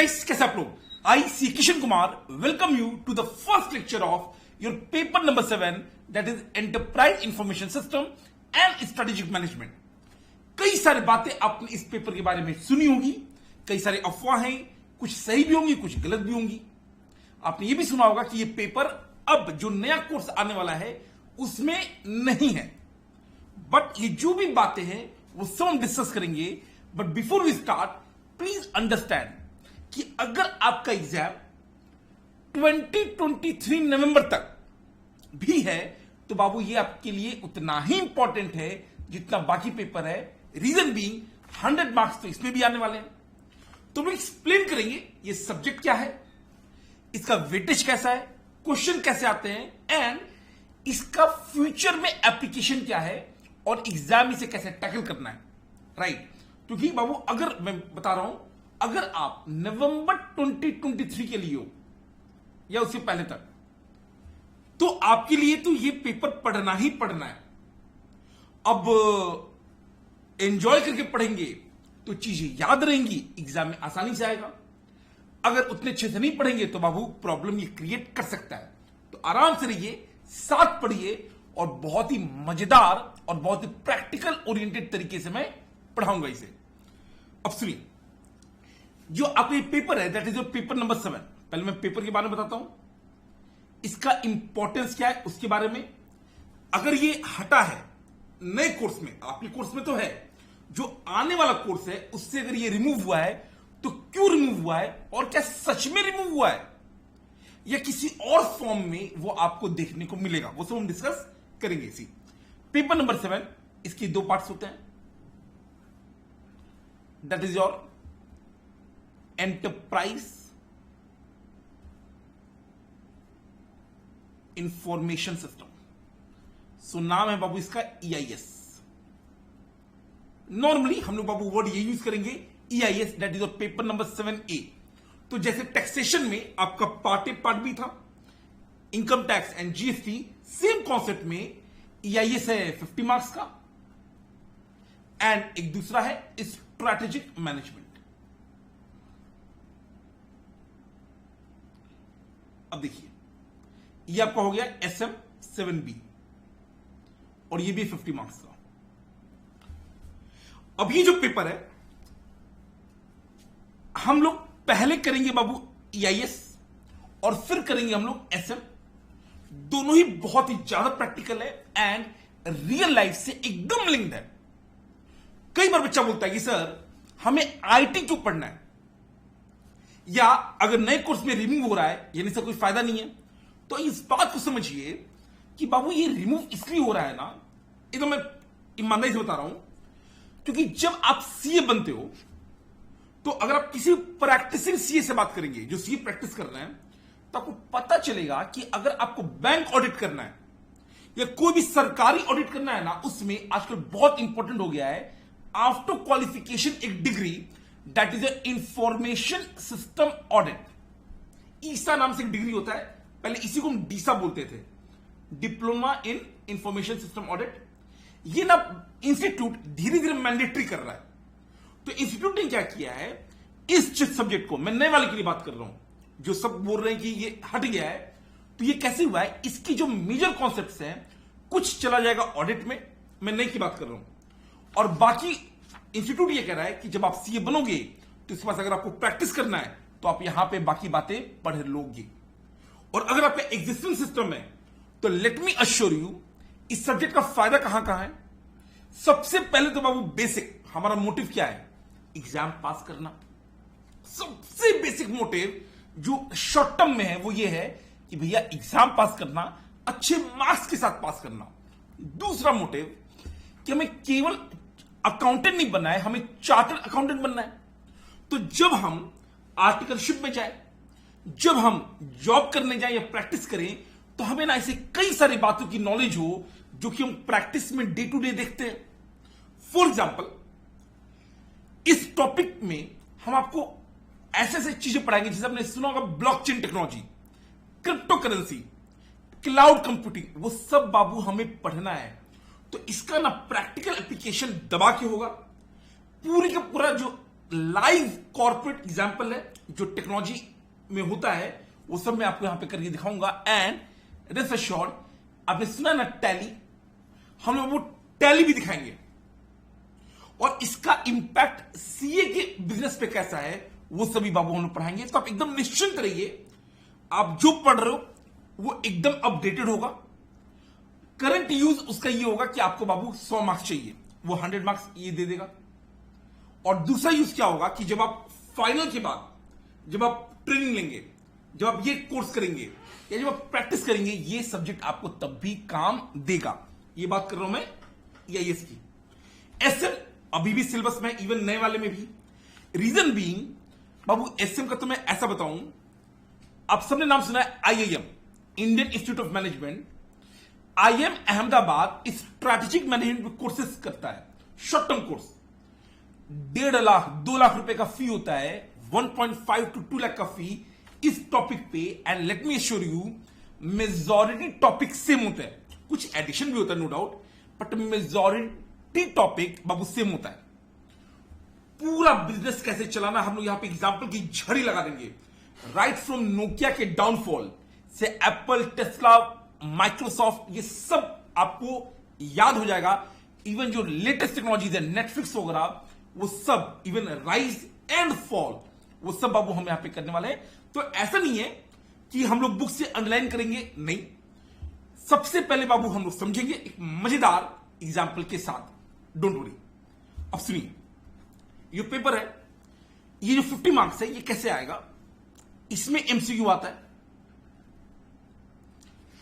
guys, कैसे आप लोग? I see Kishan Kumar welcome you to the first lecture of your paper number 7, that is Enterprise Information System and Strategic Management. कई सारी बातें आपने इस पेपर के बारे में सुनी होगी, कई सारे अफवाहें, कुछ सही भी होंगी, कुछ गलत भी होंगी। आपने ये भी सुना होगा कि ये पेपर अब जो नया कोर्स आने वाला है उसमें नहीं है, बट ये जो भी बातें हैं वो सब हम डिस्कस करेंगे। But before we start, please understand कि अगर आपका एग्जाम 2023 नवंबर तक भी है तो बाबू ये आपके लिए उतना ही इंपॉर्टेंट है जितना बाकी पेपर है। रीजन बीइंग 100 मार्क्स तो इसमें भी आने वाले हैं। तो हम एक्सप्लेन करेंगे ये सब्जेक्ट क्या है, इसका वेटेज कैसा है, क्वेश्चन कैसे आते हैं एंड इसका फ्यूचर में एप्लीकेशन क्या है और एग्जाम इसे कैसे टैकल करना है, राइट। क्योंकि बाबू अगर मैं बता रहा हूं, अगर आप नवंबर 2023 के लिए हो या उससे पहले तक, तो आपके लिए तो ये पेपर पढ़ना ही पढ़ना है। अब एंजॉय करके पढ़ेंगे तो चीजें याद रहेंगी, एग्जाम में आसानी से आएगा। अगर उतने अच्छे से नहीं पढ़ेंगे तो बाबू प्रॉब्लम ये क्रिएट कर सकता है। तो आराम से रहिए, साथ पढ़िए और बहुत ही मजेदार और बहुत ही प्रैक्टिकल ओरिएंटेड तरीके से मैं पढ़ाऊंगा इसे। अब सुनिए, जो आपका ये पेपर है that is your paper number 7। पहले मैं पेपर के बारे में बताता हूं, इसका इंपॉर्टेंस क्या है उसके बारे में। अगर ये हटा है नए कोर्स में, आपके कोर्स में तो है, जो आने वाला कोर्स है उससे अगर ये रिमूव हुआ है तो क्यों रिमूव हुआ है और क्या सच में रिमूव हुआ है या किसी और फॉर्म में वो आपको देखने को मिलेगा, वो सब हम डिस्कस करेंगे इसी पेपर नंबर 7। इसके दो पार्ट्स होते हैं, that is your enterprise information system. So नाम है बाबू इसका EIS। नॉर्मली हम लोग बाबू वर्ड ये यूज करेंगे EIS, that is your paper number 7A। तो जैसे टैक्सेशन में आपका पार्ट ए पार्ट बी था, income tax and GST, same concept में EIS है 50 मार्क्स का एंड एक दूसरा है स्ट्रैटेजिक मैनेजमेंट। अब देखिए, ये आपका हो गया SM 7B और ये भी 50 मार्क्स का। अब ये जो पेपर है हम लोग पहले करेंगे बाबू EIS और फिर करेंगे हम लोग SM। दोनों ही बहुत ही ज्यादा प्रैक्टिकल है एंड रियल लाइफ से एकदम लिंक्ड है। कई बार बच्चा बोलता है कि सर हमें IT क्यों पढ़ना है, या अगर नए कोर्स में रिमूव हो रहा है यानी से कोई फायदा नहीं है। तो इस बात को समझिए कि बाबू ये रिमूव इसलिए हो रहा है ना, एकदम मैं ईमानदारी से बता रहा हूं, क्योंकि जब आप CA बनते हो तो अगर आप किसी प्रैक्टिसिंग CA से बात करेंगे जो CA प्रैक्टिस कर रहे हैं, तो आपको पता चलेगा कि अगर आपको बैंक ऑडिट करना है या कोई भी सरकारी ऑडिट करना है ना, उसमें आजकल बहुत इंपॉर्टेंट हो गया है आफ्टर क्वालिफिकेशन एक degree, that is information system audit. ISA नाम से एक डिग्री होता है, पहले इसी को हम डीसा बोलते थे, diploma in information system audit. ये ना इंस्टीट्यूट धीरे धीरे मैंडेटरी कर रहा है। तो इंस्टीट्यूट ने क्या किया है, इस सब्जेक्ट को, मैं नए वाले के लिए बात कर रहा हूं, जो सब बोल रहे हैं कि ये हट गया है, तो ये कैसे हुआ है, इसकी जो मेजर कॉन्सेप्ट्स हैं कुछ चला जाएगा ऑडिट में, मैं नए की बात कर रहा हूं, और बाकी इंस्टीट्यूट ये कह रहा है कि जब आप CA बनोगे तो इसके पास अगर आपको प्रैक्टिस करना है तो आप यहां पे बाकी बातें पढ़ लोगे। और अगर आपका एग्जिस्टिंग सिस्टम है तो लेट मी अश्योर यू, इस सब्जेक्ट का फायदा कहां है। सबसे पहले तो बाबू बेसिक हमारा मोटिव क्या है, एग्जाम पास करना। सबसे बेसिक मोटिव जो शॉर्ट टर्म में है वो ये है कि भैया एग्जाम पास करना, अच्छे मार्क्स के साथ पास करना। दूसरा मोटिव कि हमें केवल अकाउंटेंट नहीं बनना है, हमें चार्टर्ड अकाउंटेंट बनना है। तो जब हम आर्टिकलशिप में जाए, जब हम जॉब करने जाए या प्रैक्टिस करें, तो हमें ना ऐसे कई सारी बातों की नॉलेज हो जो कि हम प्रैक्टिस में डे टू डे देखते हैं। फॉर एग्जाम्पल, इस टॉपिक में हम आपको ऐसे ऐसे चीजें पढ़ाएंगे जैसे आपने सुना होगा blockchain technology, crypto currency, cloud computing, वो सब बाबू हमें पढ़ना है। तो इसका ना प्रैक्टिकल एप्लीकेशन दबा के होगा, पूरी का पूरा जो लाइव कॉर्पोरेट एग्जाम्पल है जो टेक्नोलॉजी में होता है, वो सब मैं आपको यहां पे करके दिखाऊंगा। एंड रेस्ट एश्योर्ड, आपने सुना ना टैली, हम लोग वो टैली भी दिखाएंगे और इसका इंपैक्ट सीए के बिजनेस पे कैसा है वो सभी बाबू हम लोग पढ़ाएंगे। तो आप एकदम निश्चिंत रहिए, आप जो पढ़ रहे हो वो एकदम अपडेटेड होगा। करंट यूज उसका ये होगा कि आपको बाबू 100 मार्क्स चाहिए, वो 100 मार्क्स ये दे देगा। और दूसरा यूज क्या होगा कि जब आप फाइनल के बाद जब आप ट्रेनिंग लेंगे, जब आप ये कोर्स करेंगे या जब आप प्रैक्टिस करेंगे, ये सब्जेक्ट आपको तब भी काम देगा। ये बात कर रहा हूं मैं EIS की। एसएम अभी भी सिलेबस में, इवन नए वाले में भी। रीजन बीइंग बाबू, एसएम का तो मैं ऐसा बताऊं, आप सबने नाम सुना है IIM, Indian institute of management. IIM Ahmedabad strategic management courses करता है, short term course. 1.5 lakh 2 lakh रुपए का फी होता है, 1.5 to 2 लाख का फी इस टॉपिक पे। And let me assure you, majority topic same होता है, कुछ एडिशन भी होता है no doubt, but majority topic बाबू सेम होता है। पूरा बिजनेस कैसे चलाना हम लोग यहां पे एग्जांपल की झड़ी लगा देंगे। राइट फ्रॉम नोकिया के डाउनफॉल से एप्पल, टेस्ला, माइक्रोसॉफ्ट, ये सब आपको याद हो जाएगा। इवन जो लेटेस्ट टेक्नोलॉजीज है, नेटफ्लिक्स वगैरह, वो सब, इवन राइज एंड फॉल, वो सब बाबू हम यहां पे करने वाले हैं। तो ऐसा नहीं है कि हम लोग बुक से अंडरलाइन करेंगे, नहीं। सबसे पहले बाबू हम लोग समझेंगे एक मजेदार एग्जाम्पल के साथ, डोंट वरी। अब सुनिए, ये पेपर है, ये जो 50 मार्क्स है, ये कैसे आएगा? इसमें MCQ आता है।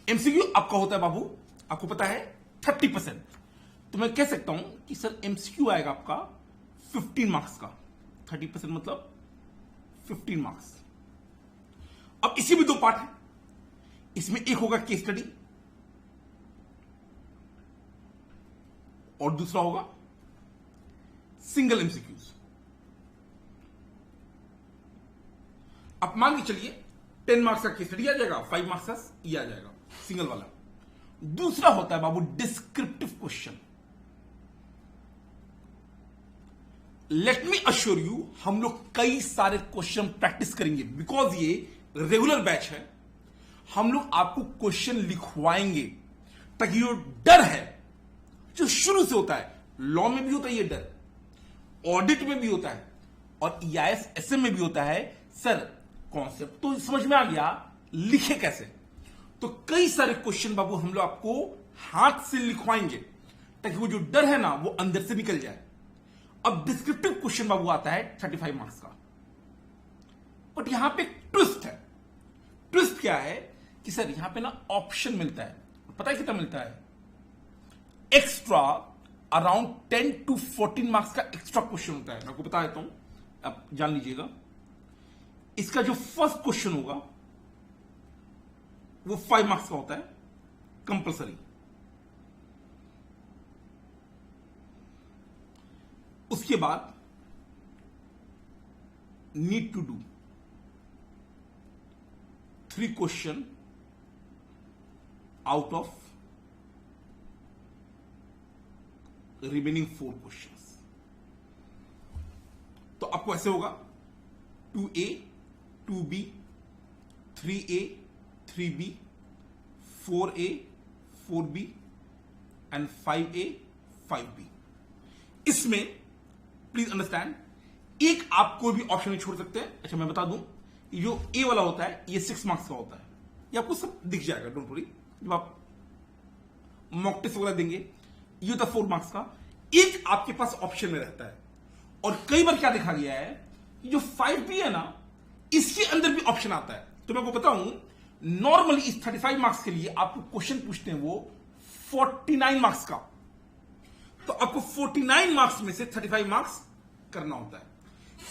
MCQ आपका होता है बाबू, आपको पता है 30%। तो मैं कह सकता हूं कि सर MCQ आएगा आपका 15 मार्क्स का। 30% मतलब 15 मार्क्स। अब इसी में 2 पार्ट है, इसमें एक होगा केस स्टडी और दूसरा होगा सिंगल MCQs। अब मान के चलिए 10 मार्क्स का केस स्टडी आ जाएगा, 5 मार्क्स का ये आ जाएगा सिंगल वाला। दूसरा होता है बाबू descriptive question. Let me assure you, हम लोग कई सारे क्वेश्चन प्रैक्टिस करेंगे, बिकॉज ये रेगुलर बैच है। हम लोग आपको क्वेश्चन लिखवाएंगे ताकि जो डर है जो शुरू से होता है, लॉ में भी होता है ये डर, ऑडिट में भी होता है और EIS SM में भी होता है, सर कॉन्सेप्ट तो समझ में आ गया, लिखे कैसे? तो कई सारे क्वेश्चन बाबू हम लोग आपको हाथ से लिखवाएंगे ताकि वो जो डर है ना वो अंदर से निकल जाए। अब डिस्क्रिप्टिव क्वेश्चन बाबू आता है 35 मार्क्स का, बट यहां पे ट्विस्ट है। ट्विस्ट क्या है कि सर यहां पे ना ऑप्शन मिलता है, पता है कितना मिलता है? एक्स्ट्रा अराउंड 10 to 14 मार्क्स का एक्स्ट्रा क्वेश्चन होता है। मैं आपको बता देता हूं, आप जान लीजिएगा। इसका जो फर्स्ट क्वेश्चन होगा वो 5 मार्क्स का होता है कंपल्सरी। उसके बाद need to do 3 question out of remaining 4 questions. तो आपको ऐसे होगा 2A 2B 3A 3B 4A 4B and 5A 5B। इसमें प्लीज अंडरस्टैंड, एक आप कोई भी ऑप्शन नहीं छोड़ सकते। अच्छा मैं बता दूं, जो A वाला होता है ये 6 मार्क्स का होता है, ये आपको सब दिख जाएगा, डोंट वरी। जब आप मॉक टेस्ट वगैरह देंगे, ये होता है 4 मार्क्स का। एक आपके पास ऑप्शन में रहता है। और कई बार क्या देखा गया है कि जो 5B है ना, इसके अंदर भी ऑप्शन आता है। तो मैं आपको बताऊं, नॉर्मली इस 35 मार्क्स के लिए आपको क्वेश्चन पूछते हैं वो 49 मार्क्स का। तो आपको 49 मार्क्स में से 35 मार्क्स करना होता है।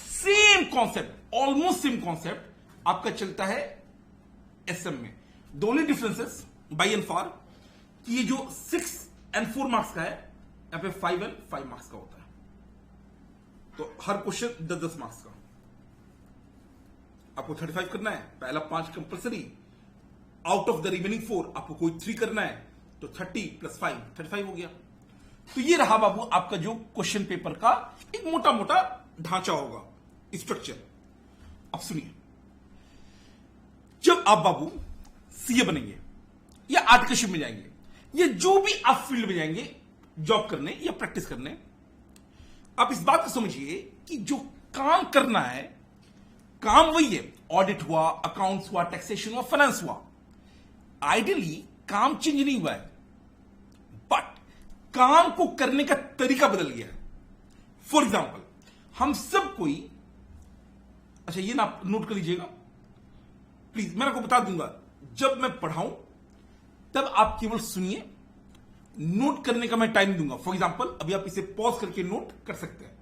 Same concept, almost same concept आपका चलता है SM में। The only differences by and far कि ये जो 6 and 4 मार्क्स का है, यहां पे 5 and 5 मार्क्स का होता है। तो हर क्वेश्चन 10-10 मार्क्स का। आपको 35 करना है, पहला 5 compulsory, out of the remaining 4 आपको कोई 3 करना है, तो 30 + 5 35 हो गया। तो ये रहा बाबू आपका जो क्वेश्चन पेपर का एक मोटा मोटा ढांचा होगा। स्ट्रक्चर। अब सुनिए, जब आप बाबू सीए बनेंगे या आर्टिकलशिप में जाएंगे या जो भी आप फील्ड में जाएंगे जॉब करने या प्रैक्टिस करने, आप इस बात को समझिए कि जो काम करना है, काम वही है। ऑडिट हुआ, अकाउंट्स हुआ, टैक्सेशन हुआ, फाइनेंस हुआ। आइडियली काम चेंज नहीं हुआ है, बट काम को करने का तरीका बदल गया है। फॉर एग्जाम्पल, हम सब कोई, अच्छा ये ना आप नोट कर लीजिएगा प्लीज, मैं आपको बता दूंगा जब मैं पढ़ाऊं तब आप केवल सुनिए, नोट करने का मैं टाइम दूंगा। फॉर एग्जाम्पल, अभी आप इसे पॉज करके नोट कर सकते हैं,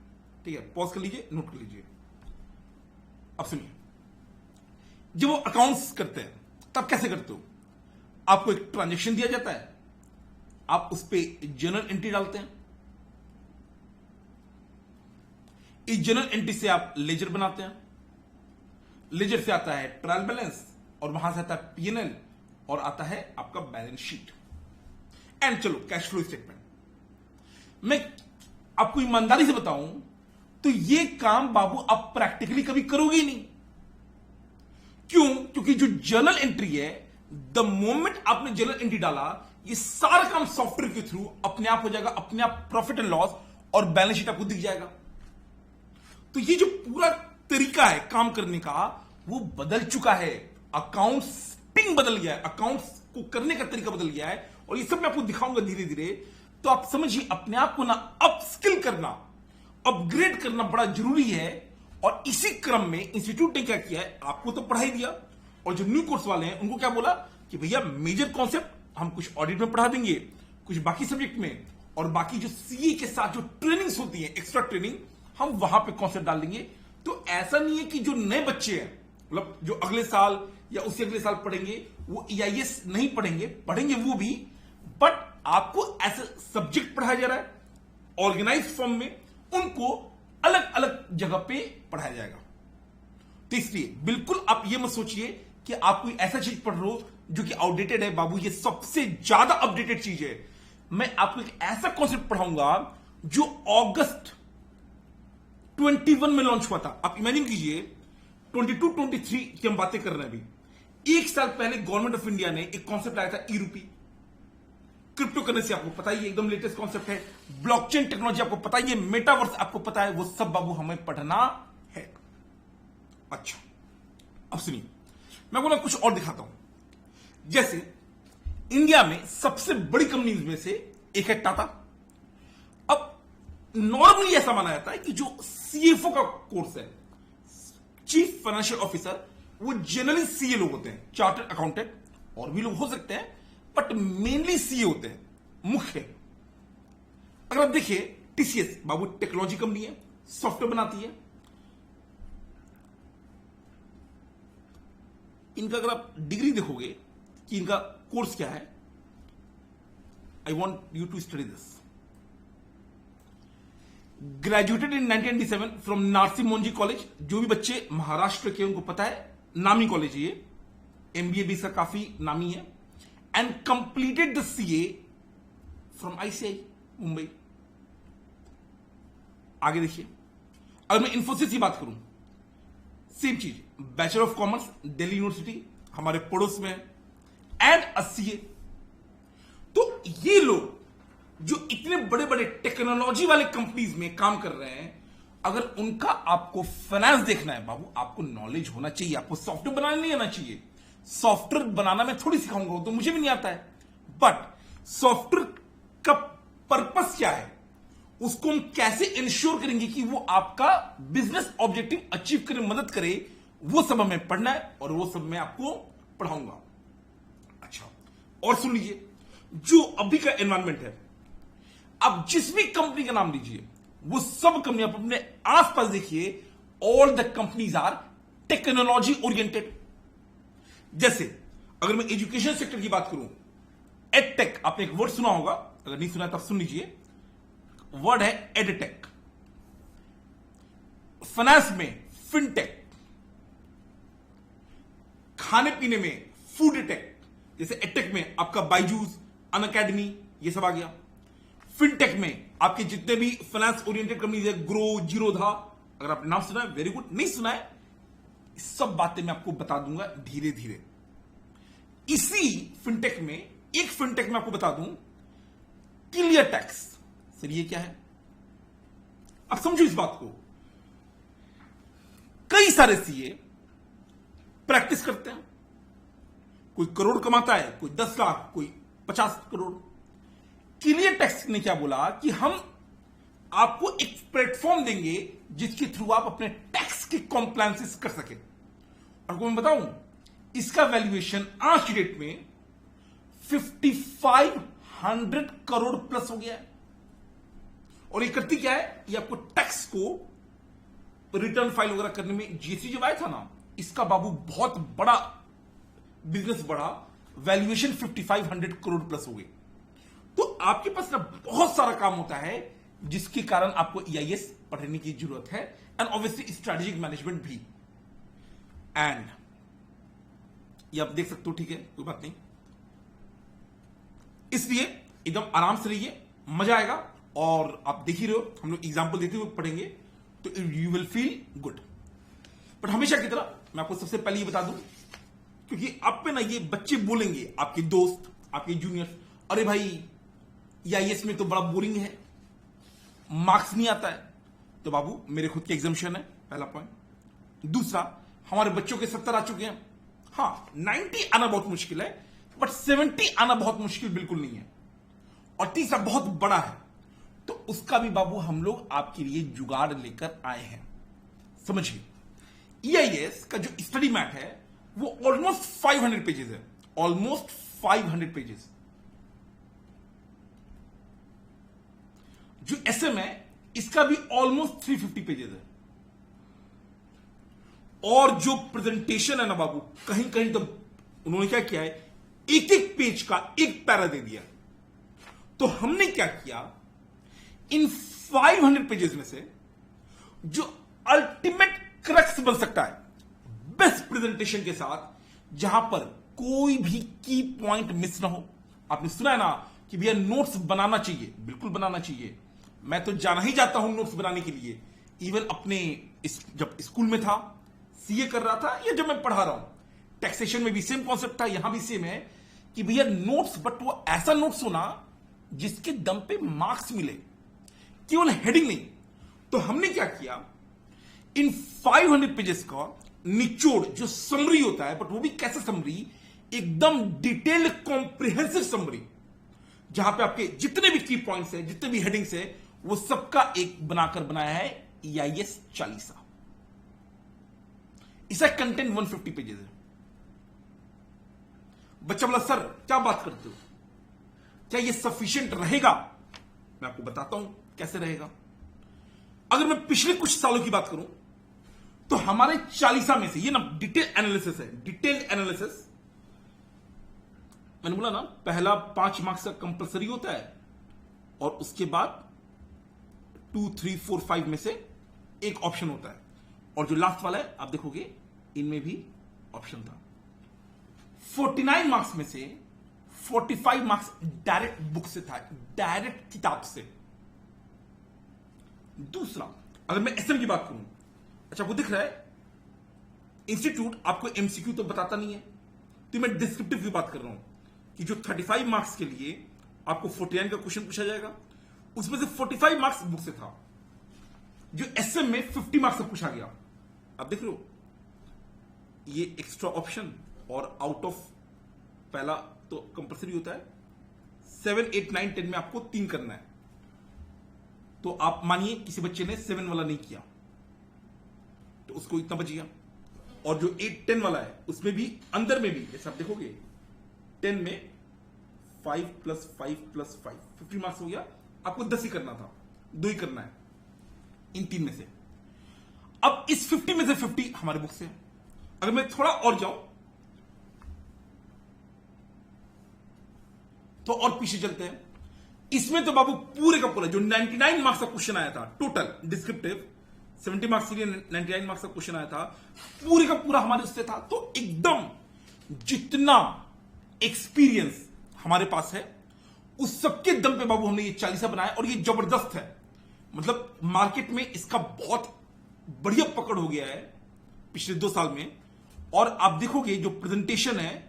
ठीक है? पॉज कर लीजिए, नोट कर लीजिए। अब सुनिए, जब वो अकाउंट्स करते हैं तब कैसे करते हो? आपको एक ट्रांजैक्शन दिया जाता है, आप उस पर जर्नल एंट्री डालते हैं, इस जर्नल एंट्री से आप लेजर बनाते हैं, लेजर से आता है ट्रायल बैलेंस, और वहां से आता है पीएनएल, और आता है आपका बैलेंस शीट एंड चलो कैश फ्लो स्टेटमेंट। मैं आपको ईमानदारी से बताऊं तो ये काम बाबू आप प्रैक्टिकली कभी करोगे ही नहीं। क्यों? क्योंकि जो जर्नल एंट्री है, द मोमेंट आपने जर्नल एंट्री डाला, ये सारा काम सॉफ्टवेयर के थ्रू अपने आप हो जाएगा, अपने आप प्रॉफिट एंड लॉस और बैलेंस शीट आपको दिख जाएगा। तो ये जो पूरा तरीका है काम करने का, वो बदल चुका है। अकाउंटिंग बदल गया है, अकाउंट्स को करने का तरीका बदल गया है, और ये सब मैं आपको दिखाऊंगा धीरे धीरे। तो आप समझिए, अपने आप को ना अपस्किल करना, अपग्रेड करना बड़ा जरूरी है। और इसी क्रम में इंस्टीट्यूट ने क्या किया है, आपको तो पढ़ाई दिया, और जो न्यू कोर्स वाले हैं उनको क्या बोला कि भैया मेजर कॉन्सेप्ट हम कुछ ऑडिट में पढ़ा देंगे, कुछ बाकी सब्जेक्ट में, और बाकी जो सीए के साथ जो ट्रेनिंग्स होती है, एक्स्ट्रा ट्रेनिंग, हम वहां पे कॉन्सेप्ट डाल देंगे। तो ऐसा नहीं है कि जो नए बच्चे हैं, मतलब जो अगले साल या उससे अगले साल पढ़ेंगे, वो ईआईएस नहीं पढ़ेंगे, पढ़ेंगे वो भी, बट आपको ऐसे सब्जेक्ट पढ़ाया जा रहा है ऑर्गेनाइज फॉर्म में, उनको अलग अलग जगह पे पढ़ाया जाएगा। तो इसलिए बिल्कुल आप ये मत सोचिए कि आप कोई ऐसा चीज पढ़ रहे हो जो कि आउटडेटेड है। बाबू, ये सबसे ज्यादा अपडेटेड चीज है। मैं आपको एक ऐसा कॉन्सेप्ट पढ़ाऊंगा जो अगस्त 21 में लॉन्च हुआ था। आप इमेजिन कीजिए, 22-23 की हम बातें कर रहे हैं अभी। एक साल पहले गवर्नमेंट ऑफ इंडिया ने एक कॉन्सेप्ट लाया था, ई रूपी। क्रिप्टो करेंसी आपको पता ही है, एकदम लेटेस्ट कॉन्सेप्ट है। ब्लॉकचेन टेक्नोलॉजी आपको पता ही है, मेटावर्स आपको पता है, वो सब बाबू हमें पढ़ना है। अच्छा, अब सुनिए, मैं बोला कुछ और दिखाता हूं। जैसे इंडिया में सबसे बड़ी कंपनीज में से एक है टाटा। अब नॉर्मली ऐसा माना जाता है कि जो सीएफओ का कोर्स है, चीफ फाइनेंशियल ऑफिसर, वो जनरली सीए लोग होते हैं, चार्टर्ड अकाउंटेंट, और भी लोग हो सकते हैं, बट मेनली सीए होते हैं, मुख्य। अगर आप देखिए, टीसीएस बाबू टेक्नोलॉजी कंपनी है, सॉफ्टवेयर बनाती है। इनका अगर आप डिग्री देखोगे कि इनका कोर्स क्या है, I want you to study this. Graduated in 1997 from Narsee Monjee college. जो भी बच्चे महाराष्ट्र के उनको पता है, नामी कॉलेज है ये, एमबीए भी इसका काफी नामी है। And completed the CA from ICI Mumbai. आगे देखिए, अगर मैं इन्फोसिस की बात करूं, सेम चीज, bachelor of commerce Delhi university, हमारे पड़ोस में, एंड अ सीए। तो ये लोग जो इतने बड़े बड़े टेक्नोलॉजी वाले कंपनीज में काम कर रहे हैं, अगर उनका आपको फाइनेंस देखना है बाबू, आपको नॉलेज होना चाहिए। आपको सॉफ्टवेयर बनाना नहीं आना चाहिए। सॉफ्टवेयर बनाना मैं थोड़ी सिखाऊंगा, तो मुझे भी नहीं आता है, बट सॉफ्टवेयर का पर्पस क्या है, उसको हम कैसे इंश्योर करेंगे कि वो आपका बिजनेस ऑब्जेक्टिव अचीव करने में मदद करे, वो सब हमें पढ़ना है, और वो सब मैं आपको पढ़ाऊंगा। अच्छा, और सुन लीजिए, जो अभी का एनवायरमेंट है, आप जिस भी कंपनी का नाम लीजिए, वो सब कंपनी आप अपने आसपास देखिए, all the companies are technology oriented. जैसे अगर मैं एजुकेशन सेक्टर की बात करूं, एडटेक, आपने एक वर्ड सुना होगा, अगर नहीं सुना तब सुन लीजिए, वर्ड है एडटेक। फाइनेंस में फिनटेक, खाने पीने में फूड टेक, जैसे एडटेक में आपका बायजूस, अनअकैडमी, ये सब आ गया। फिनटेक में आपके जितने भी फाइनेंस ओरिएंटेड कंपनीज है, ग्रो, जीरोधा, अगर आपने नाम सुना है वेरी गुड, नहीं सुना है सब बातें मैं आपको बता दूंगा धीरे धीरे। इसी फिनटेक में एक फिनटेक में आपको बता दूं, क्लियर टैक्स। सर ये क्या है? अब समझो इस बात को। कई सारे सीए प्रैक्टिस करते हैं, कोई करोड़ कमाता है, कोई 10 लाख, कोई 50 करोड़। क्लियर टैक्स ने क्या बोला कि हम आपको एक प्लेटफॉर्म देंगे जिसके थ्रू आप अपने टैक्स के कॉम्प्लायंसेस कर सके। और मैं बताऊं, इसका वैल्यूएशन आज की डेट में 5500 करोड़ प्लस हो गया है। और ये करती क्या है? ये आपको टैक्स को रिटर्न फाइल वगैरह करने में, जीएसटी जब आया था ना, इसका बाबू बहुत बड़ा बिजनेस बढ़ा, वैल्यूएशन 5500 करोड़ प्लस हो गई। तो आपके पास ना बहुत सारा काम होता है जिसके कारण आपको ईआईएस पढ़ने की जरूरत है, एंड ऑब्वियसली स्ट्रेटेजिक मैनेजमेंट भी। एंड ये आप देख सकते हो, ठीक है, कोई बात नहीं। इसलिए एकदम आराम से रहिए, मजा आएगा। और आप देख ही रहे हो, हम लोग एग्जाम्पल देते हुए पढ़ेंगे तो you will feel good. But हमेशा की तरह मैं आपको सबसे पहले ये बता दूं, क्योंकि आप पे ना ये बच्चे बोलेंगे, आपके दोस्त, आपके जूनियर्स, अरे भाई ईआईएस में तो बड़ा बोरिंग है, मार्क्स नहीं आता है। तो बाबू मेरे खुद के एग्जामिशन है, पहला पॉइंट। दूसरा, हमारे बच्चों के 70 आ चुके हैं। हाँ, 90 आना बहुत मुश्किल है, बट 70 आना बहुत मुश्किल बिल्कुल नहीं है। और तीसरा बहुत बड़ा है, तो उसका भी बाबू हम लोग आपके लिए जुगाड़ लेकर आए हैं। समझिए, ईआईएस का जो स्टडी मैट है वो ऑलमोस्ट 500 पेजेस है, ऑलमोस्ट 500 पेजेस। जो एसएम है इसका भी ऑलमोस्ट 350 पेजेस है। और जो प्रेजेंटेशन है ना बाबू, कहीं कहीं तो उन्होंने क्या किया है, एक एक पेज का एक पैरा दे दिया। तो हमने क्या किया, इन 500 पेजेस में से जो अल्टीमेट क्रक्स बन सकता है, बेस्ट प्रेजेंटेशन के साथ, जहां पर कोई भी की पॉइंट मिस ना हो। आपने सुना है ना कि भैया नोट्स बनाना चाहिए, बिल्कुल बनाना चाहिए। मैं तो जाना ही जाता हूं नोट्स बनाने के लिए। इवन अपने जब स्कूल में था, सीए कर रहा था, या जब मैं पढ़ा रहा हूं, टैक्सेशन में भी सेम कॉन्सेप्ट था, यहां भी सेम है कि भैया नोट्स, बट वो ऐसा नोट्स होना जिसके दम पे मार्क्स मिले, केवल हेडिंग नहीं। तो हमने क्या किया, इन 500 पेजेस का निचोड़, जो समरी होता है, बट वो भी कैसे समरी, एकदम डिटेल्ड कॉम्प्रिहेंसिव समरी, जहां पे आपके जितने भी की पॉइंट्स है, जितने भी हेडिंग्स है, वो सबका एक बनाकर बनाया है ईआईएस 40। इसका कंटेंट 150 पेजेस है। बच्चा बोला सर क्या बात करते हो, क्या ये सफिशिएंट रहेगा? मैं आपको बताता हूं कैसे रहेगा। अगर मैं पिछले कुछ सालों की बात करूं तो हमारे 40 में से, ये ना डिटेल एनालिसिस है, डिटेल एनालिसिस। मैंने बोला ना, पहला 5 मार्क्स का कंपलसरी होता है, और उसके बाद 2, 3, 4, 5 में से एक ऑप्शन होता है। और जो लास्ट वाला है आप देखोगे, इनमें भी ऑप्शन था। 49 मार्क्स में से 45 मार्क्स डायरेक्ट बुक से था, डायरेक्ट किताब से। दूसरा, अगर मैं एसएम की बात करूं, अच्छा वो दिख रहा है, इंस्टीट्यूट आपको एमसीक्यू तो बताता नहीं है, तो मैं डिस्क्रिप्टिव की बात कर रहा हूं कि जो 35 मार्क्स के लिए आपको 49 का क्वेश्चन पूछा जाएगा, उसमें से 45 मार्क्स बुक से था। जो एसएम में 50 मार्क्स से पूछा गया, आप देख लो, ये एक्स्ट्रा ऑप्शन और आउट ऑफ, पहला तो कंपल्सरी होता है, 7, 8, 9, 10 में आपको 3 करना है। तो आप मानिए किसी बच्चे ने 7 वाला नहीं किया, तो उसको इतना बच गया। और जो 8, 10 वाला है, उसमें भी, अंदर में भी, जैसे आप देखोगे 10 में 5 + 5 + 5, 50 मार्क्स हो गया। आपको 10 ही करना था, 2 ही करना है इन 3 में से। अब इस 50 में से 50 हमारे बुक से है। अगर मैं थोड़ा और जाऊं तो और पीछे चलते हैं, इसमें तो बाबू पूरे का पूरा जो 99 मार्क्स का क्वेश्चन आया था, टोटल डिस्क्रिप्टिव 70 मार्क्स के लिए 99 मार्क्स का क्वेश्चन आया था, पूरे का पूरा हमारे उससे था। तो एकदम जितना एक्सपीरियंस हमारे पास है, उस सबके दम पे बाबू हमने ये 40 बनाया, और ये जबरदस्त है। मतलब मार्केट में इसका बहुत बढ़िया पकड़ हो गया है पिछले 2 साल में, और आप देखोगे जो प्रेजेंटेशन है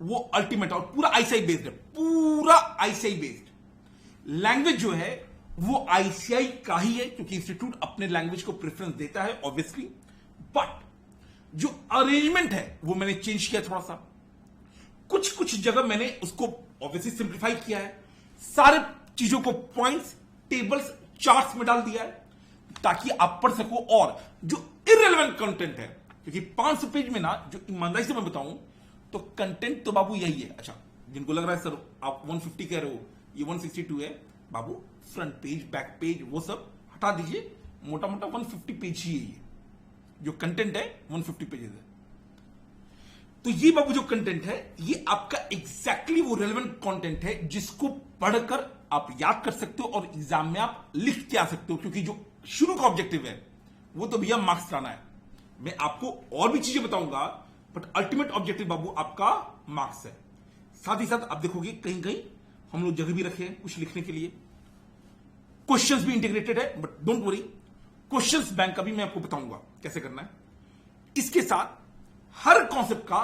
वो अल्टीमेट और पूरा आईसीआई बेस्ड है, पूरा आईसीआई बेस्ड। लैंग्वेज जो है वो आईसीआई का ही है, क्योंकि इंस्टीट्यूट अपने लैंग्वेज को प्रेफरेंस देता है ऑब्वियसली, बट जो अरेंजमेंट है वो मैंने चेंज किया थोड़ा सा। कुछ जगह मैंने उसको ऑब्वियसली सिंप्लीफाई किया है, सारे चीजों को पॉइंट्स, टेबल्स, चार्ट्स में डाल दिया है ताकि आप पढ़ सको। और जो इररिलेवेंट कंटेंट है, क्योंकि 500 पेज में ना, जो ईमानदारी से मैं बताऊं तो कंटेंट तो बाबू यही है। अच्छा, जिनको लग रहा है सर आप 150 कह रहे हो, ये 162 है, बाबू फ्रंट पेज, बैक पेज, वो सब हटा दीजिए, मोटा मोटा 150 पेज ही है। ये जो कंटेंट है 150 पेजेस है। तो ये बाबू जो कंटेंट है ये आपका एग्जैक्टली वो रेलेवेंट कंटेंट है जिसको पढ़कर आप याद कर सकते हो और एग्जाम में आप लिख के आ सकते हो, क्योंकि जो शुरू का ऑब्जेक्टिव है वो तो भैया मार्क्स लाना है। मैं आपको और भी चीजें बताऊंगा, बट अल्टीमेट ऑब्जेक्टिव बाबू आपका मार्क्स है। साथ ही साथ आप देखोगे कहीं कहीं हम लोग जगह भी रखे हैं कुछ लिखने के लिए, क्वेश्चंस भी इंटीग्रेटेड है, but don't worry, questions bank का भी मैं आपको बताऊंगा कैसे करना है। इसके साथ हर कॉन्सेप्ट का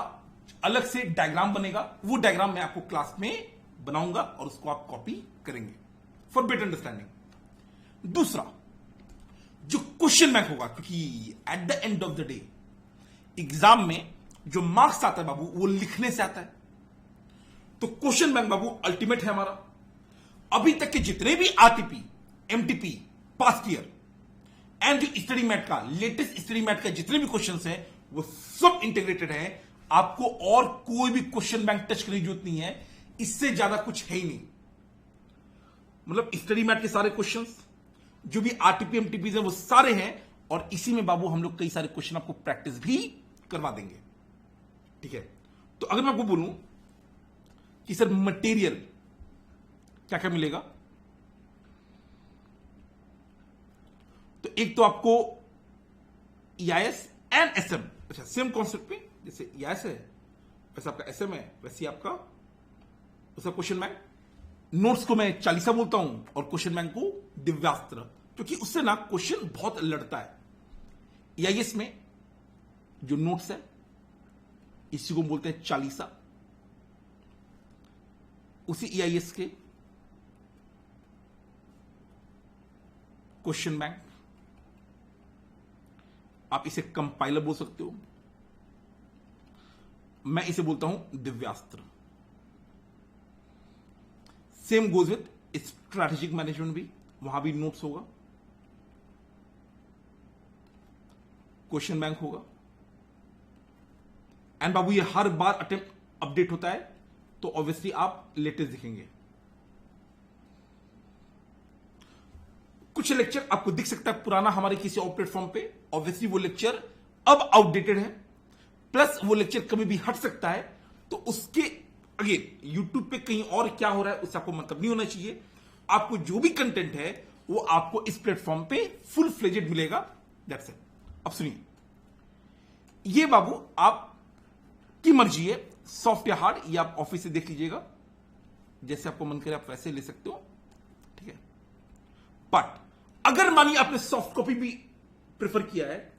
अलग से डायग्राम बनेगा, वो डायग्राम मैं आपको क्लास में बनाऊंगा और उसको आप कॉपी करेंगे फॉर बेटर अंडरस्टैंडिंग। दूसरा, जो क्वेश्चन बैंक होगा, क्योंकि at the end of the day exam में जो मार्क्स आता है बाबू वो लिखने से आता है, तो क्वेश्चन बैंक बाबू अल्टीमेट है हमारा। अभी तक के जितने भी RTP, MTP, past year and जो स्टडी मैट का लेटेस्ट स्टडी मैट का जितने भी क्वेश्चंस हैं वो सब इंटीग्रेटेड है। आपको और कोई भी क्वेश्चन बैंक टच करने की जरूरत नहीं है, इससे ज्यादा कुछ है ही नहीं। मतलब स्टडी मैट के सारे क्वेश्चंस, जो भी आरटीपी एमटीपी है वो सारे हैं, और इसी में बाबू हम लोग कई सारे क्वेश्चन आपको प्रैक्टिस भी करवा देंगे। ठीक है, तो अगर मैं आपको बोलूं कि सर मटेरियल क्या क्या मिलेगा, तो एक तो आपको ईआईएस एंड एसएम, अच्छा सेम कॉन्सेप्ट पे, जैसे ईआईएस है वैसे आपका एसएम है, वैसे आपका उसका क्वेश्चन बैंक। नोट्स को मैं चालीसा बोलता हूं और क्वेश्चन बैंक को दिव्यास्त्र, क्योंकि उससे ना क्वेश्चन बहुत लड़ता है। ईआईएस में जो नोट्स है इसी को बोलते हैं चालीसा। उसी ईआईएस के क्वेश्चन बैंक, आप इसे कंपाइलर बोल सकते हो, मैं इसे बोलता हूं Divyastra. Same goes with strategic management भी, वहां भी नोट्स होगा, क्वेश्चन बैंक होगा, एंड बाबू ये हर बार अटेम्प्ट अपडेट होता है, तो ऑब्वियसली आप लेटेस्ट दिखेंगे। कुछ लेक्चर आपको दिख सकता है पुराना हमारे किसी और प्लेटफॉर्म पे, ऑब्वियसली वो लेक्चर अब आउटडेटेड है, प्लस वो लेक्चर कभी भी हट सकता है, तो उसके अगेन यूट्यूब पे कहीं और क्या हो रहा है उससे आपको मतलब नहीं होना चाहिए। आपको जो भी कंटेंट है वो आपको इस प्लेटफॉर्म पे फुल फ्लेजेड मिलेगा, दैट्स इट। अब सुनिए, ये बाबू आपकी मर्जी है, सॉफ्ट या हार्ड, ये आप ऑफिस से देख लीजिएगा, जैसे आपको मन करे आप वैसे ले सकते हो, ठीक है। बट अगर मानिए आपने सॉफ्ट कॉपी भी प्रेफर किया है,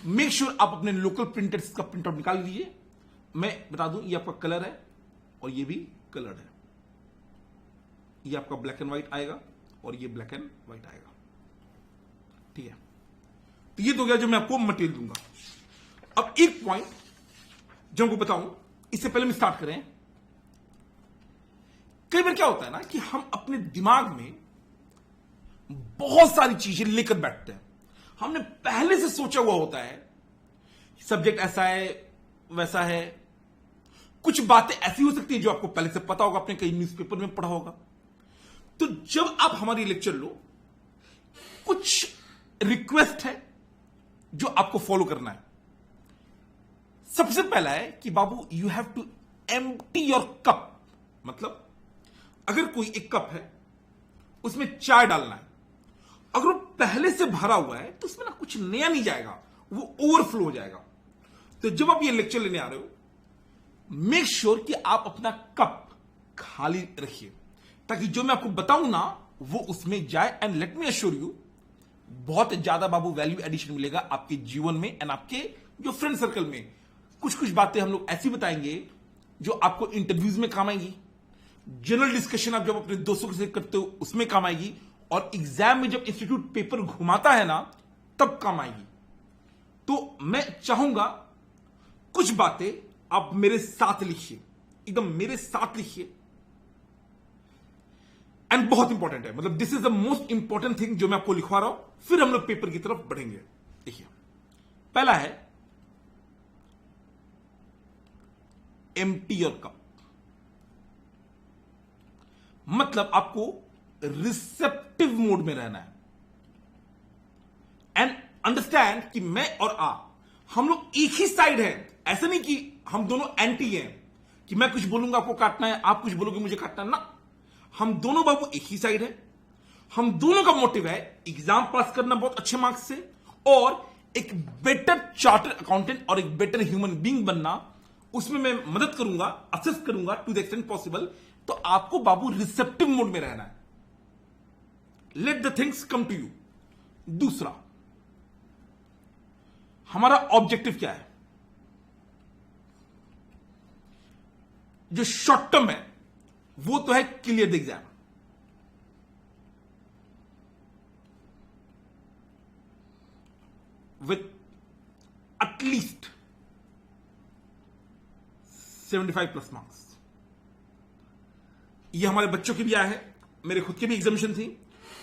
मेक श्योर आप अपने लोकल प्रिंटर्स का प्रिंट आउट निकाल लीजिए। मैं बता दूं, ये आपका कलर है और ये भी कलर है, ये आपका ब्लैक एंड व्हाइट आएगा और ये ब्लैक एंड व्हाइट आएगा, ठीक है। तो ये तो गया जो मैं आपको मटेरियल दूंगा। अब एक पॉइंट जो आपको बताऊं, इससे पहले हम स्टार्ट करें, कई बार क्या होता है ना कि हम अपने दिमाग में बहुत सारी चीजें लेकर बैठते हैं, हमने पहले से सोचा हुआ होता है, सब्जेक्ट ऐसा है वैसा है, कुछ बातें ऐसी हो सकती है जो आपको पहले से पता होगा, आपने कहीं न्यूज़पेपर में पढ़ा होगा। तो जब आप हमारी लेक्चर लो, कुछ रिक्वेस्ट है जो आपको फॉलो करना है। सबसे पहला है कि बाबू you have to empty your cup, मतलब अगर कोई एक कप है उसमें चाय डालना है, अगर वो पहले से भरा हुआ है तो उसमें ना कुछ नया नहीं जाएगा, वो ओवरफ्लो हो जाएगा। तो जब आप ये लेक्चर लेने आ रहे हो, मेक श्योर कि आप अपना कप खाली रखिए, ताकि जो मैं आपको बताऊं ना वो उसमें जाए। And let me assure you, बहुत ज्यादा बाबू वैल्यू एडिशन मिलेगा आपके जीवन में एंड आपके जो फ्रेंड सर्कल में। कुछ कुछ बातें हम लोग ऐसी बताएंगे जो आपको इंटरव्यूज में काम आएगी, जनरल डिस्कशन आप जब अपने दोस्तों के साथ करते हो उसमें काम आएगी, और एग्जाम में जब इंस्टीट्यूट पेपर घुमाता है ना तब काम आएगी। तो मैं चाहूंगा कुछ बातें आप मेरे साथ लिखिए, एकदम मेरे साथ लिखिए, एंड बहुत इंपॉर्टेंट है, मतलब this is the most important thing जो मैं आपको लिखवा रहा हूं, फिर हम लोग पेपर की तरफ बढ़ेंगे। देखिए, पहला है एम्प्टी योर कप, मतलब आपको रिसेप्टिव मोड में रहना है एंड अंडरस्टैंड कि मैं और आप हम लोग एक ही साइड है। ऐसा नहीं कि हम दोनों एंटी हैं कि मैं कुछ बोलूंगा आपको काटना है, आप कुछ बोलोगे मुझे काटना है, ना। हम दोनों बाबू एक ही साइड है। हम दोनों का मोटिव है एग्जाम पास करना बहुत अच्छे मार्क्स से और एक बेटर चार्टर्ड अकाउंटेंट और एक बेटर ह्यूमन बीइंग बनना। उसमें मैं मदद करूंगा, असिस्ट करूंगा टू द एक्सटेंट पॉसिबल। तो आपको बाबू रिसेप्टिव मोड में रहना है। Let the things come to you. दूसरा, हमारा ऑब्जेक्टिव क्या है? जो शॉर्ट टर्म है वो तो है clear the exam. With at least 75+ marks. ये हमारे बच्चों के भी आए हैं, मेरे खुद के भी एग्जामिनेशन थी,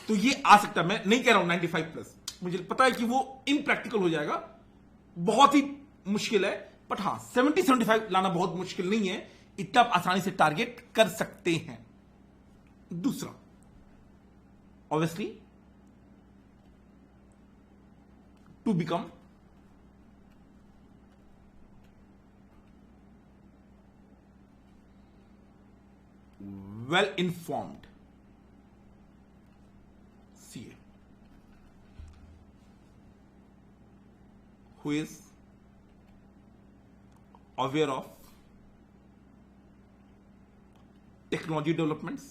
तो ये आ सकता है। मैं नहीं कह रहा हूं 95+, मुझे पता है कि वो इनप्रैक्टिकल हो जाएगा, बहुत ही मुश्किल है। बट हां, 70-75 लाना बहुत मुश्किल नहीं है, इतना आप आसानी से टारगेट कर सकते हैं। दूसरा, obviously to become well informed CA who is aware of technology developments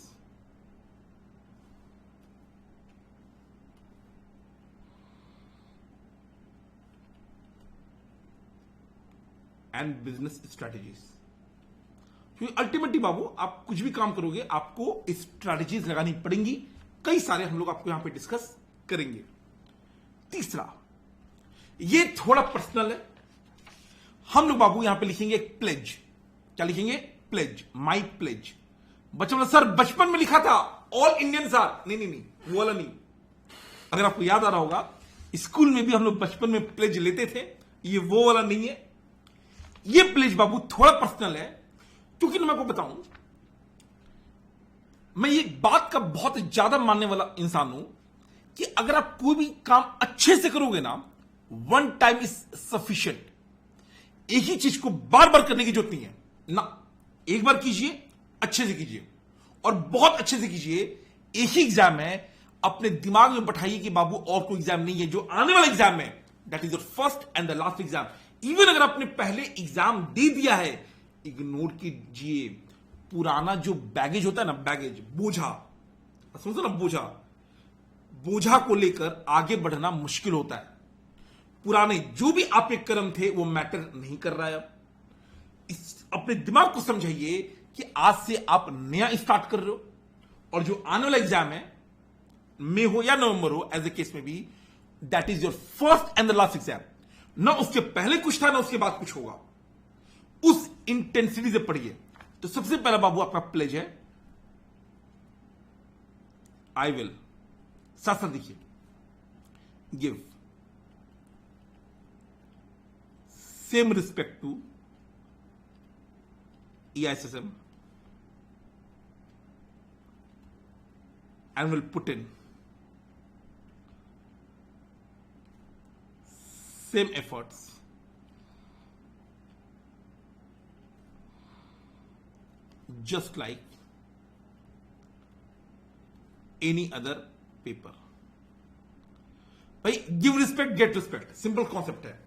and business strategies। क्योंकि अल्टीमेटली बाबू आप कुछ भी काम करोगे आपको स्ट्रैटेजीज लगानी पड़ेंगी, कई सारे हम लोग आपको यहां पे डिस्कस करेंगे। तीसरा, ये थोड़ा पर्सनल है, हम लोग बाबू यहां पे लिखेंगे एक प्लेज। क्या लिखेंगे? प्लेज, माई प्लेज। बच्चों बोला सर बचपन में लिखा था ऑल इंडियन सर। नहीं, वो वाला नहीं। अगर आपको याद आ रहा होगा स्कूल में भी हम लोग बचपन में प्लेज लेते थे, ये वो वाला नहीं है। ये प्लेज बाबू थोड़ा पर्सनल है, क्योंकि मैं आपको बताऊं, मैं ये बात का बहुत ज्यादा मानने वाला इंसान हूं कि अगर आप कोई भी काम अच्छे से करोगे ना, वन टाइम इज सफिशिएंट। एक ही चीज को बार बार करने की जरूरत नहीं है ना। एक बार कीजिए, अच्छे से कीजिए और बहुत अच्छे से कीजिए। एक ही एग्जाम है, अपने दिमाग में बैठाइए कि बाबू और कोई एग्जाम नहीं है, जो आने वाला एग्जाम है that is your first and the last exam. Even अगर आपने पहले एग्जाम दे दिया है, इग्नोर कीजिए। पुराना जो बैगेज होता है ना, बैगेज, बोझा, समझो ना, बोझा को लेकर आगे बढ़ना मुश्किल होता है। पुराने जो भी आपके कर्म थे वो मैटर नहीं कर रहा है अब। अपने दिमाग को समझाइए कि आज से आप नया स्टार्ट कर रहे हो और जो आने वाला एग्जाम है, मई हो या नवंबर हो, एज ए केस में भी, that is your first and the last exam. ना उसके पहले कुछ था ना उसके बाद कुछ होगा। उस इंटेंसिटी से पढ़िए। तो सबसे पहला बाबू आपका प्लेज है, आई विल, साथ साथ देखिए, give same respect to EISSM and will put in same efforts just like any other paper। भाई give respect get respect, simple concept है।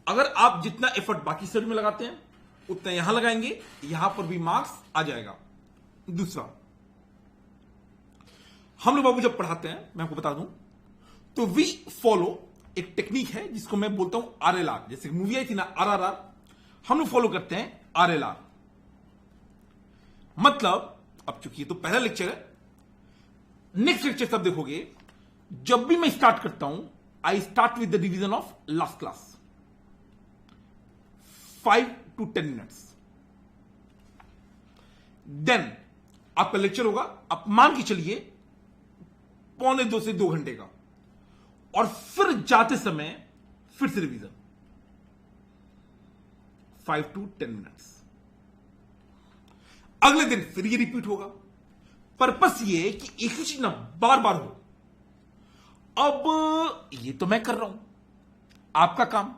अगर आप जितना एफर्ट बाकी सब में लगाते हैं उतना यहां लगाएंगे, यहां पर भी मार्क्स आ जाएगा। दूसरा, हम लोग बाबू जब पढ़ाते हैं, मैं आपको बता दूं, तो वी फॉलो एक टेक्निक है जिसको मैं बोलता हूं आरएलआर। जैसे मूवी आई थी ना आरआरआर, हम लोग फॉलो करते हैं आरएलआर। मतलब अब चूंकि ये तो पहला लेक्चर है, नेक्स्ट लेक्चर सब देखोगे, जब भी मैं स्टार्ट करता हूं I start with the revision of last class, 5 to 10 minutes. Then आपका लेक्चर होगा, आप मान के चलिए 1.25 से 2 घंटे का, और फिर जाते समय फिर से रिवीजन 5 to 10 मिनट्स। अगले दिन फिर ये रिपीट होगा। पर्पस ये है कि एक ही चीज ना बार बार हो। अब ये तो मैं कर रहा हूं, आपका काम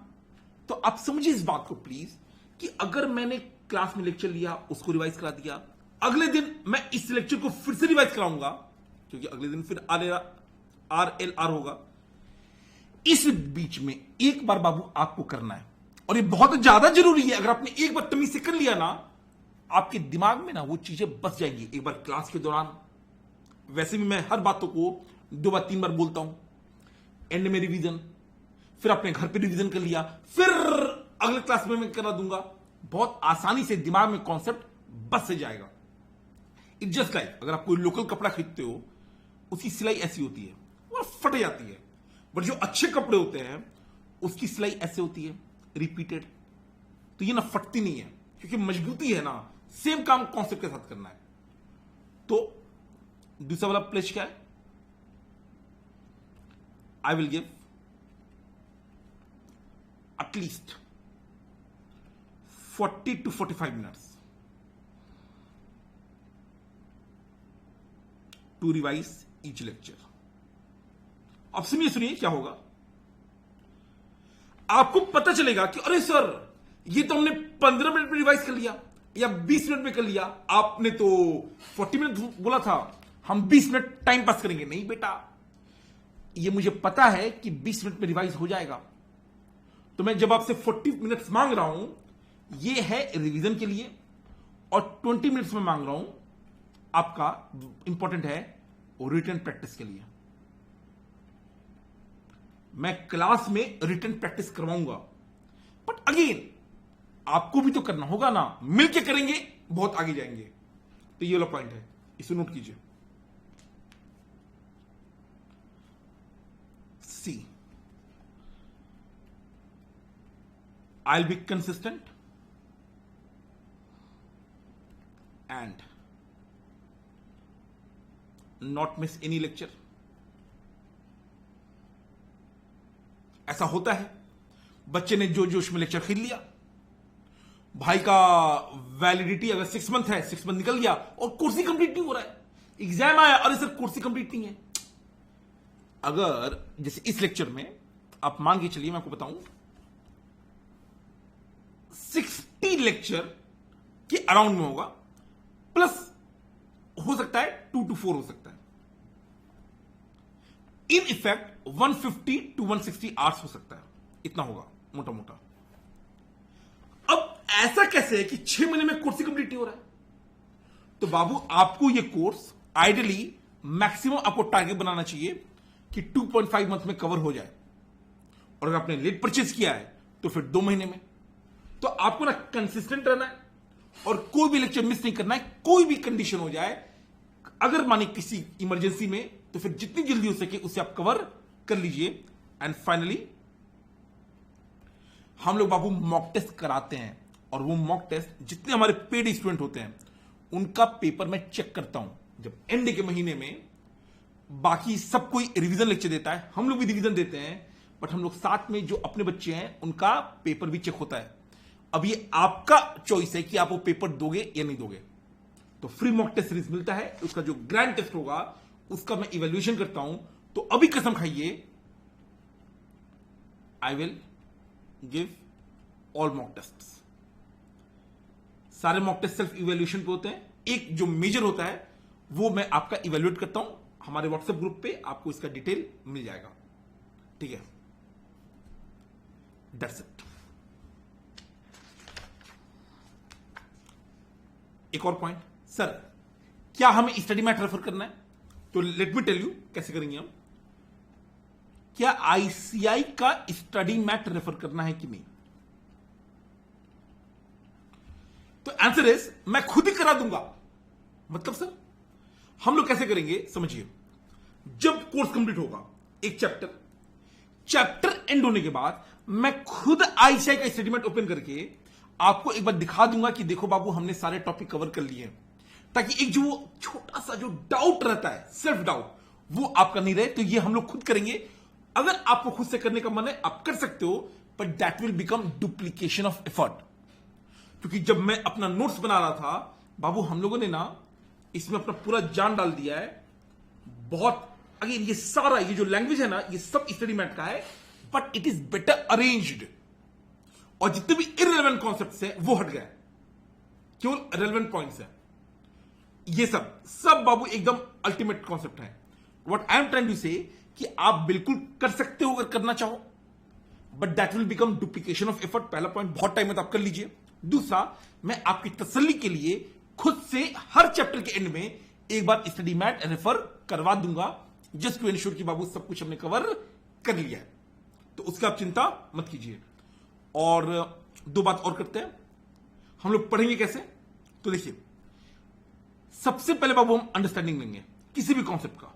तो आप समझिए इस बात को प्लीज, कि अगर मैंने क्लास में लेक्चर लिया, उसको रिवाइज करा दिया, अगले दिन मैं इस लेक्चर को फिर से रिवाइज कराऊंगा, क्योंकि अगले दिन फिर आरएलआर होगा। इस बीच में एक बार बाबू आपको करना है, और ये बहुत ज्यादा जरूरी है। अगर आपने एक बार तमीज से कर लिया ना, आपके दिमाग में ना वो चीजें बस जाएंगी। एक बार क्लास के दौरान, वैसे भी मैं हर बातों को 2 बार 3 बार बोलता हूं, एंड में रिवीजन, फिर अपने घर पे रिवीजन कर लिया, फिर अगले क्लास में मैं करा दूंगा। बहुत आसानी से दिमाग में कॉन्सेप्ट बस से जाएगा। इट्स जस्ट लाइक अगर आप कोई लोकल कपड़ा खरीदते हो, उसकी सिलाई ऐसी होती है, वो फट जाती है, बट जो अच्छे कपड़े होते हैं उसकी सिलाई ऐसे होती है, रिपीटेड, तो ये ना फटती नहीं है, क्योंकि मजबूती है ना। सेम काम कॉन्सेप्ट के साथ करना है। तो दूसरा वाला प्लेज क्या है? आई will give at least 40 to 45 minutes to revise each lecture. अब सुनिए क्या होगा। आपको पता चलेगा कि अरे सर, ये तो हमने 15 मिनट में रिवाइज कर लिया या 20 मिनट में कर लिया, आपने तो 40 मिनट बोला था, हम 20 मिनट टाइम पास करेंगे। नहीं बेटा, ये मुझे पता है कि 20 मिनट में रिवाइज हो जाएगा, तो मैं जब आपसे 40 मिनट्स मांग रहा हूं, ये है रिवीजन के लिए, और 20 मिनट्स में मांग रहा हूं आपका इंपॉर्टेंट है रिटन प्रैक्टिस के लिए। मैं क्लास में रिटन प्रैक्टिस करवाऊंगा, बट अगेन आपको भी तो करना होगा ना, मिलके करेंगे बहुत आगे जाएंगे। तो ये वाला पॉइंट है, इसे नोट कीजिए। सी, I'll be consistent and not miss any lecture. ऐसा होता है, बच्चे ने जो जोश में लेक्चर खरीद लिया, भाई का वैलिडिटी अगर 6 मंथ है, 6 मंथ निकल गया और कोर्स ही कंप्लीट नहीं हो रहा है, एग्जाम आया, अरे सर कोर्स ही कंप्लीट नहीं है। अगर जैसे इस लेक्चर में आप मान के चलिए, मैं आपको बताऊं 60 लेक्चर के अराउंड में होगा, प्लस हो सकता है 2 to 4 हो सकता है, इन इफेक्ट 150 to 160 आवर्स हो सकता है, इतना होगा मोटा मोटा। अब ऐसा कैसे है कि 6 महीने में कोर्स ही कंप्लीट नहीं हो रहा है? तो बाबू आपको ये कोर्स आइडियली मैक्सिमम आपको टारगेट बनाना चाहिए कि 2.5 मंथ में कवर हो जाए, और अगर आपने लेट परचेज किया है तो फिर 2 महीने में। तो आपको ना कंसिस्टेंट रहना है, और कोई भी लेक्चर मिस नहीं करना है, कोई भी कंडीशन हो जाए। अगर माने किसी इमरजेंसी में, तो फिर जितनी जल्दी हो सके उसे आप कवर कर लीजिए। एंड फाइनली हम लोग बाबू मॉक टेस्ट कराते हैं, और वो मॉक टेस्ट जितने हमारे पेड स्टूडेंट होते हैं उनका पेपर मैं चेक करता हूं। जब एंड के महीने में बाकी सब कोई रिवीजन लेक्चर देता है, हम लोग भी रिवीजन देते हैं, बट हम लोग साथ में जो अपने बच्चे हैं उनका पेपर भी चेक होता है। अब ये आपका चॉइस है कि आप वो पेपर दोगे या नहीं दोगे। तो फ्री मॉक टेस्ट सीरीज मिलता है, उसका जो ग्रैंड टेस्ट होगा उसका मैं इवैल्यूएशन करता हूं। तो अभी कसम खाइए, I will give all mock test. सारे मॉक टेस्ट सेल्फ इवैल्यूएशन पे होते हैं, एक जो मेजर होता है वो मैं आपका इवैल्यूएट करता हूं। हमारे व्हाट्सएप ग्रुप पे आपको इसका डिटेल मिल जाएगा, ठीक है? That's it. एक और पॉइंट, सर क्या हमें स्टडी मैट रेफर करना है? तो लेट मी टेल यू कैसे करेंगे हम। क्या आईसीआई का स्टडी मैट रेफर करना है कि नहीं? तो आंसर इज मैं खुद ही करा दूंगा। मतलब सर हम लोग कैसे करेंगे समझिए, जब कोर्स कंप्लीट होगा एक चैप्टर एंड होने के बाद मैं खुद आईसीआई का स्टडी मैट ओपन करके आपको एक बार दिखा दूंगा कि देखो बाबू हमने सारे टॉपिक कवर कर लिए हैं, ताकि एक जो छोटा सा जो डाउट रहता है, सेल्फ डाउट, वो आपका नहीं रहे। तो ये हम लोग खुद करेंगे। अगर आपको खुद से करने का मन है आप कर सकते हो, but that will become duplication of effort. क्योंकि जब मैं अपना नोट्स बना रहा था बाबू, हम लोगों ने ना इसमें अपना पूरा जान डाल दिया है बहुत। अगेन ये सारा ये जो लैंग्वेज है ना, ये सब स्टडी मैट का है, but it is better arranged. और जितने भी इररिलेवेंट कॉन्सेप्ट्स हैं वो हट गए, केवल रेलेवेंट पॉइंट्स हैं। ये सब बाबू एकदम अल्टीमेट कॉन्सेप्ट है। What I am trying to say कि आप बिल्कुल कर सकते हो अगर करना चाहो, but that will become duplication of effort. पहला पॉइंट, बहुत टाइम में तो आप कर लीजिए। दूसरा, मैं आपकी तसल्ली के लिए खुद से हर चैप्टर के एंड में एक बार स्टडी मैट रेफर करवा दूंगा, जस्ट टू एंश्योर कि बाबू सब कुछ हमने कवर कर लिया है। तो उसका आप चिंता मत कीजिए। और दो बात और करते हैं, हम लोग पढ़ेंगे कैसे। तो देखिए, सबसे पहले बाबू हम अंडरस्टैंडिंग लेंगे किसी भी कॉन्सेप्ट का,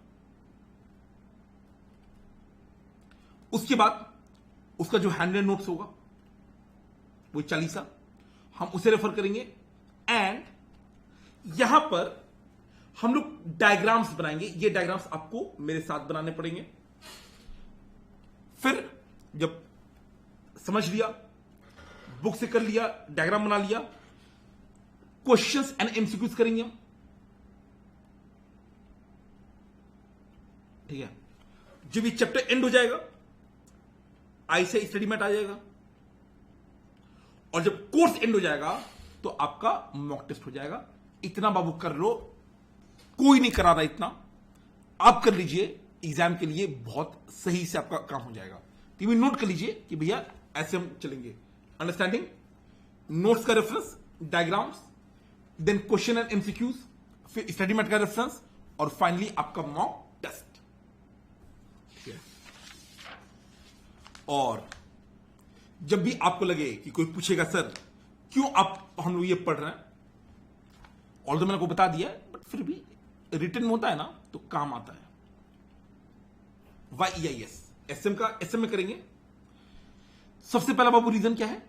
उसके बाद उसका जो हैंड रेड नोट्स होगा वो 40 हम उसे रेफर करेंगे। एंड यहां पर हम लोग डायग्राम्स बनाएंगे। ये डायग्राम्स आपको मेरे साथ बनाने पड़ेंगे। फिर जब समझ लिया, बुक से कर लिया, डायग्राम बना लिया, क्वेश्चंस एंड एमसीक्यूज करेंगे हम। ठीक है, जब ये चैप्टर एंड हो जाएगा आईसीआई स्टडी मैट आ जाएगा, और जब कोर्स एंड हो जाएगा तो आपका मॉक टेस्ट हो जाएगा। इतना बाबू कर लो, कोई नहीं करा रहा, इतना आप कर लीजिए। एग्जाम के लिए बहुत सही से आपका काम हो जाएगा। तो नोट कर लीजिए कि भैया ऐसे हम चलेंगे। अंडरस्टैंडिंग, नोट्स का reference, diagrams, then question and MCQs, फिर स्टडी मैट का रेफरेंस, और फाइनली आपका मॉक टेस्ट। और जब भी आपको लगे कि कोई पूछेगा सर क्यों आप हम लोग ये पढ़ रहे हैं, ऑल्दो मैंने आपको बता दिया है, बट फिर भी रिटर्न में होता है ना तो काम आता है। YEIS एसएम का एसएम में करेंगे। सबसे पहला बाबू रीजन क्या है?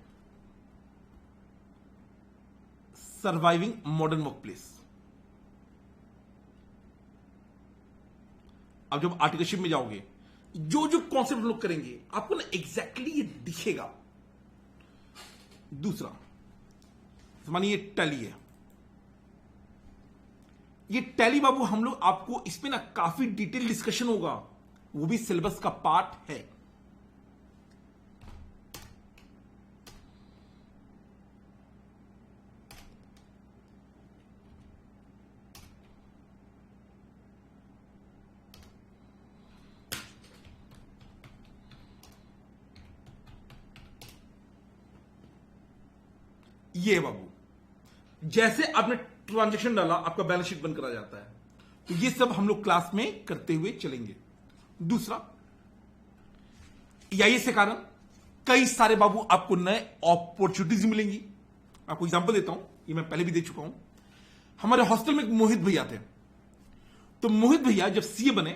Surviving modern work place. अब जब आर्टिकलशिप में जाओगे, जो जो कॉन्सेप्ट लोग करेंगे आपको ना एग्जैक्टली ये दिखेगा। दूसरा, मानिए ये टैली है। ये टैली बाबू हम लोग आपको इसमें ना काफी डिटेल डिस्कशन होगा, वो भी सिलेबस का पार्ट है। ये बाबू जैसे आपने ट्रांजैक्शन डाला आपका बैलेंस शीट बनकर आ जाता है। तो ये सब हम लोग क्लास में करते हुए चलेंगे। दूसरा, EIS के कारण कई सारे बाबू आपको नए अपॉर्चुनिटीज मिलेंगी। आपको एग्जांपल देता हूं, ये मैं पहले भी दे चुका हूं। हमारे हॉस्टल में एक मोहित भैया थे। तो मोहित भैया जब सीए बने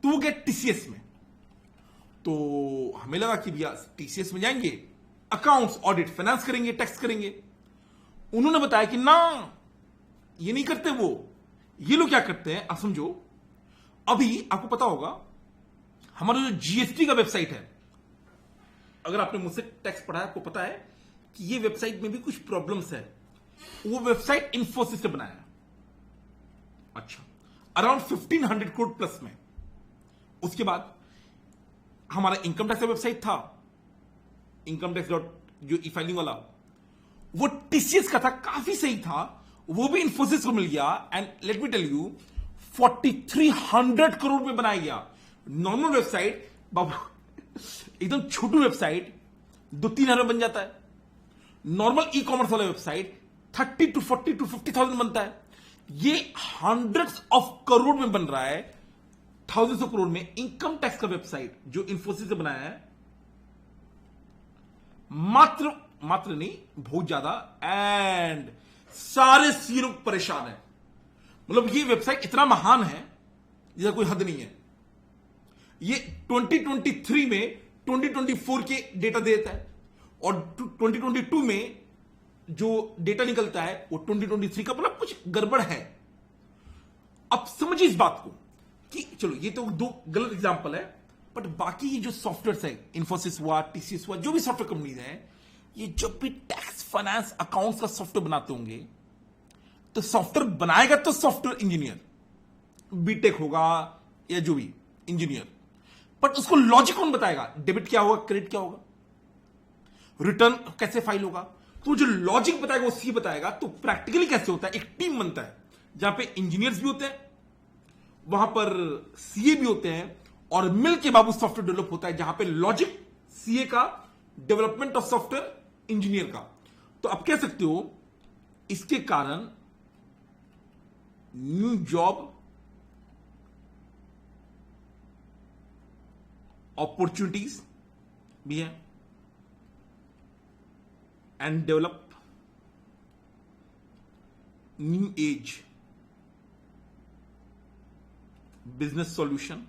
तो वो गए टीसीएस में। तो हमें लगा कि भैया टीसीएस में जाएंगे, अकाउंट्स, ऑडिट, फाइनेंस करेंगे, टैक्स करेंगे। उन्होंने बताया कि ना ये नहीं करते वो, ये लोग क्या करते हैं आप समझो। अभी आपको पता होगा हमारा जो जीएसटी का वेबसाइट है, अगर आपने मुझसे टैक्स पढ़ा है आपको पता है कि ये वेबसाइट में भी कुछ प्रॉब्लम्स है। वो वेबसाइट इन्फोसिस से बनाया है। अच्छा, अराउंड 1500 करोड़ प्लस में। उसके बाद हमारा इनकम टैक्स का वेबसाइट था, इनकम टैक्स डॉट जो ई फाइलिंग वाला, वो टीसीएस का था, काफी सही था, वो भी इन्फोसिस को मिल गया। And let me tell you 4300 crore में बनाया गया। नॉर्मल वेबसाइट बाबू एकदम छोटी वेबसाइट 2-3 हजार में बन जाता है। नॉर्मल ई कॉमर्स वाला वेबसाइट 30 to 40 to 50,000 बनता है। ये हंड्रेड्स ऑफ करोड़ में बन रहा है। थाउजेंड्स ऑफ करोड़ में इनकम टैक्स का वेबसाइट जो इंफोसिस ने बनाया है, मात्र नहीं, बहुत ज्यादा, एंड सारे सीए लोग परेशान है। मतलब ये वेबसाइट इतना महान है जिसका कोई हद नहीं है। ये 2023 में 2024 के डेटा देता है और 2022 में जो डेटा निकलता है वो 2023 का, मतलब कुछ गड़बड़ है। अब समझिए इस बात को कि चलो ये तो दो गलत एग्जांपल है, बट बाकी ये जो सॉफ्टवेयर है, इंफोसिस हुआ, टीसीएस हुआ, जो भी सॉफ्टवेयर कंपनीज हैं, ये जब भी टैक्स, फाइनेंस, अकाउंट्स का सॉफ्टवेयर बनाते होंगे तो सॉफ्टवेयर बनाएगा तो सॉफ्टवेयर इंजीनियर, बीटेक होगा या जो भी इंजीनियर, बट उसको लॉजिक कौन बताएगा? डेबिट क्या होगा, क्रेडिट क्या होगा, रिटर्न कैसे फाइल होगा? तो जो लॉजिक बताएगा वो सी बताएगा। तो प्रैक्टिकली कैसे होता है? एक टीम बनता है जहां पे इंजीनियर्स भी होते हैं, वहां पर सीए भी होते हैं, और मिलके बाबू सॉफ्टवेयर डेवलप होता है जहां पे लॉजिक सीए का, डेवलपमेंट ऑफ सॉफ्टवेयर इंजीनियर का। तो आप कह सकते हो इसके कारण न्यू जॉब अपॉर्चुनिटीज भी है and develop new age business solution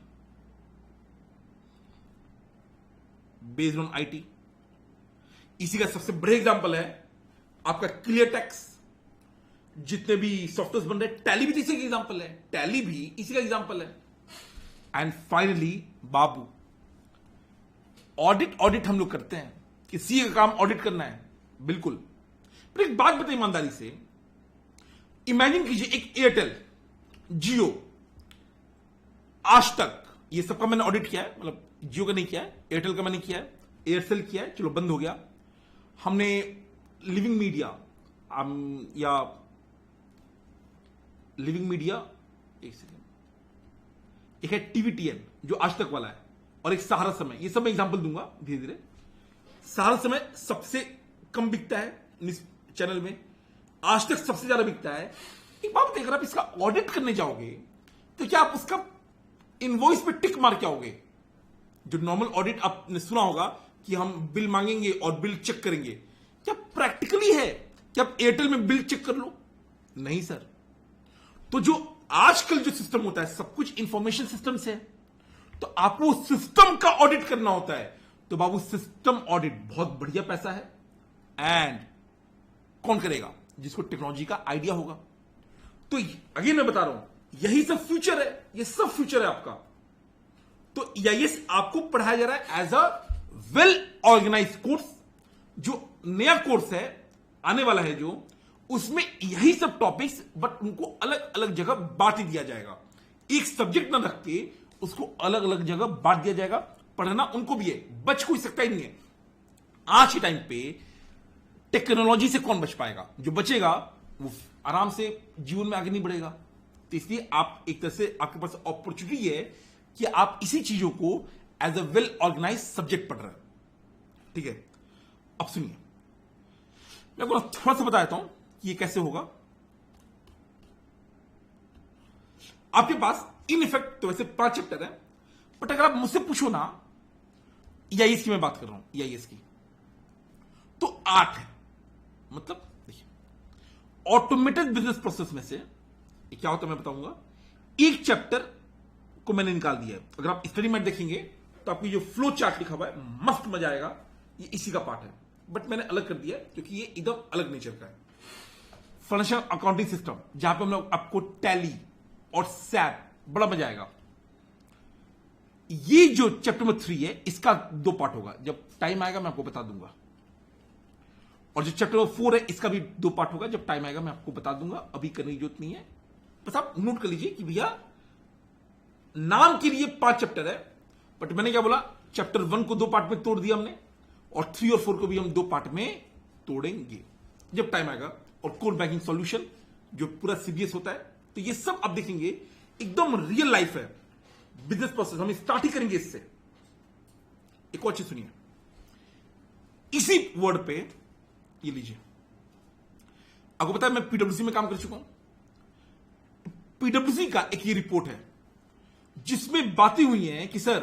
based on IT. इसी का सबसे बड़े एग्जांपल है आपका क्लियर टैक्स। जितने भी सॉफ्टवेयर बन रहे हैं, टैली भी इसी का एग्जांपल है, टैली भी इसी का एग्जांपल है। एंड फाइनली बाबू ऑडिट हम लोग करते हैं, किसी का काम ऑडिट करना है, बिल्कुल। पर एक बात बताइए ईमानदारी से, इमेजिन कीजिए एक एयरटेल, जियो, आज तक ये सबका मैंने ऑडिट किया है, मतलब जियो का नहीं किया है, एयरटेल का मैंने किया है, एयरसेल किया है, चलो बंद हो गया। हमने लिविंग मीडिया या लिविंग मीडिया, एक सेकेंड, एक है टीवीटीएन जो आज तक वाला है, और एक सहारा समय, ये सब मैं एग्जांपल दूंगा धीरे धीरे। सहारा समय सबसे कम बिकता है चैनल में, आज तक सबसे ज्यादा बिकता है। एक बात बताइए, अगर आप इसका ऑडिट करने जाओगे तो क्या आप उसका इनवॉइस पे टिक मार के आओगे? जो नॉर्मल ऑडिट आपने सुना होगा कि हम बिल मांगेंगे और बिल चेक करेंगे, क्या प्रैक्टिकली है कि आप एयरटेल में बिल चेक कर लो? नहीं सर। तो जो आजकल जो सिस्टम होता है, सब कुछ इंफॉर्मेशन सिस्टम से है, तो आपको सिस्टम का ऑडिट करना होता है। तो बाबू सिस्टम ऑडिट बहुत बढ़िया पैसा है, एंड कौन करेगा? जिसको टेक्नोलॉजी का आइडिया होगा। तो अगेन मैं बता रहा हूं, यही सब फ्यूचर है, ये सब फ्यूचर है आपका। तो ईआईएस आपको पढ़ाया जा रहा है as a well organise course. जो नया कोर्स है आने वाला है, जो उसमें यही सब टॉपिक्स, बट उनको अलग अलग जगह बांट दिया जाएगा। एक सब्जेक्ट ना रख के उसको अलग अलग जगह बांट दिया जाएगा। पढ़ना उनको भी है, बच कोई सकता ही नहीं है। आज के टाइम पे टेक्नोलॉजी से कौन बच पाएगा? जो बचेगा वो आराम से जीवन में आगे नहीं बढ़ेगा। तो इसलिए आप एक तरह से, आपके पास अपॉर्चुनिटी है कि आप इसी चीजों को as a well organise subject पढ़ रहे हैं। ठीक है, अब सुनिए, मैं आपको थोड़ा सा बता देता हूं कि ये कैसे होगा। आपके पास इन इफेक्ट तो वैसे 5 चैप्टर है, बट अगर आप मुझसे पूछो ना, ईआईएस की मैं बात कर रहा हूं, ईआईएस की, तो 8 है। मतलब देखिए, ऑटोमेटेड बिजनेस प्रोसेस में से क्या होता है मैं बताऊंगा। एक चैप्टर को मैंने निकाल दिया है। अगर आप एक्सपेरिमेंट देखेंगे तो आपकी जो फ्लो चार्ट लिखा हुआ है, मस्त मजा आएगा, ये इसी का पार्ट है, बट मैंने अलग कर दिया क्योंकि ये एकदम अलग नेचर का है। फाइनेंशियल अकाउंटिंग सिस्टम, जहां पे हम लोग आपको टैली और सैप, बड़ा मजा आएगा। ये जो चैप्टर नंबर 3 है, इसका 2 पार्ट होगा, जब टाइम आएगा मैं आपको बता दूंगा। और जो चैप्टर नंबर 4 है, इसका भी 2 पार्ट होगा, जब टाइम आएगा मैं आपको बता दूंगा। अभी करने की जरूरत नहीं है, बस आप नोट कर लीजिए कि भैया नाम के लिए 5 चैप्टर है, बट मैंने क्या बोला, चैप्टर 1 को 2 पार्ट में तोड़ दिया हमने, और 3 और 4 को भी हम 2 पार्ट में तोड़ेंगे जब टाइम आएगा। और कोर बैंकिंग सॉल्यूशन जो पूरा सीबीएस होता है, तो ये सब आप देखेंगे एकदम रियल लाइफ है, बिजनेस प्रोसेस। हम स्टार्ट ही करेंगे इससे। एक और चीज सुनिए, इसी वर्ड पे ये लीजिए, आपको पता है मैं पीडब्ल्यूसी में काम कर चुका हूं। पीडब्ल्यूसी का एक ये रिपोर्ट है जिसमें बातें हुई हैं कि सर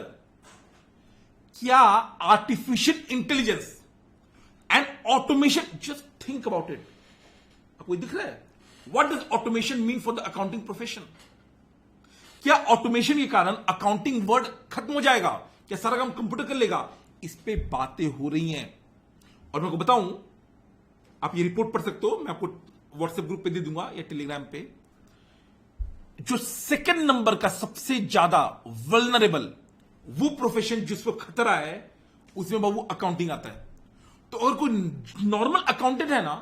क्या artificial intelligence and automation, just think about it, आपको दिख रहा है what does automation mean for the accounting profession? क्या ऑटोमेशन के कारण अकाउंटिंग वर्ड खत्म हो जाएगा? क्या सारा काम कंप्यूटर कर लेगा? इस पे बातें हो रही हैं और मैं आपको बताऊं, आप ये रिपोर्ट पढ़ सकते हो, मैं आपको व्हाट्सएप ग्रुप पे दे दूंगा या टेलीग्राम पे। जो सेकंड नंबर का सबसे ज्यादा वल्नरेबल वो प्रोफेशन जिसको खतरा है, उसमें बाबू अकाउंटिंग आता है। तो अगर कोई नॉर्मल अकाउंटेंट है ना,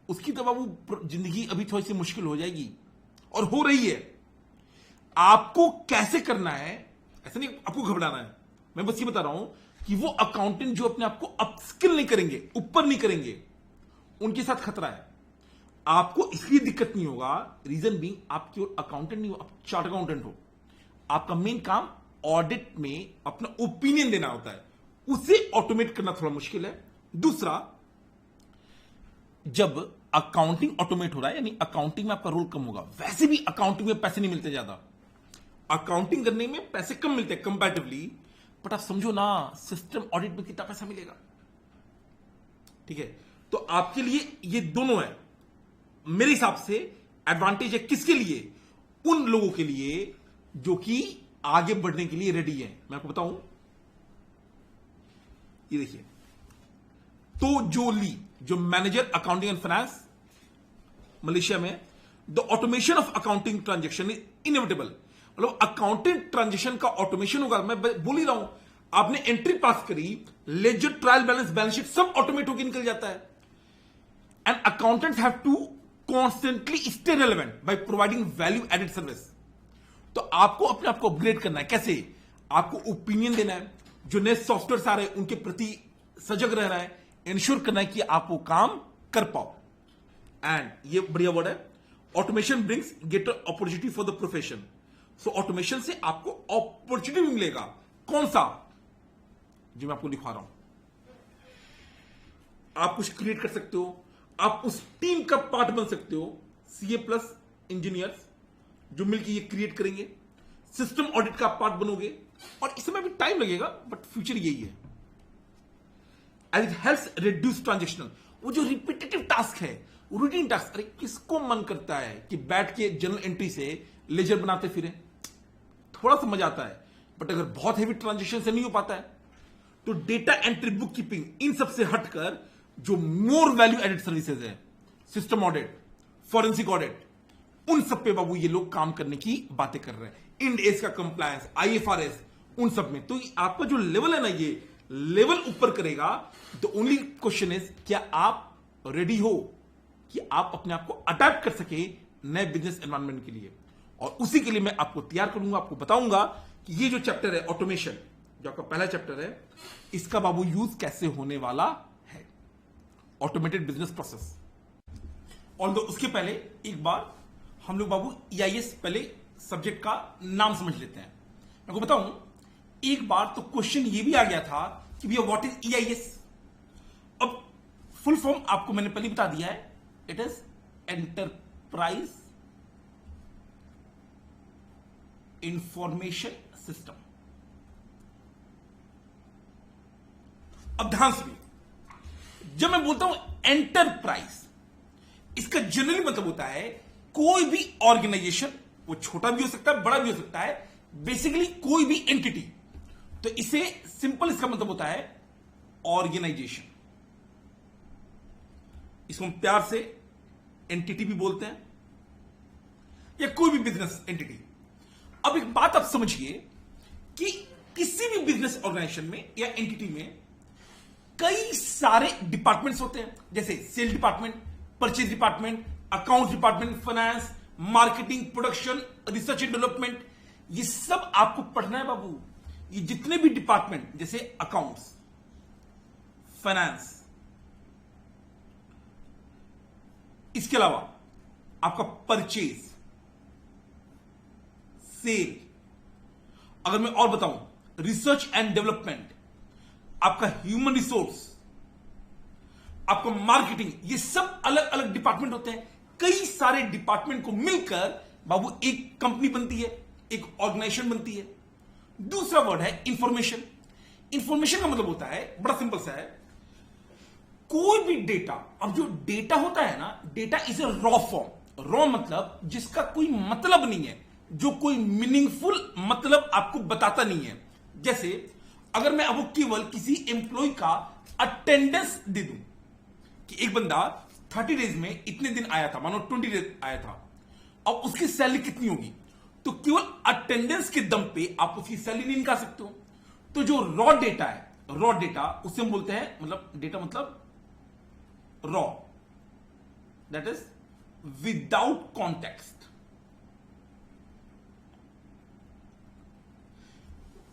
उसकी तो बाबू जिंदगी अभी थोड़ी सी मुश्किल हो जाएगी और हो रही है। आपको कैसे करना है, ऐसा नहीं आपको घबराना है, मैं बस ये बता रहा हूं कि वो अकाउंटेंट जो अपने आप को अपस्किल नहीं करेंगे, ऊपर नहीं करेंगे, उनके साथ खतरा है। आपको इसलिए दिक्कत नहीं होगा, रीजन भी आप केवल अकाउंटेंट नहीं हो, आप चार्ट अकाउंटेंट हो। आपका मेन काम ऑडिट में अपना ओपिनियन देना होता है, उसे ऑटोमेट करना थोड़ा मुश्किल है। दूसरा, जब अकाउंटिंग ऑटोमेट हो रहा है यानी अकाउंटिंग में आपका रोल कम होगा। वैसे भी अकाउंटिंग में पैसे नहीं मिलते ज्यादा, अकाउंटिंग करने में पैसे कम मिलते हैं कंपैरेटिवली, बट आप समझो ना सिस्टम ऑडिट में कितना पैसा मिलेगा। ठीक है, तो आपके लिए ये दोनों है मेरे हिसाब से। एडवांटेज है किसके लिए? उन लोगों के लिए जो कि आगे बढ़ने के लिए रेडी है। मैं आपको बताऊं, ये देखिए, तो जो ली, जो manager accounting and finance Malaysia में, the automation of accounting transaction is inevitable. मतलब अकाउंटिंग ट्रांजेक्शन का ऑटोमेशन होगा। मैं बोल ही रहा हूं, आपने एंट्री पास करी, ledger, trial balance, balance sheet सब ऑटोमेट होकर निकल जाता है। And accountants have to constantly stay relevant by providing value added service. तो आपको अपने आप को अपग्रेड करना है। कैसे? आपको ओपिनियन देना है, जो नए सॉफ्टवेयर आ रहे हैं उनके प्रति सजग रहना है, इंश्योर करना है कि आप वो काम कर पाओ। एंड ये बढ़िया वर्ड है, automation brings greater opportunity for the profession. So automation से आपको अपॉर्चुनिटी भी मिलेगा। कौन सा? जो मैं आपको लिखवा रहा हूं, आप कुछ क्रिएट कर सकते हो, आप उस टीम का पार्ट बन सकते हो, सीए प्लस इंजीनियर्स जो मिलकर ये क्रिएट करेंगे, सिस्टम ऑडिट का पार्ट बनोगे। और इसमें भी टाइम लगेगा, बट फ्यूचर यही है। And it helps reduce transactional, वो जो रिपीटेटिव टास्क है, रूटीन टास्क, अरे किसको मन करता है कि बैठ के जनरल एंट्री से लेजर बनाते फिरे? थोड़ा सा मजा आता है, बट अगर बहुत हेवी ट्रांजेक्शन से नहीं हो पाता है, तो डेटा एंट्री, बुक कीपिंग, इन सबसे हटकर जो मोर वैल्यू एडेड सर्विसेज है, सिस्टम ऑडिट, फॉरेंसिक ऑडिट, उन सब पे बाबू ये लोग काम करने की बातें कर रहे हैं। इंड एस का कंप्लायंस, आईएफआरएस, उन सब में। तो आपका जो लेवल है ना, ये लेवल ऊपर करेगा। द ओनली क्वेश्चन इज, क्या आप रेडी हो कि आप अपने आप को अडेप्ट कर सके नए बिजनेस एनवायरनमेंट के लिए? और उसी के लिए मैं आपको तैयार करूंगा, आपको बताऊंगा कि ये जो चैप्टर है ऑटोमेशन, जो आपका पहला चैप्टर है, इसका बाबू यूज कैसे होने वाला है, ऑटोमेटेड बिजनेस प्रोसेस। और उसके पहले एक बार हम लोग बाबू ईआईएस पहले सब्जेक्ट का नाम समझ लेते हैं। मैं आपको बताऊं, एक बार तो क्वेश्चन ये भी आ गया था कि भैया व्हाट इज ईआईएस। अब फुल फॉर्म आपको मैंने पहले बता दिया है, it is enterprise information system. अब ध्यान से, जब मैं बोलता हूं एंटरप्राइज, इसका जनरली मतलब होता है कोई भी ऑर्गेनाइजेशन, वो छोटा भी हो सकता है, बड़ा भी हो सकता है, बेसिकली कोई भी एंटिटी। तो इसे सिंपल इसका मतलब होता है ऑर्गेनाइजेशन। इसको हम प्यार से एंटिटी भी बोलते हैं, या कोई भी बिजनेस एंटिटी। अब एक बात आप समझिए कि किसी भी बिजनेस ऑर्गेनाइजेशन में या एंटिटी में कई सारे डिपार्टमेंट्स होते हैं, जैसे sale department, purchase department, accounts department, finance, marketing, production, research and development. ये सब आपको पढ़ना है बाबू। ये जितने भी डिपार्टमेंट, जैसे अकाउंट्स, फाइनेंस, इसके अलावा आपका परचेज, सेल, अगर मैं और बताऊं रिसर्च एंड डेवलपमेंट, आपका ह्यूमन रिसोर्स, आपका मार्केटिंग, ये सब अलग अलग डिपार्टमेंट होते हैं। कई सारे डिपार्टमेंट को मिलकर बाबू एक कंपनी बनती है, एक ऑर्गेनाइजेशन बनती है। दूसरा वर्ड है इंफॉर्मेशन। इंफॉर्मेशन का मतलब होता है, बड़ा सिंपल सा है, कोई भी डेटा। अब जो डेटा होता है ना, data is a raw form. Raw मतलब जिसका कोई मतलब नहीं है, जो कोई मीनिंगफुल मतलब आपको बताता नहीं है। जैसे अगर मैं अब केवल किसी एम्प्लॉय का अटेंडेंस दे दूं कि एक बंदा 30 डेज में इतने दिन आया था, मानो 20 डेज आया था, अब उसकी सैलरी कितनी होगी, तो केवल अटेंडेंस के दम पे आप उसकी सैलरी नहीं निकाल सकते हो। तो जो रॉ डेटा है, रॉ डेटा उसे हम बोलते हैं, मतलब डेटा मतलब raw, that is without context.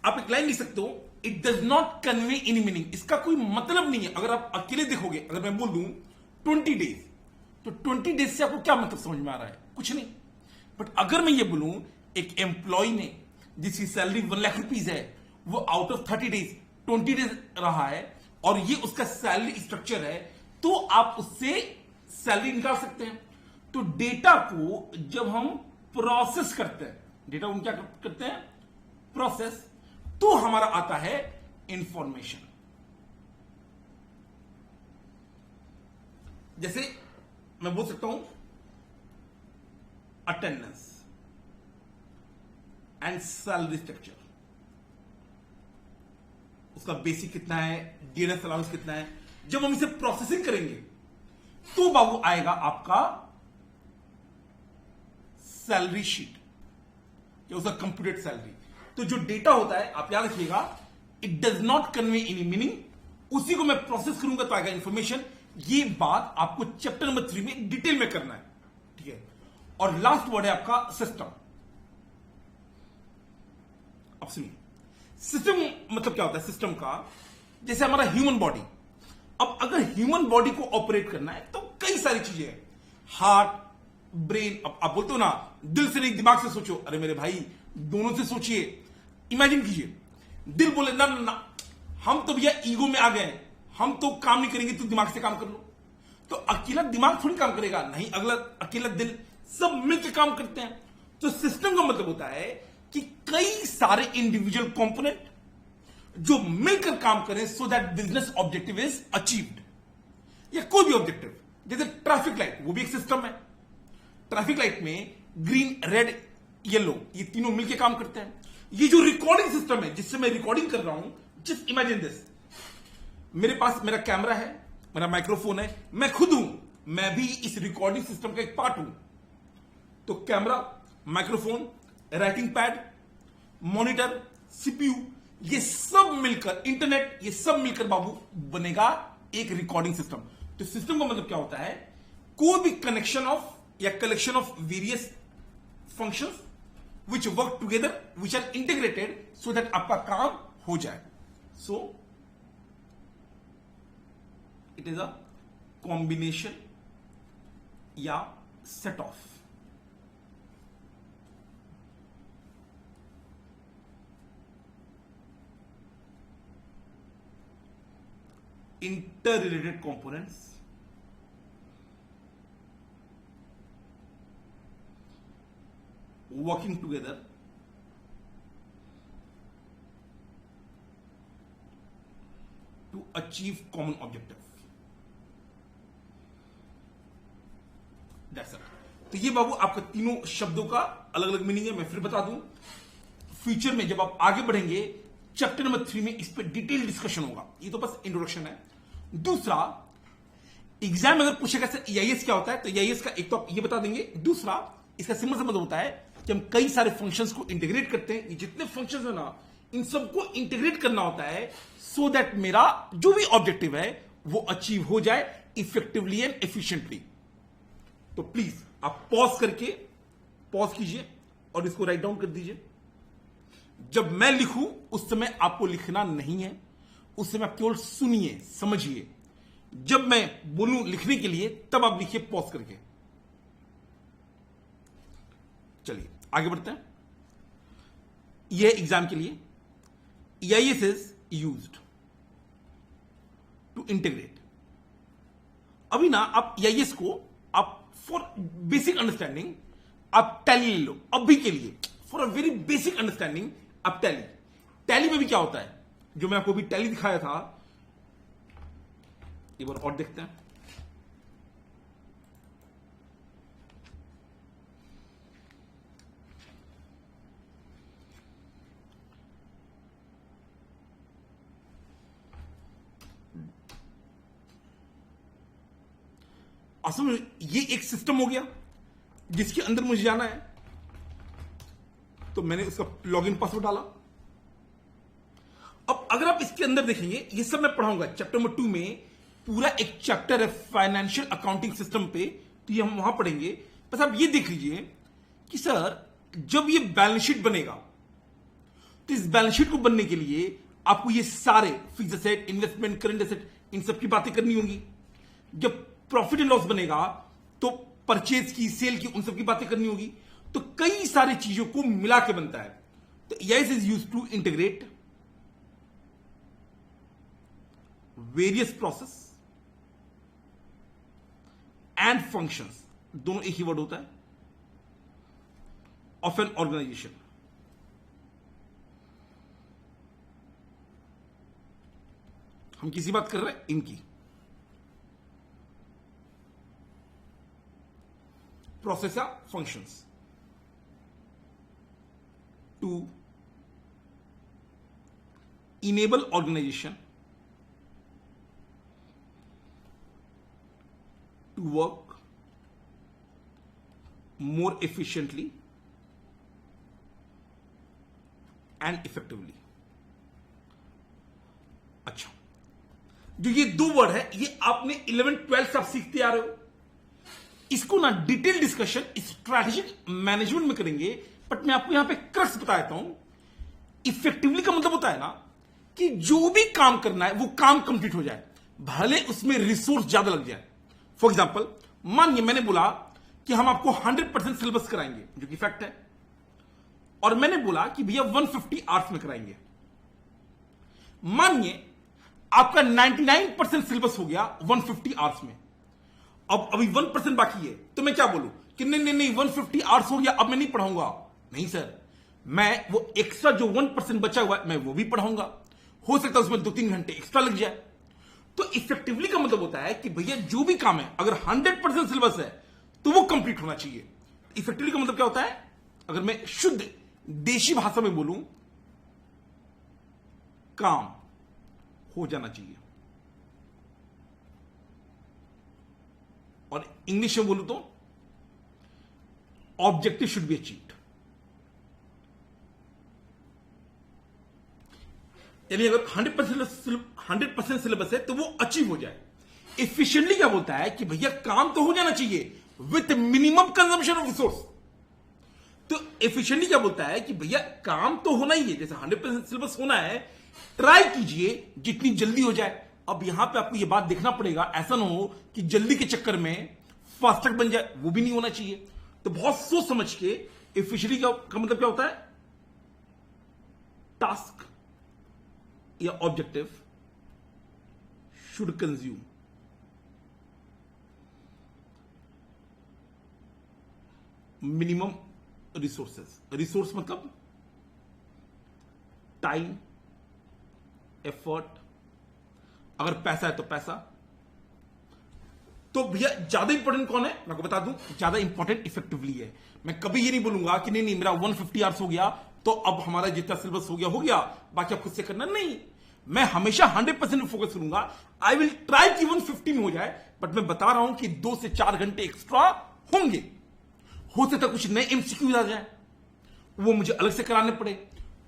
आप एक लाइन लिख सकते हो, it does not convey any meaning. इसका कोई मतलब नहीं है। अगर आप अकेले देखोगे, अगर मैं बोल दूं 20 डेज, तो 20 डेज से आपको क्या मतलब समझ में आ रहा है? कुछ नहीं। बट अगर मैं ये बोलूं एक एम्प्लॉय ने जिसकी सैलरी 1 लाख रुपीज है, वो आउट ऑफ 30 डेज 20 डेज रहा है और ये उसका सैलरी स्ट्रक्चर है, तो आप उससे सैलरी निकाल सकते हैं। तो डेटा को जब हम प्रोसेस करते हैं, डेटा को हम क्या करते हैं? प्रोसेस, तो हमारा आता है इंफॉर्मेशन। जैसे मैं बोल सकता हूं अटेंडेंस एंड सैलरी स्ट्रक्चर, उसका बेसिक कितना है, डीएनएस अलाउंस कितना है। जब हम इसे प्रोसेसिंग करेंगे तो बाबू आएगा आपका सैलरी शीट या उसका कंप्यूटेड सैलरी। तो जो डेटा होता है, आप याद रखिएगा, it does not convey any meaning. उसी को मैं प्रोसेस करूंगा तो आएगा इंफॉर्मेशन। ये बात आपको चैप्टर नंबर 3 में डिटेल में करना है, ठीक है। और लास्ट वर्ड है आपका सिस्टम। अब सुनिए, सिस्टम मतलब क्या होता है? सिस्टम का, जैसे हमारा ह्यूमन बॉडी। अब अगर ह्यूमन बॉडी को ऑपरेट करना है तो कई सारी चीजें हैं, हार्ट, ब्रेन। अब आप बोलते हो ना, दिल से नहीं दिमाग से सोचो। अरे मेरे भाई, दोनों से सोचिए। इमेजिन कीजिए, दिल बोले ना ना ना, हम तो भैया ईगो में आ गए, हम तो काम नहीं करेंगे, तू दिमाग से काम कर लो। तो अकेला दिमाग थोड़ी काम करेगा, नहीं, अगला अकेला दिल, सब मिलकर काम करते हैं। तो सिस्टम का मतलब होता है कि कई सारे इंडिविजुअल कंपोनेंट जो मिलकर काम करें so that business objective is achieved. या कोई भी ऑब्जेक्टिव, जैसे ट्रैफिक लाइट, वो भी एक सिस्टम है। ट्रैफिक लाइट में ग्रीन, रेड, येलो, ये तीनों मिलकर काम करते हैं। ये जो रिकॉर्डिंग सिस्टम है जिससे मैं रिकॉर्डिंग कर रहा हूं, जस्ट इमेजिन दिस, मेरे पास मेरा कैमरा है, मेरा माइक्रोफोन है, मैं खुद हूं, मैं भी इस रिकॉर्डिंग सिस्टम का एक पार्ट हूं। तो camera, microphone, writing pad, monitor, CPU, ये सब मिलकर, इंटरनेट, ये सब मिलकर बाबू बनेगा एक रिकॉर्डिंग सिस्टम। तो सिस्टम का मतलब क्या होता है? कोई भी कनेक्शन ऑफ या collection of various functions which work together, which are integrated so that आपका काम हो जाए। So it is a combination या set of interrelated components working together to achieve common objective. That's it. तो ये बाबू आपका तीनों शब्दों का अलग अलग मीनिंग है। मैं फिर बता दूं, फ्यूचर में जब आप आगे बढ़ेंगे चैप्टर नंबर 3 में इस पे डिटेल डिस्कशन होगा। ये तो बस इंट्रोडक्शन है। दूसरा, एग्जाम अगर पूछेगा सर EIS क्या होता है, तो EIS का एक तो आप ये बता देंगे। दूसरा, इसका सिंपल सा मतलब होता है कि हम कई सारे फंक्शंस को इंटीग्रेट करते हैं। ये जितने फंक्शंस है ना, इन सबको इंटीग्रेट करना होता है सो दैट मेरा जो भी ऑब्जेक्टिव है वो अचीव हो जाए इफेक्टिवली एंड एफिशिएंटली। तो प्लीज आप पॉज कीजिए और इसको राइट डाउन कर दीजिए। जब मैं लिखूं उस समय आपको लिखना नहीं है, उस समय आप केवल सुनिए, समझिए। जब मैं बोलूं लिखने के लिए तब आप लिखिए पॉज करके। चलिए आगे बढ़ते हैं। यह एग्जाम के लिए EIS is used to integrate. अभी ना आप EIS को आप फॉर बेसिक अंडरस्टैंडिंग आप टैली ले लो अभी के लिए। For a very basic understanding. अब टैली, टैली में भी क्या होता है, जो मैं आपको भी टैली दिखाया था, एक बार और देखते हैं। असल में ये एक सिस्टम हो गया जिसके अंदर मुझे जाना है, तो मैंने उसका लॉगिन पासवर्ड डाला। अब अगर आप इसके अंदर देखेंगे, ये सब मैं पढ़ाऊंगा चैप्टर नंबर 2 में, पूरा एक चैप्टर है फाइनेंशियल अकाउंटिंग सिस्टम पे, तो ये हम वहां पढ़ेंगे। बस आप ये देख लीजिए कि सर जब ये बैलेंस शीट बनेगा, तो इस बैलेंस शीट को बनने के लिए आपको ये सारे fixed asset, investment, current asset, इन सब की बातें करनी होंगी। जब प्रॉफिट एंड लॉस बनेगा तो परचेज की, सेल की, उन सब की बातें करनी होगी। तो कई सारी चीजों को मिला के बनता है। तो EIS is used to integrate various process and functions, दोनों एक ही वर्ड होता है, ऑफ एन ऑर्गेनाइजेशन। हम किसी बात कर रहे हैं इनकी, process या functions to enable organization to work more efficiently and effectively। अच्छा, जो ये दो वर्ड है, ये आपने 11th-12th से आप सीखते आ रहे हो। इसको ना डिटेल डिस्कशन स्ट्रैटेजिक मैनेजमेंट में करेंगे, बट मैं आपको यहां पे क्रक्स बता देता हूं। इफेक्टिवली का मतलब होता है ना कि जो भी काम करना है वो काम कंप्लीट हो जाए, भले उसमें रिसोर्स ज्यादा लग जाए। फॉर एग्जांपल, मानिए मैंने बोला कि हम आपको 100% सिलेबस कराएंगे, जो कि फैक्ट है, और मैंने बोला कि भैया 150 आवर्स में कराएंगे। मानिए आपका 99% सिलेबस हो गया 150 आवर्स में, अब अभी 1% बाकी है, तो मैं क्या बोलूं कि नहीं 150 आवर्स हो गया, अब मैं नहीं पढ़ाऊंगा। नहीं सर, मैं वो एक्स्ट्रा जो 1% बचा हुआ है मैं वो भी पढ़ाऊंगा। हो सकता है उसमें 2-3 घंटे एक्स्ट्रा लग जाए। तो इफेक्टिवली का मतलब होता है कि भैया जो भी काम है, अगर 100% सिलेबस है तो वो कंप्लीट होना चाहिए। इफेक्टिवली का मतलब क्या होता है, अगर मैं शुद्ध देशी भाषा में बोलूं, काम हो जाना चाहिए, और इंग्लिश में बोलूं तो ऑब्जेक्टिव शुड बी अचीव्ड। यानी अगर 100% सिलेबस है तो वो अचीव हो जाए। एफिशिएंटली क्या बोलता है कि भैया काम तो हो जाना चाहिए with minimum consumption of resource. तो एफिशिएंटली क्या बोलता है कि भैया काम तो होना ही है, जैसे 100% सिलेबस होना है, ट्राई कीजिए जितनी जल्दी हो जाए। अब यहां पे आपको ये बात देखना पड़ेगा, ऐसा ना हो कि जल्दी के चक्कर में फास्ट ट्रैक बन जाए, वो भी नहीं होना चाहिए। तो बहुत सोच समझ के एफिशिएंटली का मतलब क्या होता है, टास्क या objective should consume minimum resources. Resource मतलब टाइम, एफर्ट, अगर पैसा है तो पैसा। तो भैया ज्यादा इंपॉर्टेंट कौन है, मैं आपको बता दूं, ज्यादा इंपॉर्टेंट इफेक्टिवली है। मैं कभी ये नहीं बोलूंगा कि नहीं मेरा 150 आवर्स हो गया तो अब हमारा जितना सिलेबस हो गया, बाकी आप खुद से करना। नहीं, मैं हमेशा 100% फोकस करूंगा। आई विल ट्राई कि 150 में हो जाए, बट मैं बता रहा हूं कि 2 से 4 घंटे एक्स्ट्रा होंगे। हो सकता कुछ नए एमसीक्यूज आ जाए, वो मुझे अलग से कराने पड़े,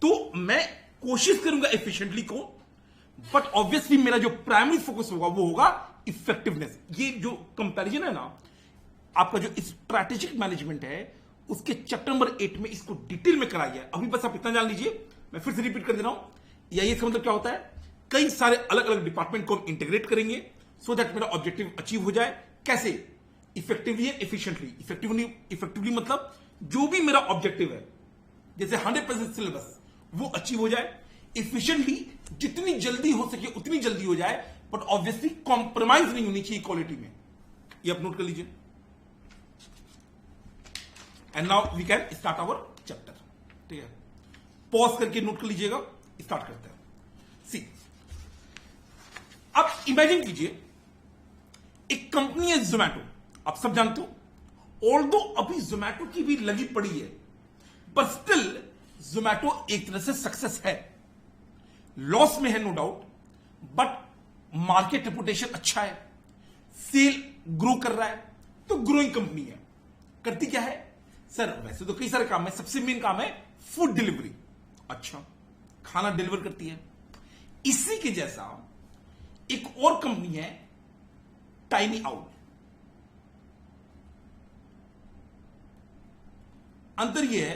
तो मैं कोशिश करूंगा एफिशिएंटली को, बट ऑब्वियसली मेरा जो प्राइमरी फोकस होगा वो होगा इफेक्टिवनेस। ये जो कंपैरिजन है ना, आपका जो स्ट्रैटेजिक मैनेजमेंट है उसके चैप्टर नंबर 8 में इसको डिटेल में कराया है। अभी बस आप इतना जान लीजिए, मैं फिर से रिपीट कर दे रहा हूं। या ये मतलब क्या होता है, कई सारे अलग अलग डिपार्टमेंट को हम इंटीग्रेट करेंगे सो दैट मेरा ऑब्जेक्टिव अचीव हो जाए। कैसे, इफेक्टिवली एंड एफिशिएंटली। इफेक्टिवली मतलब जो भी मेरा ऑब्जेक्टिव है, जैसे 100% सिलेबस, वो अचीव हो जाए। एफिशिएंटली जितनी जल्दी हो सके उतनी जल्दी हो जाए, बट ऑब्वियसली कॉम्प्रोमाइज नहीं होनी चाहिए क्वालिटी में। ये आप नोट कर लीजिए। And now we can start our chapter. ठीक है, पॉज करके नोट कर लीजिएगा, स्टार्ट करते हैं। सी, आप इमेजिन कीजिए एक कंपनी है जोमैटो, आप सब जानते हो। ऑल्दो अभी जोमैटो की भी लगी पड़ी है, पर स्टिल जोमैटो एक तरह से सक्सेस है, लॉस में है no doubt, but market reputation अच्छा है, सेल ग्रो कर रहा है, तो ग्रोइंग कंपनी है। करती क्या है सर? वैसे तो कई सारे काम है, सबसे मेन काम है फूड डिलीवरी। अच्छा, खाना डिलीवर करती है। इसी के जैसा एक और कंपनी है टाइनी आउल। अंतर यह है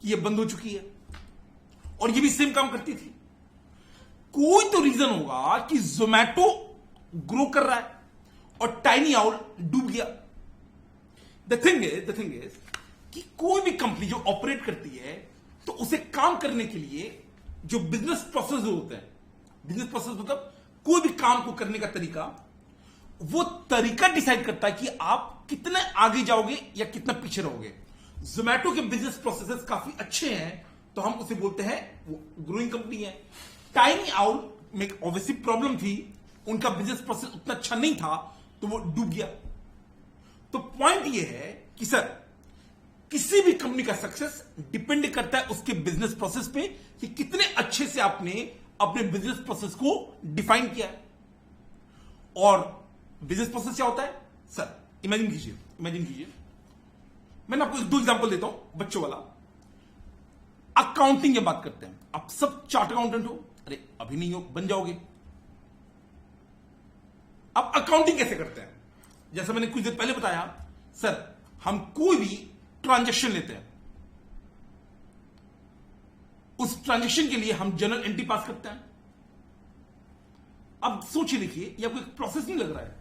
कि यह बंद हो चुकी है और यह भी सेम काम करती थी। कोई तो रीजन होगा कि जोमैटो ग्रो कर रहा है और टाइनी आउल डूब गया। द थिंग इज कि कोई भी कंपनी जो ऑपरेट करती है तो उसे काम करने के लिए जो बिजनेस प्रोसेस होते हैं, बिजनेस प्रोसेस मतलब कोई भी काम को करने का तरीका, वो तरीका डिसाइड करता है कि आप कितने आगे जाओगे या कितना पीछे रहोगे। जोमैटो के बिजनेस प्रोसेसेस काफी अच्छे हैं तो हम उसे बोलते हैं वो ग्रोइंग कंपनी है। टाइनी आउल में ऑब्वियसली प्रॉब्लम थी, उनका बिजनेस प्रोसेस उतना अच्छा नहीं था तो वो डूब गया। तो पॉइंट ये है कि सर किसी भी कंपनी का सक्सेस डिपेंड करता है उसके बिजनेस प्रोसेस पे कि कितने अच्छे से आपने अपने बिजनेस प्रोसेस को डिफाइन किया है। और बिजनेस प्रोसेस क्या होता है सर? इमेजिन कीजिए मैंने आपको दो एग्जांपल देता हूं, बच्चों वाला। अकाउंटिंग की बात करते हैं, आप सब चार्ट अकाउंटेंट हो, अरे अभी नहीं हो, बन जाओगे। अब अकाउंटिंग कैसे करते हैं? जैसा मैंने कुछ देर पहले बताया, सर हम कोई भी ट्रांजैक्शन लेते हैं, उस ट्रांजैक्शन के लिए हम जर्नल एंट्री पास करते हैं। अब सोचिए, देखिए ये आपको एक प्रोसेस नहीं लग रहा है?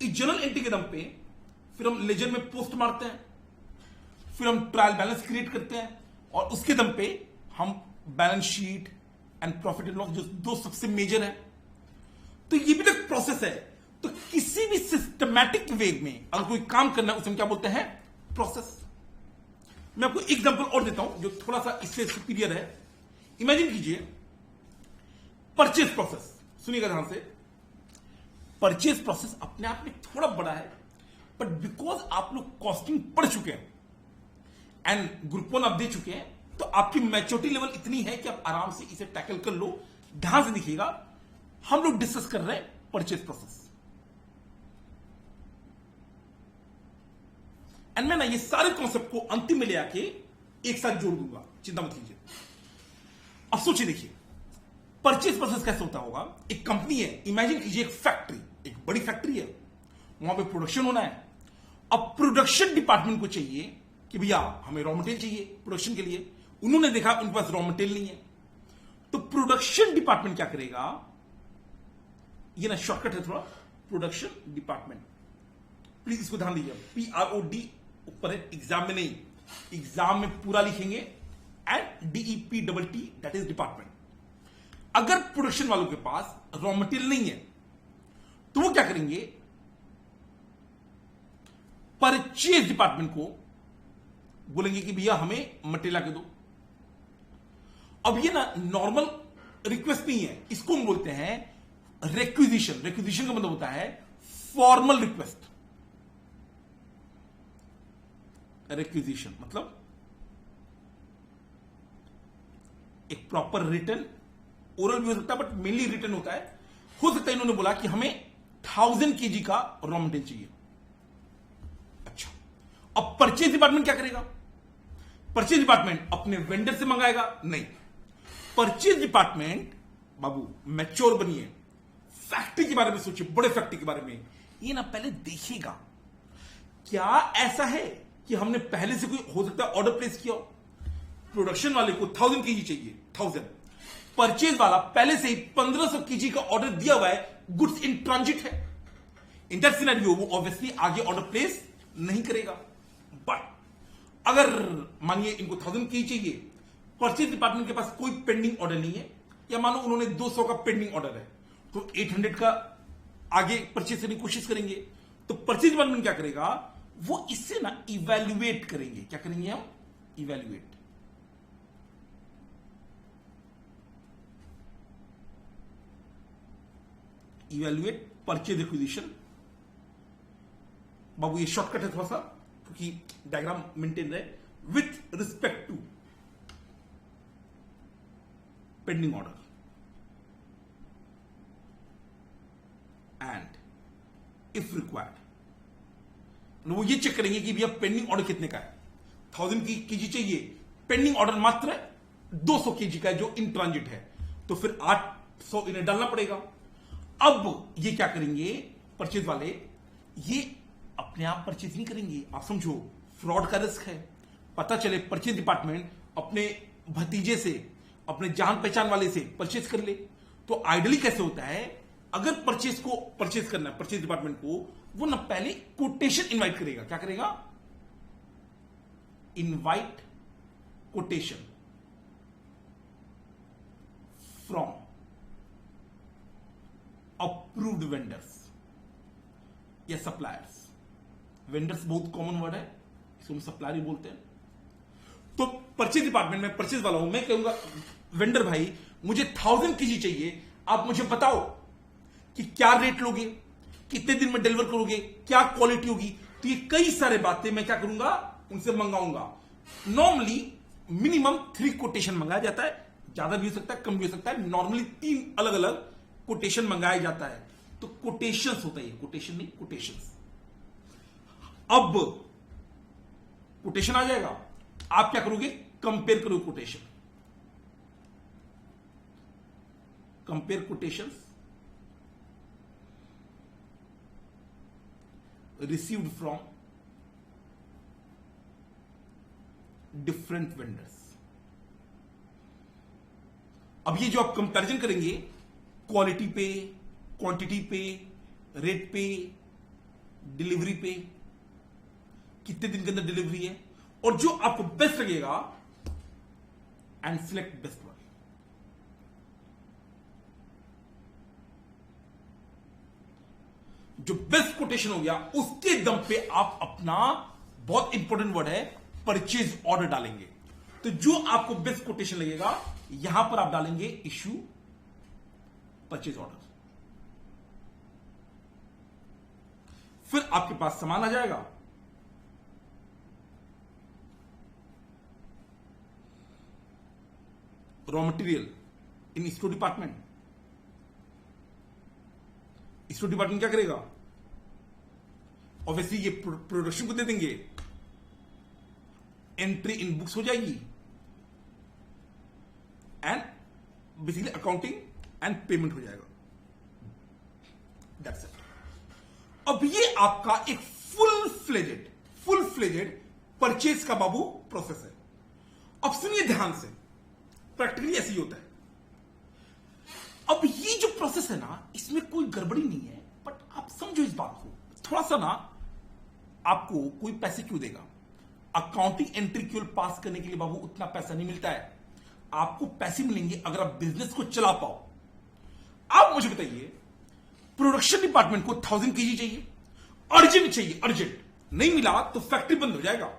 इस जर्नल एंट्री के दम पे फिर हम लेजर में पोस्ट मारते हैं, फिर हम ट्रायल बैलेंस क्रिएट करते हैं और उसके दम पे हम balance sheet and profit and loss, जो दो सबसे मेजर है। तो ये भी तो एक प्रोसेस है। तो किसी भी सिस्टमैटिक वे में अगर कोई काम करना है उसे हम क्या बोलते हैं? प्रोसेस। मैं आपको एग्जांपल और देता हूं जो थोड़ा सा इससे सुपीरियर है। इमेजिन कीजिए परचेज प्रोसेस, सुनिएगा ध्यान से। परचेज प्रोसेस अपने आप में थोड़ा बड़ा है, बट बिकॉज आप लोग कॉस्टिंग पढ़ चुके हैं एंड ग्रुप 1 आप दे चुके हैं, तो आपकी मैच्योरिटी लेवल इतनी है कि आप आराम से इसे टैकल कर लो। ध्यान से देखिएगा, हम लोग डिस्कस कर रहे हैं परचेज प्रोसेस। एंड मैं ना ये सारे कॉन्सेप्ट को अंतिम में ले आके एक साथ जोड़ दूंगा, चिंता मत कीजिए। अब सोचिए, देखिए परचेज प्रोसेस कैसे होता होगा। एक कंपनी है, इमेजिन कीजिए एक फैक्ट्री, एक बड़ी फैक्ट्री है, वहां पे प्रोडक्शन होना है। अब प्रोडक्शन डिपार्टमेंट को चाहिए कि भैया हमें रॉ मटेरियल चाहिए प्रोडक्शन के लिए। उन्होंने देखा उनके पास रॉ मटेरियल नहीं है, तो प्रोडक्शन डिपार्टमेंट क्या करेगा? ये ना शॉर्टकट है थोड़ा, प्रोडक्शन डिपार्टमेंट, प्लीज इसको ध्यान दीजिए। PROD ऊपर है, एग्जाम में नहीं, एग्जाम में पूरा लिखेंगे and DEPTT, that is department. अगर प्रोडक्शन वालों के पास रॉ मटेरियल नहीं है तो वो क्या करेंगे? परचेज डिपार्टमेंट को बोलेंगे कि भैया हमें मटेरियल आके दो। अब ये ना नॉर्मल रिक्वेस्ट नहीं है, इसको हम बोलते हैं रिक्विजिशन। रिक्विजिशन का मतलब होता है फॉर्मल रिक्वेस्ट। रिक्विजिशन मतलब एक प्रॉपर रिटर्न, ओरल भी हो सकता है बट मेनली रिटर्न होता है। हो सकता है इन्होंने बोला कि हमें 1000 kg का रॉ मटेरियल चाहिए। अच्छा, अब परचेज डिपार्टमेंट क्या करेगा? परचेज डिपार्टमेंट अपने वेंडर से मंगाएगा? नहीं, परचेज डिपार्टमेंट बाबू मैच्योर बनिए, फैक्ट्री के बारे में सोचिए, बड़े फैक्ट्री के बारे में। ये ना पहले देखिएगा क्या ऐसा है कि हमने पहले से कोई हो सकता है ऑर्डर प्लेस किया हो। प्रोडक्शन वाले को 1000 kg चाहिए, 1000। परचेज वाला पहले से ही 1500 kg का ऑर्डर दिया हुआ है, गुड्स इन ट्रांजिट है। इन दैट सिनेरियो वो ऑब्वियसली आगे ऑर्डर प्लेस नहीं करेगा। बट अगर मानिए इनको 1000 kg चाहिए, परचेज डिपार्टमेंट के पास कोई पेंडिंग ऑर्डर नहीं है, या मानो उन्होंने 200 का पेंडिंग ऑर्डर है, तो 800 का आगे परचेज करने की कोशिश करेंगे। तो परचेज डिपार्टमेंट क्या करेगा? वो इससे ना इवैल्यूएट करेंगे। क्या करेंगे हम? इवैल्यूएट। Evaluate purchase requisition. बाबू ये शॉर्टकट है थोड़ा सा, क्योंकि डायग्राम मेंटेन रहे। With respect to pending order and if required, वो ये चेक करेंगे कि भैया पेंडिंग ऑर्डर कितने का है। 1000 केजी चाहिए, पेंडिंग ऑर्डर मात्र 200 केजी का है जो इन ट्रांजिट है, तो फिर 800 इन्हें डालना पड़ेगा। अब ये क्या करेंगे परचेज वाले, ये अपने आप परचेज नहीं करेंगे। आप समझो फ्रॉड का रिस्क है। पता चले परचेज डिपार्टमेंट अपने भतीजे से, अपने जान पहचान वाले से परचेज कर ले, तो आइडियली कैसे होता है, अगर परचेज को परचेज करना है परचेज डिपार्टमेंट को, वो ना पहले कोटेशन इनवाइट करेगा। क्या करेगा? Invite quotation from approved vendors या सप्लायर्स। वेंडर्स बहुत कॉमन वर्ड है, इसको हम सप्लायर ही बोलते हैं। तो परचेज डिपार्टमेंट में परचेज वाला हूं, मैं कहूंगा वेंडर भाई मुझे 1000 केजी चाहिए, आप मुझे बताओ कि क्या रेट लोगे, कितने दिन में डिलीवर करोगे, क्या क्वालिटी होगी। तो ये कई सारे बातें मैं क्या करूंगा, उनसे मंगाऊंगा। नॉर्मली मिनिमम 3 कोटेशन मंगाया जाता है, ज्यादा भी हो सकता है, कम भी हो सकता है। नॉर्मली 3 अलग अलग कोटेशन मंगाया जाता है। तो कोटेशंस होता है, कोटेशन नहीं, कोटेशंस। अब कोटेशन आ जाएगा, आप क्या करोगे, कंपेयर करो quotation, compare quotations received from different vendors। अब ये जो आप कंपैरिजन करेंगे क्वालिटी पे, क्वांटिटी पे, रेट पे, डिलीवरी पे, कितने दिन के अंदर डिलीवरी है, और जो आपको बेस्ट लगेगा, एंड सिलेक्ट बेस्ट वन। जो बेस्ट कोटेशन हो गया, उसके दम पे आप अपना, बहुत इंपॉर्टेंट वर्ड है, परचेज ऑर्डर डालेंगे। तो जो आपको बेस्ट कोटेशन लगेगा, यहां पर आप डालेंगे इश्यू परचेज ऑर्डर। फिर आपके पास सामान आ जाएगा, raw material in store department. Store department क्या करेगा, ऑब्वियसली ये प्रोडक्शन को दे देंगे, एंट्री इन बुक्स हो जाएगी, and basically accounting and payment हो जाएगा। That's it. अब ये आपका एक फुल फ्लेजेड परचेज का बाबू प्रोसेस है। अब सुनिए ध्यान से, प्रैक्टिकली ऐसे ही होता है। अब ये जो प्रोसेस है ना, इसमें कोई गड़बड़ी नहीं है, बट आप समझो इस बात को थोड़ा सा ना। आपको कोई पैसे क्यों देगा? अकाउंटिंग एंट्री केवल पास करने के लिए बाबू उतना पैसा नहीं मिलता है। आपको पैसे मिलेंगे अगर आप बिजनेस को चला पाओ। आप मुझे बताइए, प्रोडक्शन डिपार्टमेंट को 1000 केजी चाहिए, अर्जेंट चाहिए, अर्जेंट नहीं मिला तो फैक्ट्री बंद हो जाएगा।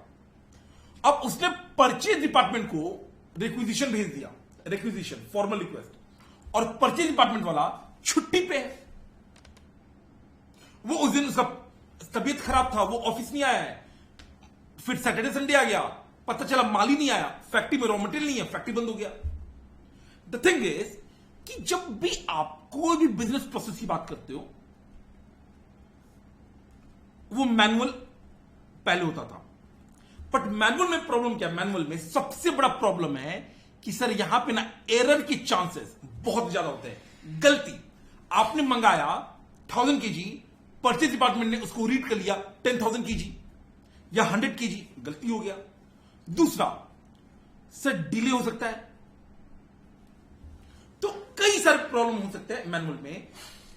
अब उसने परचेज डिपार्टमेंट को रिक्विजिशन भेज दिया, रिक्विजिशन फॉर्मल रिक्वेस्ट, और परचेज डिपार्टमेंट वाला छुट्टी पे है। वो उस दिन उसका तबीयत खराब था, वो ऑफिस नहीं आया है। फिर सैटरडे संडे आ गया, पता चला माल ही नहीं आया, फैक्ट्री में रॉ मटेरियल नहीं है, फैक्ट्री बंद हो गया। द थिंग इज कि जब भी आप कोई भी बिजनेस प्रोसेस की बात करते हो, वो मैनुअल पहले होता था। बट मैनुअल में प्रॉब्लम क्या है? मैनुअल में सबसे बड़ा प्रॉब्लम है कि सर यहां पे ना एरर के चांसेस बहुत ज्यादा होते हैं। गलती, आपने मंगाया 1000 केजी, परचेज डिपार्टमेंट ने उसको रीड कर लिया 10,000 केजी या 100 केजी, गलती हो गया। दूसरा, सर डिले हो सकता है। तो कई सारे प्रॉब्लम हो सकते हैं मैनुअल में।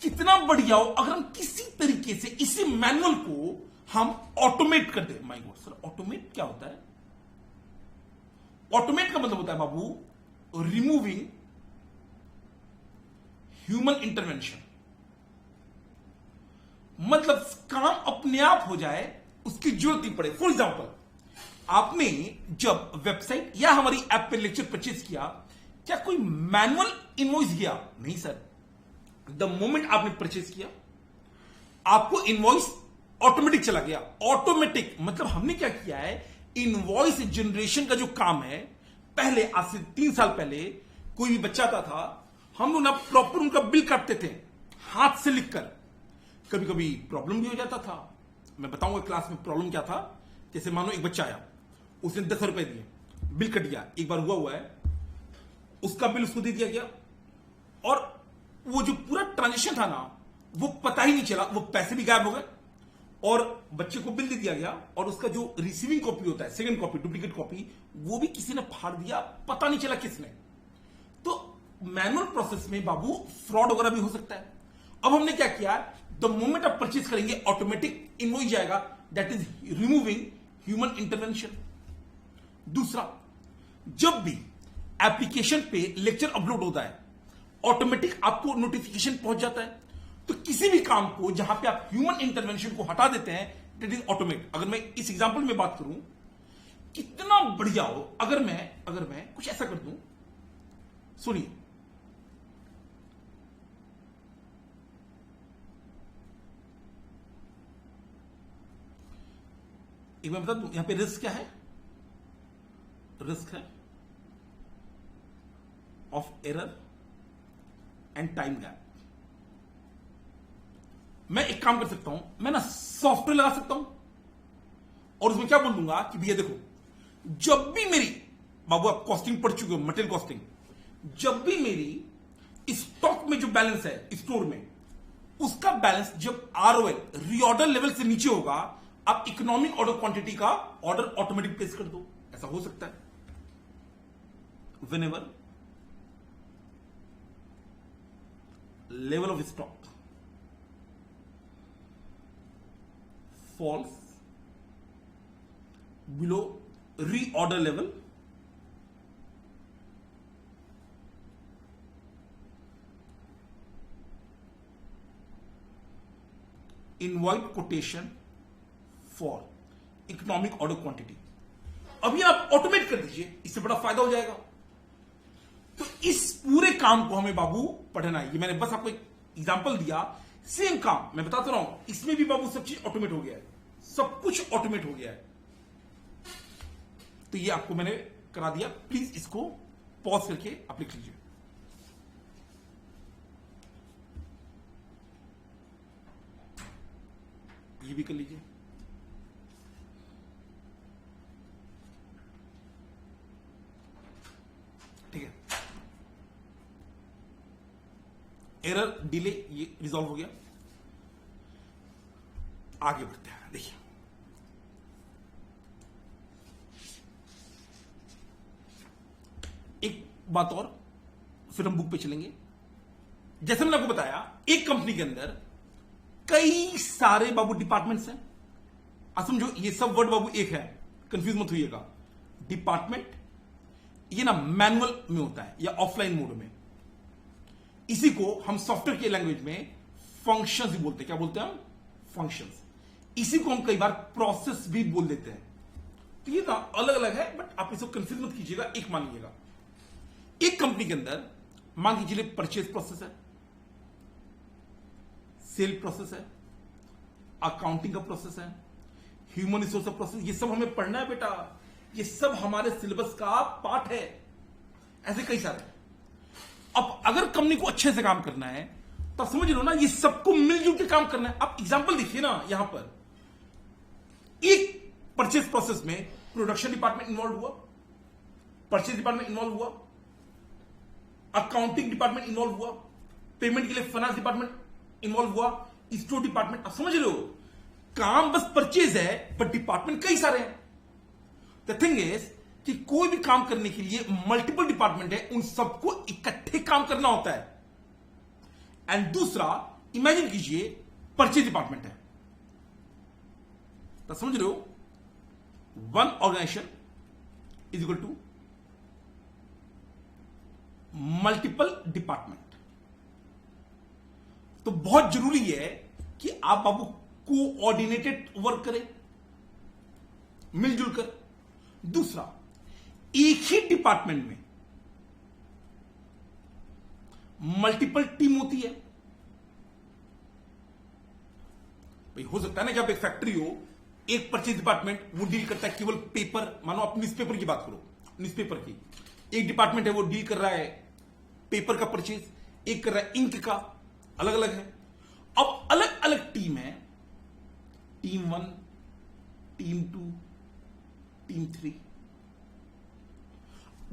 कितना बढ़िया हो अगर हम किसी तरीके से इसी मैनुअल को हम ऑटोमेट कर दे। माय गॉड सर, ऑटोमेट क्या होता है? ऑटोमेट का मतलब होता है बाबू रिमूविंग ह्यूमन इंटरवेंशन। मतलब काम अपने आप हो जाए, उसकी जरूरत नहीं पड़े। फॉर एग्जाम्पल, आपने जब वेबसाइट या हमारी ऐप पे लेक्चर परचेज किया, क्या कोई मैनुअल इनवॉइस गया? नहीं सर, द मोमेंट आपने परचेज किया, आपको इनवॉइस ऑटोमेटिक चला गया। ऑटोमेटिक मतलब हमने क्या किया है, इनवॉइस जनरेशन का जो काम है, पहले आज से 3 साल पहले कोई भी बच्चा आता था, हम लोग ना प्रॉपर उनका बिल काटते थे हाथ से लिखकर। कभी कभी प्रॉब्लम भी हो जाता था। मैं बताऊंगा क्लास में प्रॉब्लम क्या था। जैसे मानो एक बच्चा आया, उसने 10 रुपए दिए, बिल कट गया। एक बार हुआ है, उसका बिल उसको दे दिया गया और वो जो पूरा ट्रांजेक्शन था ना, वो पता ही नहीं चला, वो पैसे भी गायब हो गए और बच्चे को बिल दे दिया गया। और उसका जो रिसीविंग कॉपी होता है, सेकंड कॉपी, डुप्लीकेट कॉपी, वो भी किसी ने फाड़ दिया, पता नहीं चला किसने। तो मैनुअल प्रोसेस में बाबू फ्रॉड वगैरह भी हो सकता है। अब हमने क्या किया, द मोमेंट आप परचेज करेंगे ऑटोमेटिक इनवॉइस जाएगा, that is removing human intervention. दूसरा, जब भी एप्लीकेशन पे लेक्चर अपलोड होता है, ऑटोमेटिक आपको नोटिफिकेशन पहुंच जाता है। तो किसी भी काम को जहां पे आप ह्यूमन इंटरवेंशन को हटा देते हैं, दैट इज ऑटोमेट। अगर मैं इस एग्जांपल में बात करूं, कितना बढ़िया हो अगर मैं कुछ ऐसा कर दूं, सुनिए। एक मैं बता दूं यहां पे रिस्क क्या है, रिस्क है of error and time gap. मैं एक काम कर सकता हूं, मैं ना सॉफ्टवेयर लगा सकता हूं और उसमें क्या बोल दूंगा कि भैया देखो, जब भी मेरी, बाबू आप कॉस्टिंग पढ़ चुके हो, मटेरियल कॉस्टिंग, जब भी मेरी स्टॉक में जो बैलेंस है स्टोर में, उसका बैलेंस जब आरओएल रीऑर्डर लेवल से नीचे होगा, आप इकोनॉमिक ऑर्डर क्वांटिटी का ऑर्डर ऑटोमेटिक प्लेस कर दो। ऐसा हो सकता है। Whenever level of stock falls below reorder level, invoice quotation for economic order quantity। अभी आप ऑटोमेट कर दीजिए, इससे बड़ा फायदा हो जाएगा। तो इस पूरे काम को हमें बाबू पढ़ना है। ये मैंने बस आपको एक एग्जांपल दिया, सेम काम मैं बताता रहा हूं, इसमें भी बाबू सब चीज ऑटोमेट हो गया है, सब कुछ ऑटोमेट हो गया है। तो ये आपको मैंने करा दिया, प्लीज इसको पॉज करके आप लिख लीजिए। ये भी कर लीजिए। ठीक है, एरर डिले ये रिजॉल्व हो गया। आगे बढ़ते हैं। देखिए, एक बात और, फिर हम बुक पे चलेंगे। जैसे मैंने आपको बताया, एक कंपनी के अंदर कई सारे बाबू डिपार्टमेंट्स हैं। अब समझो, ये सब वर्ड बाबू एक है, कंफ्यूज मत होइएगा। डिपार्टमेंट ये ना मैनुअल में होता है या ऑफलाइन मोड में। इसी को हम सॉफ्टवेयर के लैंग्वेज में फंक्शंस भी बोलते हैं। क्या बोलते हैं हम? फंक्शंस। इसी को हम कई बार प्रोसेस भी बोल देते हैं। तो ये ना अलग अलग है, बट आप इसको कंफ्यूज मत कीजिएगा। एक मान लीजिएगा, एक कंपनी के अंदर मान लीजिए परचेज प्रोसेस है, सेल प्रोसेस है, अकाउंटिंग का प्रोसेस है, ह्यूमन रिसोर्स का प्रोसेस। ये सब हमें पढ़ना है बेटा, ये सब हमारे सिलेबस का पार्ट है। ऐसे कई सारे। अब अगर कंपनी को अच्छे से काम करना है तो समझ लो ना, ये सबको मिलजुल के काम करना है। आप एग्जांपल देखिए ना, यहां पर एक परचेज प्रोसेस में प्रोडक्शन डिपार्टमेंट इन्वॉल्व हुआ, परचेज डिपार्टमेंट इन्वॉल्व हुआ, अकाउंटिंग डिपार्टमेंट इन्वॉल्व हुआ, पेमेंट के लिए फाइनेंस डिपार्टमेंट इन्वॉल्व हुआ, स्टोर डिपार्टमेंट। आप समझ रहे हो, काम बस परचेज है, बट डिपार्टमेंट कई सारे हैं। द थिंग इज कि कोई भी काम करने के लिए मल्टीपल डिपार्टमेंट है, उन सबको इकट्ठे काम करना होता है। एंड दूसरा, इमेजिन कीजिए परचेज डिपार्टमेंट है, तो समझ रहे हो, one organisation is equal to multiple department. तो बहुत जरूरी है कि आप बाबू कोऑर्डिनेटेड वर्क करें, मिलजुल कर। दूसरा, एक ही डिपार्टमेंट में मल्टीपल टीम होती है, भाई हो सकता है ना कि आप एक फैक्ट्री हो, एक परचेज डिपार्टमेंट वो डील करता है केवल पेपर, मानो आप न्यूज़पेपर की बात करो, न्यूज़पेपर की एक डिपार्टमेंट है वो डील कर रहा है पेपर का परचेज, एक कर रहा है इंक का, अलग अलग है। अब अलग अलग टीम है, टीम 1, टीम 2, टीम 3।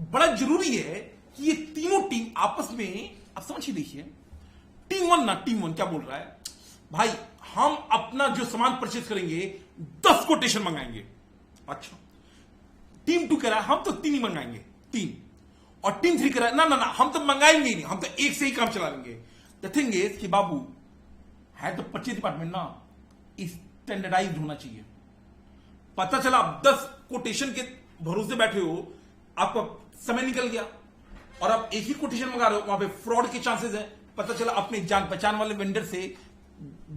बड़ा जरूरी है कि ये तीनों टीम आपस में, आप समझ ही देखिए, टीम 1 क्या बोल रहा है, भाई हम अपना जो सामान परचेज करेंगे 10 कोटेशन मंगाएंगे। अच्छा, टीम 2 कह रहा है हम तो 3 ही मंगाएंगे, 3। और टीम 3 कह रहा है ना ना ना हम तो मंगाएंगे ही नहीं, हम तो एक से ही काम चला लेंगे। द थिंग इज कि बाबू है तो परचेज डिपार्टमेंट ना स्टैंडर्डाइज्ड होना चाहिए। पता चला आप 10 कोटेशन के भरोसे बैठे हो, आपका समय निकल गया और आप एक ही कोटेशन मंगा रहे हो, वहां पे फ्रॉड के चांसेस है। पता चला अपने जान पहचान वाले वेंडर से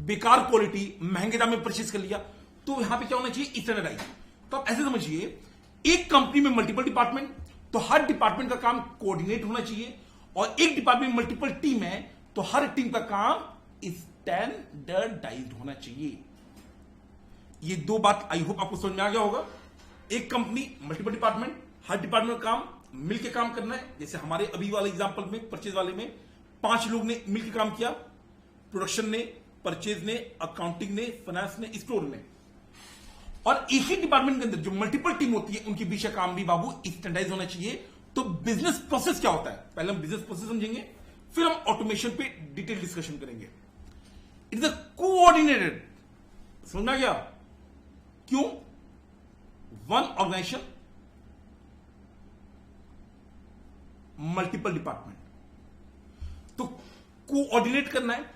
बेकार क्वालिटी महंगे दाम में परचेज कर लिया। तो यहां पे क्या होना चाहिए, स्टैंडर्डाइज। तो आप ऐसे समझिए, एक कंपनी में मल्टीपल डिपार्टमेंट, तो हर डिपार्टमेंट का काम कोऑर्डिनेट होना चाहिए, और एक डिपार्टमेंट में मल्टीपल टीम है तो हर टीम का काम स्टैंडर्डाइज्ड होना चाहिए। ये 2 बात आई होप आपको समझ में आ गया होगा। एक कंपनी, मल्टीपल डिपार्टमेंट, हर डिपार्टमेंट का काम मिलकर काम करना है। जैसे हमारे अभी वाले एग्जांपल में, परचेज वाले में 5 लोग ने मिलकर काम किया, प्रोडक्शन ने, परचेज ने, अकाउंटिंग ने, फाइनेंस ने, स्टोर ने। और एक ही डिपार्टमेंट के अंदर जो मल्टीपल टीम होती है उनके बीच का काम भी बाबू स्टैंडर्डाइज होना चाहिए। तो बिजनेस प्रोसेस क्या होता है, पहले हम बिजनेस प्रोसेस समझेंगे, फिर हम ऑटोमेशन पे डिटेल डिस्कशन करेंगे। इट इज अ कोऑर्डिनेटेड, समझना गया क्यों, वन ऑर्गेनाइजेशन, मल्टीपल डिपार्टमेंट। तो कोऑर्डिनेट करना है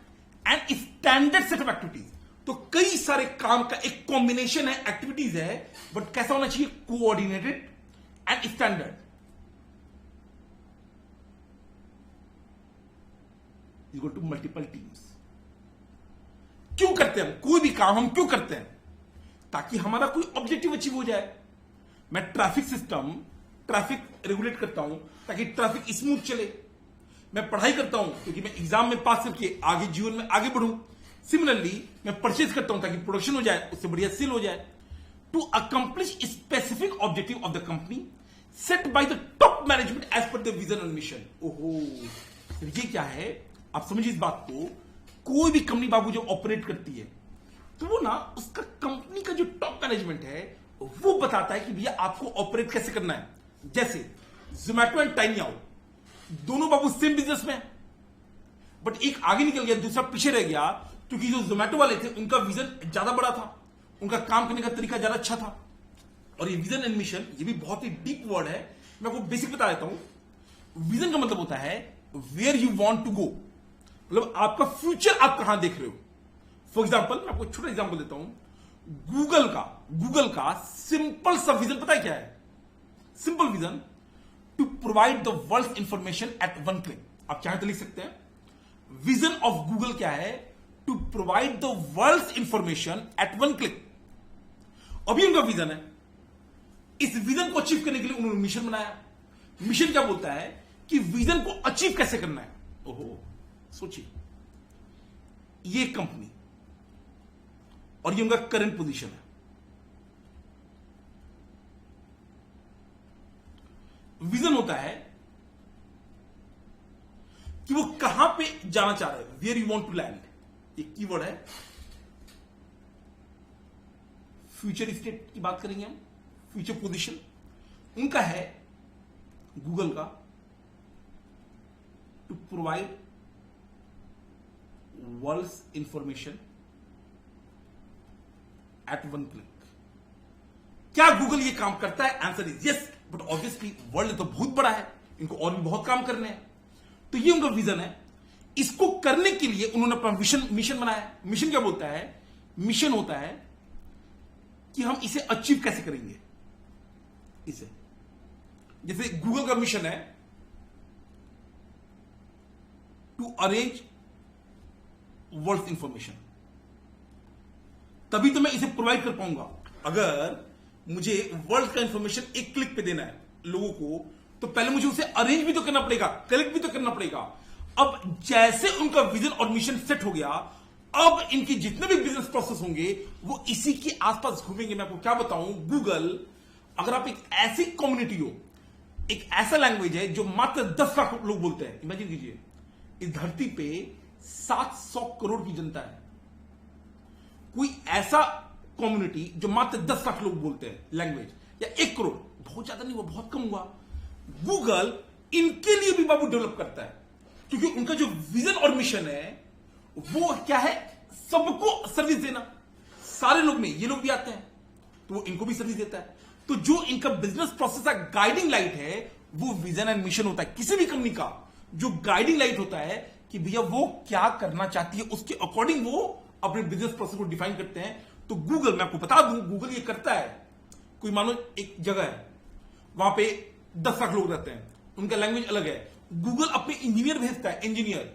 and standard set of activities. तो कई सारे काम का एक कॉम्बिनेशन है, एक्टिविटीज है, बट कैसा होना चाहिए, coordinated and standard. Equal to multiple teams. क्यों करते हैं हम कोई भी काम, हम क्यों करते हैं, ताकि हमारा कोई ऑब्जेक्टिव अचीव हो जाए। मैं ट्रैफिक सिस्टम, ट्रैफिक रेगुलेट करता हूं ताकि ट्रैफिक स्मूथ चले। मैं पढ़ाई करता हूं क्योंकि मैं एग्जाम में पास करके आगे जीवन में आगे बढ़ूं। सिमिलरली मैं परचेज करता हूं ताकि प्रोडक्शन हो जाए, उससे बढ़िया सेल हो जाए। To accomplish specific objective of the company set by the top management as per the vision and mission. ओहो, ये क्या है, आप समझिए इस बात को। कोई भी कंपनी बाबू जब ऑपरेट करती है तो वो ना, उसका कंपनी का जो टॉप मैनेजमेंट है वो बताता है कि भैया आपको ऑपरेट कैसे करना है। जैसे जोमैटो एंड टाइनी आउट, दोनों बाबू सेम बिजनेस में, बट एक आगे निकल गया, दूसरा पीछे रह गया, क्योंकि जो जोमैटो वाले थे उनका विजन ज्यादा बड़ा था, उनका काम करने का तरीका ज्यादा अच्छा था। और ये विजन एंड मिशन, ये भी बहुत ही डीप वर्ड है, मैं आपको बेसिक बता देता हूं। विजन का मतलब होता है where you want to go, मतलब आपका फ्यूचर आप कहां देख रहे हो। फॉर एग्जाम्पल, मैं आपको छोटा एग्जाम्पल देता हूं। गूगल का सिंपल सा विजन पता है क्या है, simple vision, to provide the world information at 1 click. आप चाहे तो लिख सकते हैं, विजन ऑफ गूगल क्या है, to provide the world information at 1 click. अभी उनका विजन है, इस विजन को अचीव करने के लिए उन्होंने मिशन बनाया। मिशन क्या बोलता है कि विजन को अचीव कैसे करना है। ओहो, सोचिए, ये कंपनी और ये उनका करंट पोजीशन है। विजन होता है कि वो कहां पे जाना चाह रहे हैं, where you want to land, एक कीवर्ड है। फ्यूचर स्टेट की बात करेंगे हम, फ्यूचर पोजीशन उनका है, गूगल का, to provide world information at 1 click. क्या गूगल ये काम करता है, answer is yes, but obviously world तो बहुत बड़ा है, इनको और भी बहुत काम करने हैं। तो ये उनका विजन है। इसको करने के लिए उन्होंने अपना मिशन बनाया। मिशन क्या बोलता है, मिशन होता है कि हम इसे अचीव कैसे करेंगे। इसे जैसे गूगल का मिशन है टू अरेंज वर्ल्ड इंफॉर्मेशन, तभी तो मैं इसे प्रोवाइड कर पाऊंगा। अगर मुझे वर्ल्ड का इंफॉर्मेशन एक क्लिक पे देना है लोगों को, तो पहले मुझे उसे अरेंज भी तो करना पड़ेगा, कलेक्ट भी तो करना पड़ेगा। अब जैसे उनका विजन और मिशन सेट हो गया, अब इनके जितने भी बिजनेस प्रोसेस होंगे वो इसी के आसपास घूमेंगे। मैं आपको क्या बताऊं, गूगल, अगर आप एक ऐसी कम्युनिटी हो, एक ऐसा लैंग्वेज है जो मात्र 10 लाख लोग बोलते हैं। इमेजिन कीजिए, इस धरती पे 700 करोड़ की जनता है, कोई ऐसा कम्युनिटी जो मात्र 10 लाख लोग बोलते हैं लैंग्वेज, या 1 करोड़, बहुत ज्यादा नहीं हुआ, बहुत कम हुआ। गूगल इनके लिए भी बाबू डेवलप करता है, क्योंकि उनका जो विजन और मिशन है वो क्या है, सबको सर्विस देना। सारे लोग में ये लोग भी आते हैं तो वो इनको भी सर्विस देता है। तो जो इनका बिजनेस प्रोसेस का गाइडिंग लाइट है वो विजन एंड मिशन होता है। किसी भी कंपनी का जो गाइडिंग लाइट होता है कि भैया वो क्या करना चाहती है, उसके अकॉर्डिंग वो अपने बिजनेस प्रोसेस को डिफाइन करते हैं। तो गूगल, मैं आपको बता दूं, गूगल ये करता है। कोई मानो एक जगह है, वहां पे 10 लाख लोग रहते हैं, उनका लैंग्वेज अलग है। गूगल अपने इंजीनियर भेजता है, इंजीनियर,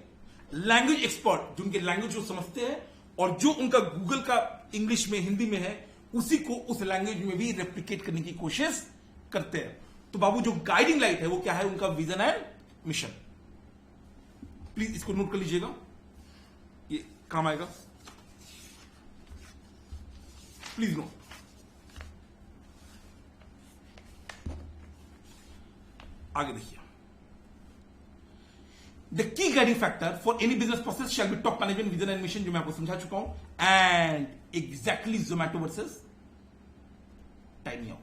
लैंग्वेज एक्सपर्ट, जो उनके लैंग्वेज को समझते हैं और जो उनका गूगल का इंग्लिश में, हिंदी में है, उसी को उस लैंग्वेज में भी रेप्लिकेट करने की कोशिश करते हैं। तो बाबू जो गाइडिंग लाइट है वो क्या है, उनका विजन एंड मिशन। प्लीज इसको नोट कर लीजिएगा, ये काम आएगा। Please note. आगे देखिए, the key guiding factor for any business process shall be top management vision and mission, जो मैं आपको समझा चुका हूं। And exactly Zomato versus tiny house,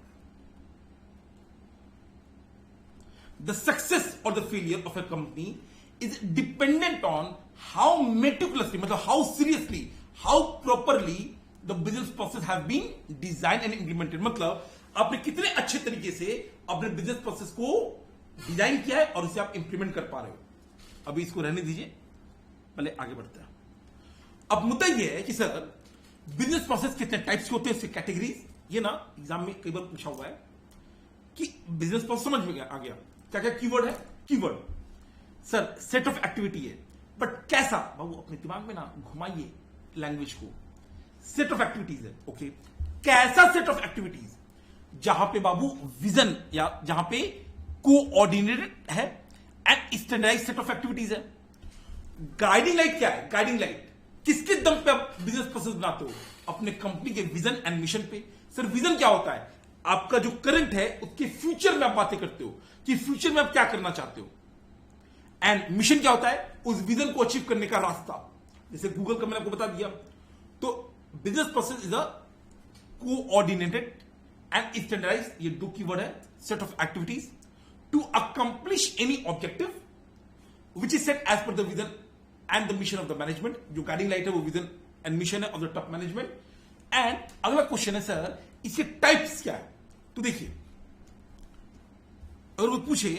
the success और the failure of a company is dependent on how meticulously, मतलब how seriously, how properly the business process have been design and implemented. मतलब आपने कितने अच्छे तरीके से अपने बिजनेस प्रोसेस को डिजाइन किया है और उसे आप इंप्लीमेंट कर पा रहे हो। अभी इसको रहने दीजिए, पहले आगे बढ़ते हैं। अब मुद्दा यह है कि सर बिजनेस प्रोसेस कितने टाइप्स के होते हैं, इसके कैटेगरीज। ये ना एग्जाम में कई बार पूछा हुआ है कि बिजनेस प्रोसेस समझ में आ गया, क्या क्या कीवर्ड है। Keyword sir set of activity है, बट कैसा, बाबू अपने दिमाग में ना घुमाइए लैंग्वेज को। सेट ऑफ एक्टिविटीज है, ओके, कैसा सेट ऑफ एक्टिविटीज, जहां पे बाबू विजन या जहां पे कोऑर्डिनेटेड है and standardised set of activities है। गाइडिंग लाइट क्या है, गाइडिंग लाइट किसके दम पे आप बिजनेस प्रोसेस बनाते हो, अपने कंपनी के विजन एंड मिशन पे। सर विजन क्या होता है, आपका जो करंट है उसके फ्यूचर में आप बातें करते हो कि फ्यूचर में आप क्या करना चाहते हो। एंड मिशन क्या होता है, उस विजन को अचीव करने का रास्ता। जैसे गूगल का मैंने आपको बता दिया। तो business process is a coordinated and standardised, ये 2 कीवर्ड है, set of activities to accomplish any objective which is set as per the vision and the mission of the management. जो गाइडिंग लाइट है वो विजन एंड मिशन है of the top management. And अगला question है sir इसके types क्या है। तो देखिए, अगर वो पूछे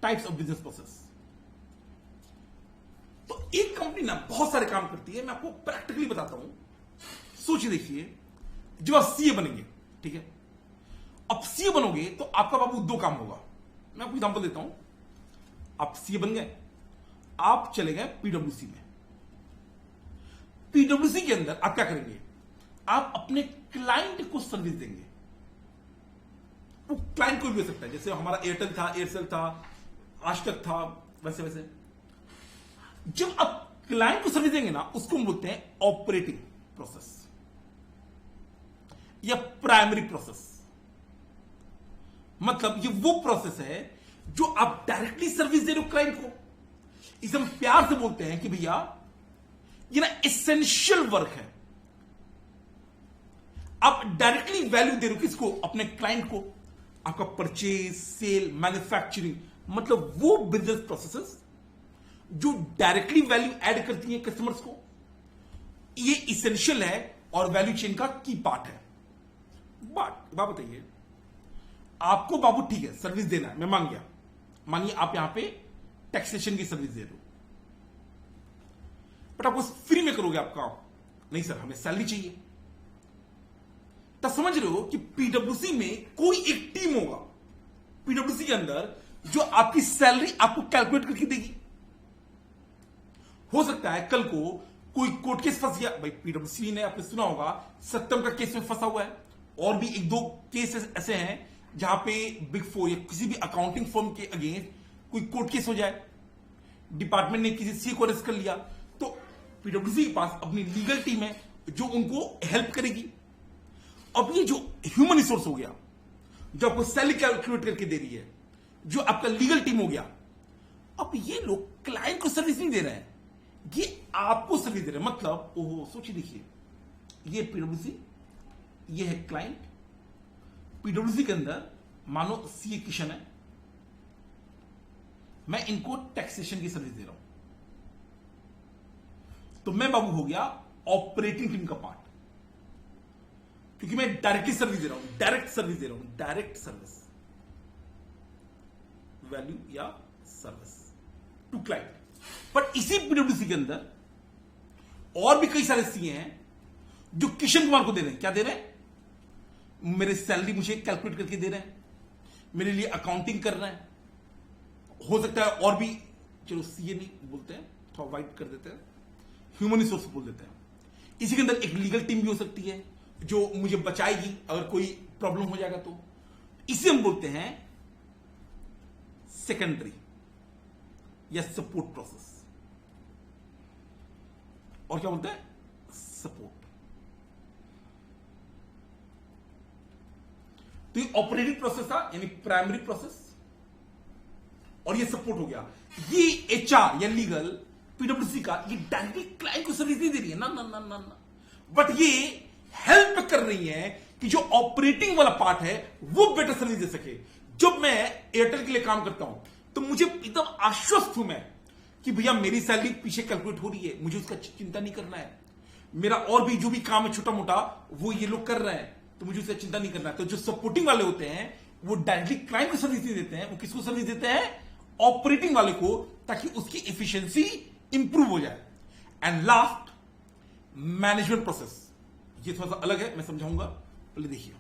टाइप्स ऑफ बिजनेस प्रोसेस, तो एक कंपनी ना बहुत सारे काम करती है। मैं आपको प्रैक्टिकली बताता हूं, सोचिए, देखिए, जब आप सीए बनेंगे, ठीक है, अब सीए बनोगे तो आपका बाबू 2 काम होगा। मैं आपको एग्जांपल देता हूं, आप सीए बन गए, आप चले गए पीडब्ल्यूसी में। पीडब्ल्यूसी के अंदर आप क्या करेंगे, आप अपने क्लाइंट को सर्विस देंगे। वो क्लाइंट कोई भी हो सकता है, जैसे हमारा एयरटेल था, एयरसेल था, आज तक था, वैसे वैसे। जब आप क्लाइंट को सर्विस देंगे ना, उसको हम बोलते हैं ऑपरेटिंग प्रोसेस या प्राइमरी प्रोसेस। मतलब ये वो प्रोसेस है जो आप डायरेक्टली सर्विस दे रहे हो क्लाइंट को। इसे हम प्यार से बोलते हैं कि भैया ये ना एसेंशियल वर्क है। आप डायरेक्टली वैल्यू दे रहे हो किसको, अपने क्लाइंट को। आपका परचेज, सेल, मैन्युफैक्चरिंग, मतलब वो बिजनेस प्रोसेसेस जो डायरेक्टली वैल्यू ऐड करती हैं कस्टमर्स को, ये इसेंशियल है और वैल्यू चेन का की पार्ट है। बात बताइए, आपको बाबू ठीक है सर्विस देना है, मैं मान गया, मानिए आप यहां पे टैक्सेशन की सर्विस दे रहे हो, बट आप उस फ्री में करोगे आप काम, नहीं सर हमें सैलरी चाहिए। तब समझ रहे हो कि पीडब्ल्यूसी में कोई एक टीम होगा पीडब्ल्यूसी के अंदर जो आपकी सैलरी आपको कैलकुलेट करके देगी। हो सकता है कल को कोई कोर्ट केस फंस गया, भाई पीडब्ल्यूसी ने आपने सुना होगा सत्यम का केस में फंसा हुआ है, और भी 1-2 केसेस ऐसे हैं जहां पे बिग 4 या किसी भी अकाउंटिंग फर्म के अगेंस्ट कोई कोर्ट केस हो जाए, डिपार्टमेंट ने किसी सी को अरेस्ट कर लिया, तो पीडब्ल्यूसी के पास अपनी लीगल टीम है जो उनको हेल्प करेगी। अब ये जो ह्यूमन रिसोर्स हो गया, जो आपको सैलरी कैलकुलेट करके दे रही है, जो आपका लीगल टीम हो गया, अब ये लोग क्लाइंट को सर्विस नहीं दे रहे हैं, ये आपको सर्विस दे रहे हैं। मतलब ओहो, सोचिए देखिए, ये पीडब्ल्यूसी, ये है क्लाइंट। पीडब्ल्यूसी के अंदर मानो सीए किशन है, मैं इनको टैक्सेशन की सर्विस दे रहा हूं, तो मैं बाबू हो गया ऑपरेटिंग टीम का पार्ट, क्योंकि मैं डायरेक्टली सर्विस दे रहा हूं, डायरेक्ट सर्विस दे रहा हूं, डायरेक्ट सर्विस वैल्यू या सर्विस टू क्लाइंट। पर इसी पीडब्ल्यूसी के अंदर और भी कई सारे सीए हैं जो किशन कुमार को दे रहे हैं। क्या दे रहे हैं? मेरे सैलरी मुझे कैलकुलेट करके दे रहे हैं, मेरे लिए अकाउंटिंग कर रहे हैं, हो सकता है और भी, चलो सीए नहीं बोलते हैं, थोड़ा वाइट कर देते हैं, ह्यूमन रिसोर्स बोल देते हैं। इसी के अंदर एक लीगल टीम भी हो सकती है जो मुझे बचाएगी अगर कोई प्रॉब्लम हो जाएगा तो। इसे हम बोलते हैं सेकेंडरी या सपोर्ट प्रोसेस। और क्या बोलते हैं? सपोर्ट। तो ये ऑपरेटिंग प्रोसेस था, यानी प्राइमरी प्रोसेस, और ये सपोर्ट हो गया। ये एचआर या लीगल पीडब्ल्यूसी का ये डायरेक्टली क्लाइंट को सर्विस नहीं दे रही है ना ना ना ना ना, बट ये हेल्प कर रही है कि जो ऑपरेटिंग वाला पार्ट है वो बेटर सर्विस दे सके। जब मैं एयरटेल के लिए काम करता हूं तो मुझे एकदम आश्वस्त हूं मैं कि भैया मेरी सैलरी पीछे कैलकुलेट हो रही है, मुझे उसका चिंता नहीं करना है। मेरा और भी जो भी काम है छोटा मोटा वो ये लोग कर रहे हैं, तो मुझे उसका चिंता नहीं करना है। तो जो सपोर्टिंग वाले होते हैं वो डायरेक्टली क्लाइंट को सर्विस नहीं देते हैं, वो किसको सर्विस देते हैं? ऑपरेटिंग वाले को, ताकि उसकी एफिशिएंसी इंप्रूव हो जाए। And last, management process. ये थोड़ा सा अलग है, मैं समझाऊंगा, पहले देखिए।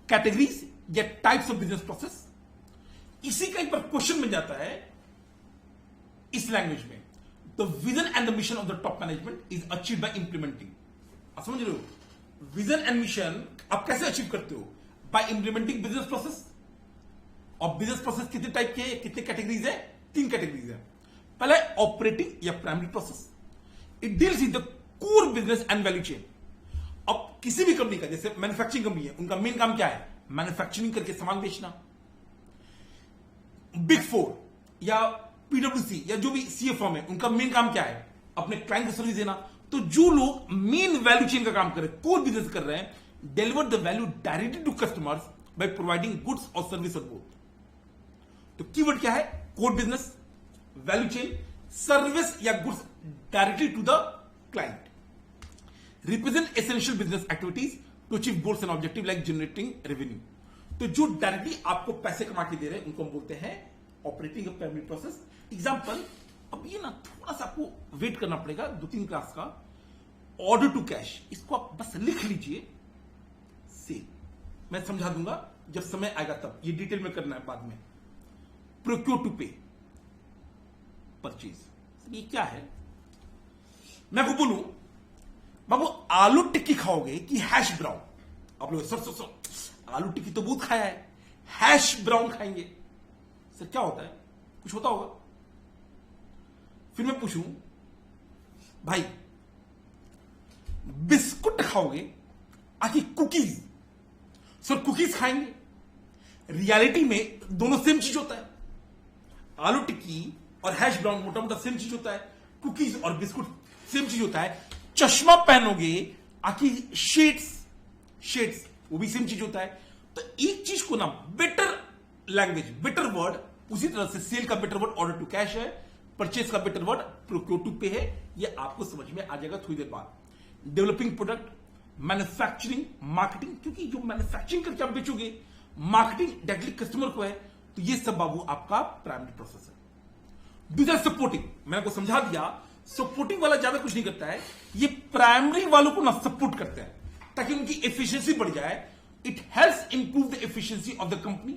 कैटेगरीज या टाइप्स ऑफ बिजनेस प्रोसेस, इसी का एक बार क्वेश्चन बन जाता है इस लैंग्वेज में। The vision and the mission of the top management is achieve by implementing. आप समझ रहे हो? विजन एंड मिशन आप कैसे अचीव करते हो? By implementing business process. और बिजनेस प्रोसेस कितने टाइप के, कितने कैटेगरीज है? 3 कैटेगरीज है। पहला है ऑपरेटिंग या primary process. It deals with the core business and value chain. अब किसी भी कंपनी का, जैसे मैन्युफैक्चरिंग कंपनी है, उनका मेन काम क्या है? मैन्युफैक्चरिंग करके सामान बेचना। बिग 4 या पीडब्ल्यूसी या जो भी सीए फर्म है, उनका मेन काम क्या है? अपने क्लाइंट को सर्विस देना। तो जो लोग मेन वैल्यू चेन का काम कर रहे हैं, कोर बिजनेस कर रहे हैं, deliver the value directly to customers by providing goods और सर्विस ऑफ बोथ। तो कीवर्ड क्या है? Core business, value chain, service या goods directly to the client. Represent essential business activities to achieve goals and objective like generating revenue. तो जो directly आपको पैसे कमा के दे रहे हैं उनको हम बोलते हैं ऑपरेटिंग या प्राइमरी प्रोसेस। एग्जांपल, अब ये ना थोड़ा सा आपको वेट करना पड़ेगा 2-3 क्लास का। ऑर्डर टू कैश, इसको आप बस लिख लीजिए, से मैं समझा दूंगा जब समय आएगा तब, ये डिटेल में करना है बाद में। प्रोक्योर टू पे, परचेज। ये क्या है? मैं को बोलूं बाबू आलू टिक्की खाओगे कि हैश ब्राउन? आप लोग सर आलू टिक्की तो बहुत खाया है, हैश ब्राउन खाएंगे सर, क्या होता है? कुछ होता होगा। फिर मैं पूछूं भाई बिस्कुट खाओगे आखिर कुकीज? सर कुकीज खाएंगे। रियलिटी में दोनों सेम चीज होता है। आलू टिक्की और हैश ब्राउन मोटा मोटा सेम चीज होता है, कुकीज और बिस्कुट सेम चीज होता है। चश्मा पहनोगे आखिर शेड्स वो भी सेम चीज होता है। तो एक चीज को ना बेटर लैंग्वेज, बेटर वर्ड, उसी तरह से सेल का better word order to cash है, परचेज का better word procure to pay है। ये आपको समझ में आ जाएगा थोड़ी देर बाद। डेवलपिंग प्रोडक्ट, मैन्युफैक्चरिंग, मार्केटिंग, क्योंकि जो मैन्युफैक्चरिंग करके आप बेचोगे, मार्केटिंग डायरेक्टली कस्टमर को है, तो ये सब बाबू आपका प्राइमरी प्रोसेस है। दूसरा सपोर्टिंग, मैंने आपको समझा दिया। सपोर्टिंग वाला ज्यादा कुछ नहीं करता है, ये प्राइमरी वालों को ना सपोर्ट करते हैं ताकि उनकी एफिशिएंसी बढ़ जाए। It helps improve the efficiency of the company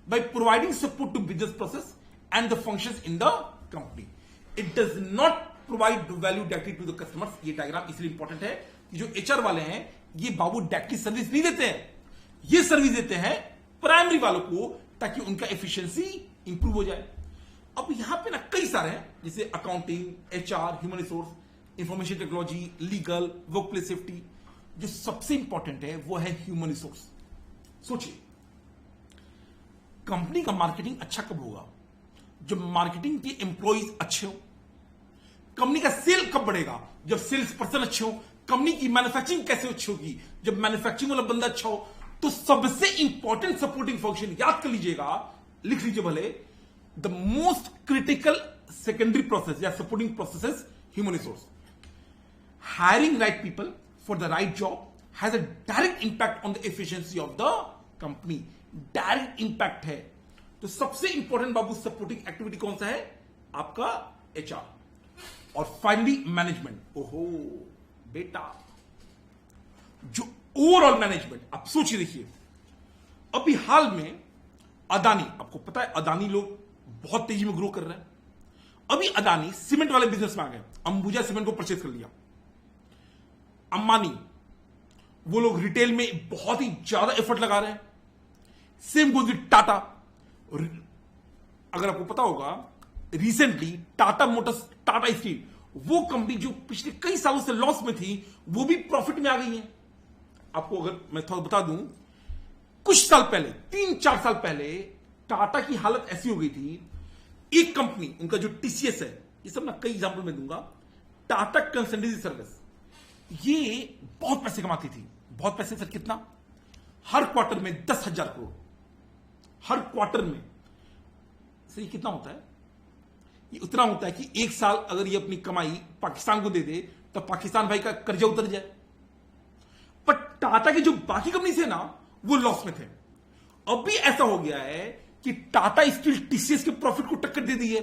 by providing support to business process and the functions in the company. It does not provide value directly to the customers. ये diagram इसलिए important है कि जो HR वाले हैं ये बाबू directly service नहीं देते हैं, ये सर्विस देते हैं प्राइमरी वालों को ताकि उनका एफिशिएंसी इंप्रूव हो जाए। अब यहां पे ना कई सारे हैं, जैसे accounting, HR, human resource, information technology, legal, workplace safety. जो सबसे इंपॉर्टेंट है वो है ह्यूमन रिसोर्स। सोचिए, कंपनी का मार्केटिंग अच्छा कब होगा? जब मार्केटिंग के एम्प्लॉइज अच्छे हो। कंपनी का सेल कब बढ़ेगा? जब सेल्स पर्सन अच्छे हो। कंपनी की मैन्युफैक्चरिंग कैसे अच्छी होगी? जब मैन्युफैक्चरिंग वाला बंदा अच्छा हो। तो सबसे इंपॉर्टेंट सपोर्टिंग फंक्शन याद कर लीजिएगा, लिख लीजिए भले, the most critical secondary process या supporting process is human resource. Hiring right people for the right job has a direct impact on the efficiency of the company. Direct impact है। तो सबसे इंपॉर्टेंट बाबू सपोर्टिंग एक्टिविटी कौन सा है? आपका HR. और finally management. ओहो बेटा, जो ओवरऑल मैनेजमेंट, आप सोचिए, देखिए अभी हाल में अदानी, आपको पता है अदानी लोग बहुत तेजी में ग्रो कर रहे हैं। अभी अदानी सीमेंट वाले बिजनेस में आ गए, अंबुजा सीमेंट को परचेज कर लिया। अंबानी, वो लोग रिटेल में बहुत ही ज्यादा एफर्ट लगा रहे हैं। Same goes with Tata. अगर आपको पता होगा, recently Tata Motors, Tata steel, वो कंपनी जो पिछले कई सालों से लॉस में थी, वो भी प्रॉफिट में आ गई है। आपको अगर मैं थोड़ा बता दूं, कुछ साल पहले, 3-4 साल पहले टाटा की हालत ऐसी हो गई थी। एक कंपनी, उनका जो टीसीएस है, ये सब ना कई एग्जांपल में दूंगा, टाटा कंसल्टेंसी सर्विस, ये बहुत पैसे कमाती थी। बहुत पैसे सर, कितना? हर क्वार्टर में 10,000 करोड़। हर क्वार्टर में। सही कितना होता है? ये उतना होता है कि एक साल अगर ये अपनी कमाई पाकिस्तान को दे दे तो पाकिस्तान भाई का कर्जा उतर जाए। पर टाटा के जो बाकी कंपनी थे ना, वो लॉस में थे। अब भी ऐसा हो गया है कि टाटा स्टील टीसीएस के प्रॉफिट को टक्कर दे दी है।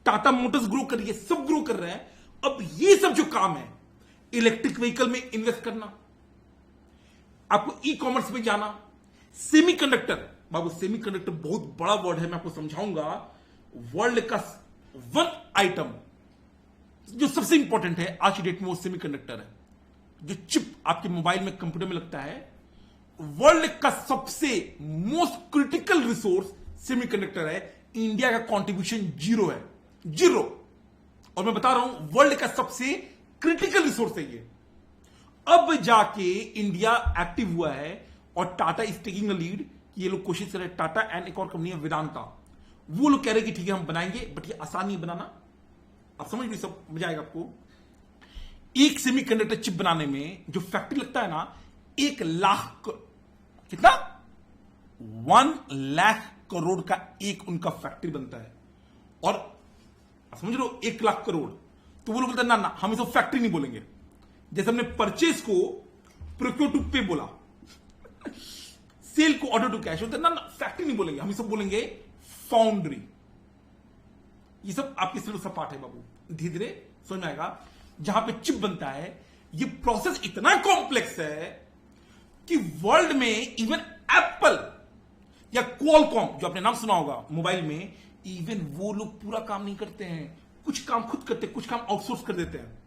टाटा मोटर्स ग्रो कर रही है, सब ग्रो कर रहे हैं। अब ये सब जो काम है, इलेक्ट्रिक व्हीकल में इन्वेस्ट करना, आपको ई कॉमर्स में जाना, सेमीकंडक्टर, बाबू सेमीकंडक्टर बहुत बड़ा वर्ड है, मैं आपको समझाऊंगा। वर्ल्ड का वन आइटम जो सबसे इंपॉर्टेंट है आज की डेट में, वो सेमीकंडक्टर है। जो चिप आपके मोबाइल में, कंप्यूटर में लगता है, वर्ल्ड का सबसे मोस्ट क्रिटिकल रिसोर्स सेमीकंडक्टर है। इंडिया का कंट्रीब्यूशन 0 है, 0। और मैं बता रहा हूं, वर्ल्ड का सबसे क्रिटिकल रिसोर्स है ये। अब जाके इंडिया एक्टिव हुआ है और Tata is taking a lead. ये लोग कोशिश कर रहे हैं, टाटा एंड एक और कंपनी है वेदांता, वो लोग कह रहे हैं कि ठीक है हम बनाएंगे, बट ये आसान नहीं बनाना। आप समझ लीजिए, सब मजा आएगा आपको। एक सेमीकंडक्टर चिप बनाने में जो फैक्ट्री लगता है ना, 1 लाख, कितना? 1 लाख करोड़ का एक उनका फैक्ट्री बनता है। और आप समझ लो 1 लाख करोड़, तो वो लोग बोलते हैं ना हम इसे फैक्ट्री नहीं बोलेंगे। जैसे हमने परचेज को प्रोक्योर टू पे बोला, सेल को ऑर्डर टू कैश, बोलते ना फैक्ट्री नहीं बोलेंगे, हम इसे बोलेंगे फाउंड्री। ये सब आपके सिलेबस का पार्ट है बाबू, धीरे धीरे समझ में आएगा। जहां पे चिप बनता है, ये प्रोसेस इतना कॉम्प्लेक्स है कि वर्ल्ड में इवन एप्पल या क्वालकॉम, जो आपने नाम सुना होगा मोबाइल में, इवन वो लोग पूरा काम नहीं करते हैं। कुछ काम खुद करते हैं, कुछ काम आउटसोर्स कर देते हैं।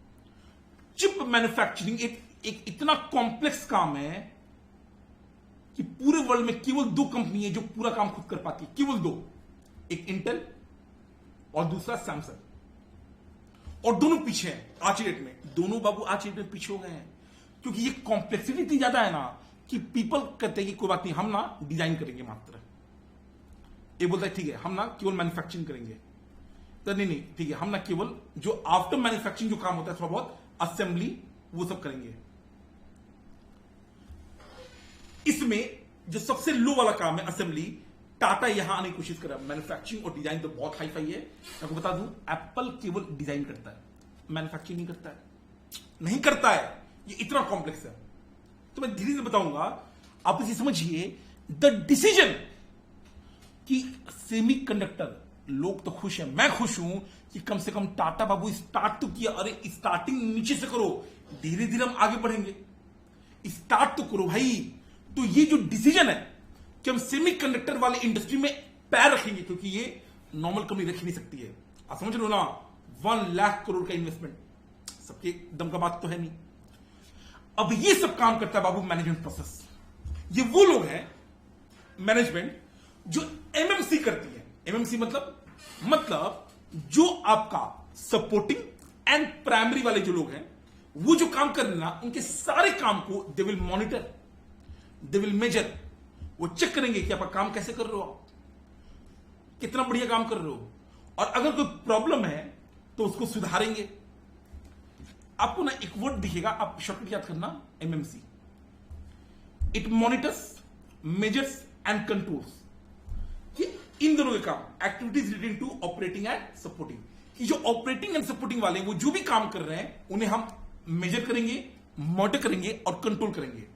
चिप मैन्युफैक्चरिंग एक इतना कॉम्प्लेक्स काम है कि पूरे वर्ल्ड में केवल 2 कंपनी है जो पूरा काम खुद कर पाती है, केवल 2। एक इंटेल और दूसरा सैमसंग। और दोनों पीछे हैं आज की डेट में। दोनों बाबू आज की डेट में पीछे हो गए हैं, क्योंकि ये कॉम्प्लेक्सिटी इतनी ज्यादा है ना कि पीपल कहते हैं कि कोई बात नहीं, हम ना डिजाइन करेंगे मात्र। ये बोलता है ठीक है हम ना केवल मैन्युफैक्चरिंग करेंगे, तो नहीं ठीक है हम ना केवल जो आफ्टर मैन्युफैक्चरिंग जो काम होता है थोड़ा बहुत असेंबली, वो सब करेंगे। इसमें जो सबसे लो वाला काम है असेंबली, टाटा यहां आने की कोशिश कर रहा है। मैन्युफैक्चरिंग और डिजाइन तो बहुत हाई फाई है। आपको बता दूं, एप्पल केवल डिजाइन करता है, मैन्युफैक्चरिंग नहीं करता है, नहीं करता है। ये इतना कॉम्प्लेक्स है। तो मैं धीरे धीरे बताऊंगा, आप इसे समझिए। द डिसीजन कि सेमीकंडक्टर, लोग तो खुश हैं, मैं खुश हूं कि कम से कम टाटा बाबू स्टार्ट तो किया। अरे स्टार्टिंग नीचे से करो, धीरे धीरे हम आगे बढ़ेंगे। स्टार्ट तो करो भाई। तो ये जो डिसीजन है कि हम सेमीकंडक्टर वाले इंडस्ट्री में पैर रखेंगे, क्योंकि ये नॉर्मल कंपनी रख नहीं सकती है। आप समझ लो ना, 1 लाख करोड़ का इन्वेस्टमेंट सबके दम का बात तो है नहीं। अब ये सब काम करता है बाबू मैनेजमेंट प्रोसेस। ये वो लोग हैं मैनेजमेंट जो एमएमसी करती है। एमएमसी मतलब जो आपका सपोर्टिंग एंड प्राइमरी वाले जो लोग हैं, वो जो काम कर रहे हैं ना, उनके सारे काम को they will monitor, they will measure. वो चेक करेंगे कि आप काम कैसे कर रहे हो, आप कितना बढ़िया काम कर रहे हो, और अगर कोई प्रॉब्लम है तो उसको सुधारेंगे। आपको ना एक वर्ड दिखेगा, आप शॉर्टकट याद करना, MMC. It monitors, measures and controls. इन दोनों के काम, activities relating to operating and supporting. ये जो ऑपरेटिंग एंड सपोर्टिंग वाले हैं, वो जो भी काम कर रहे हैं उन्हें हम मेजर करेंगे, मॉनिटर करेंगे और कंट्रोल करेंगे।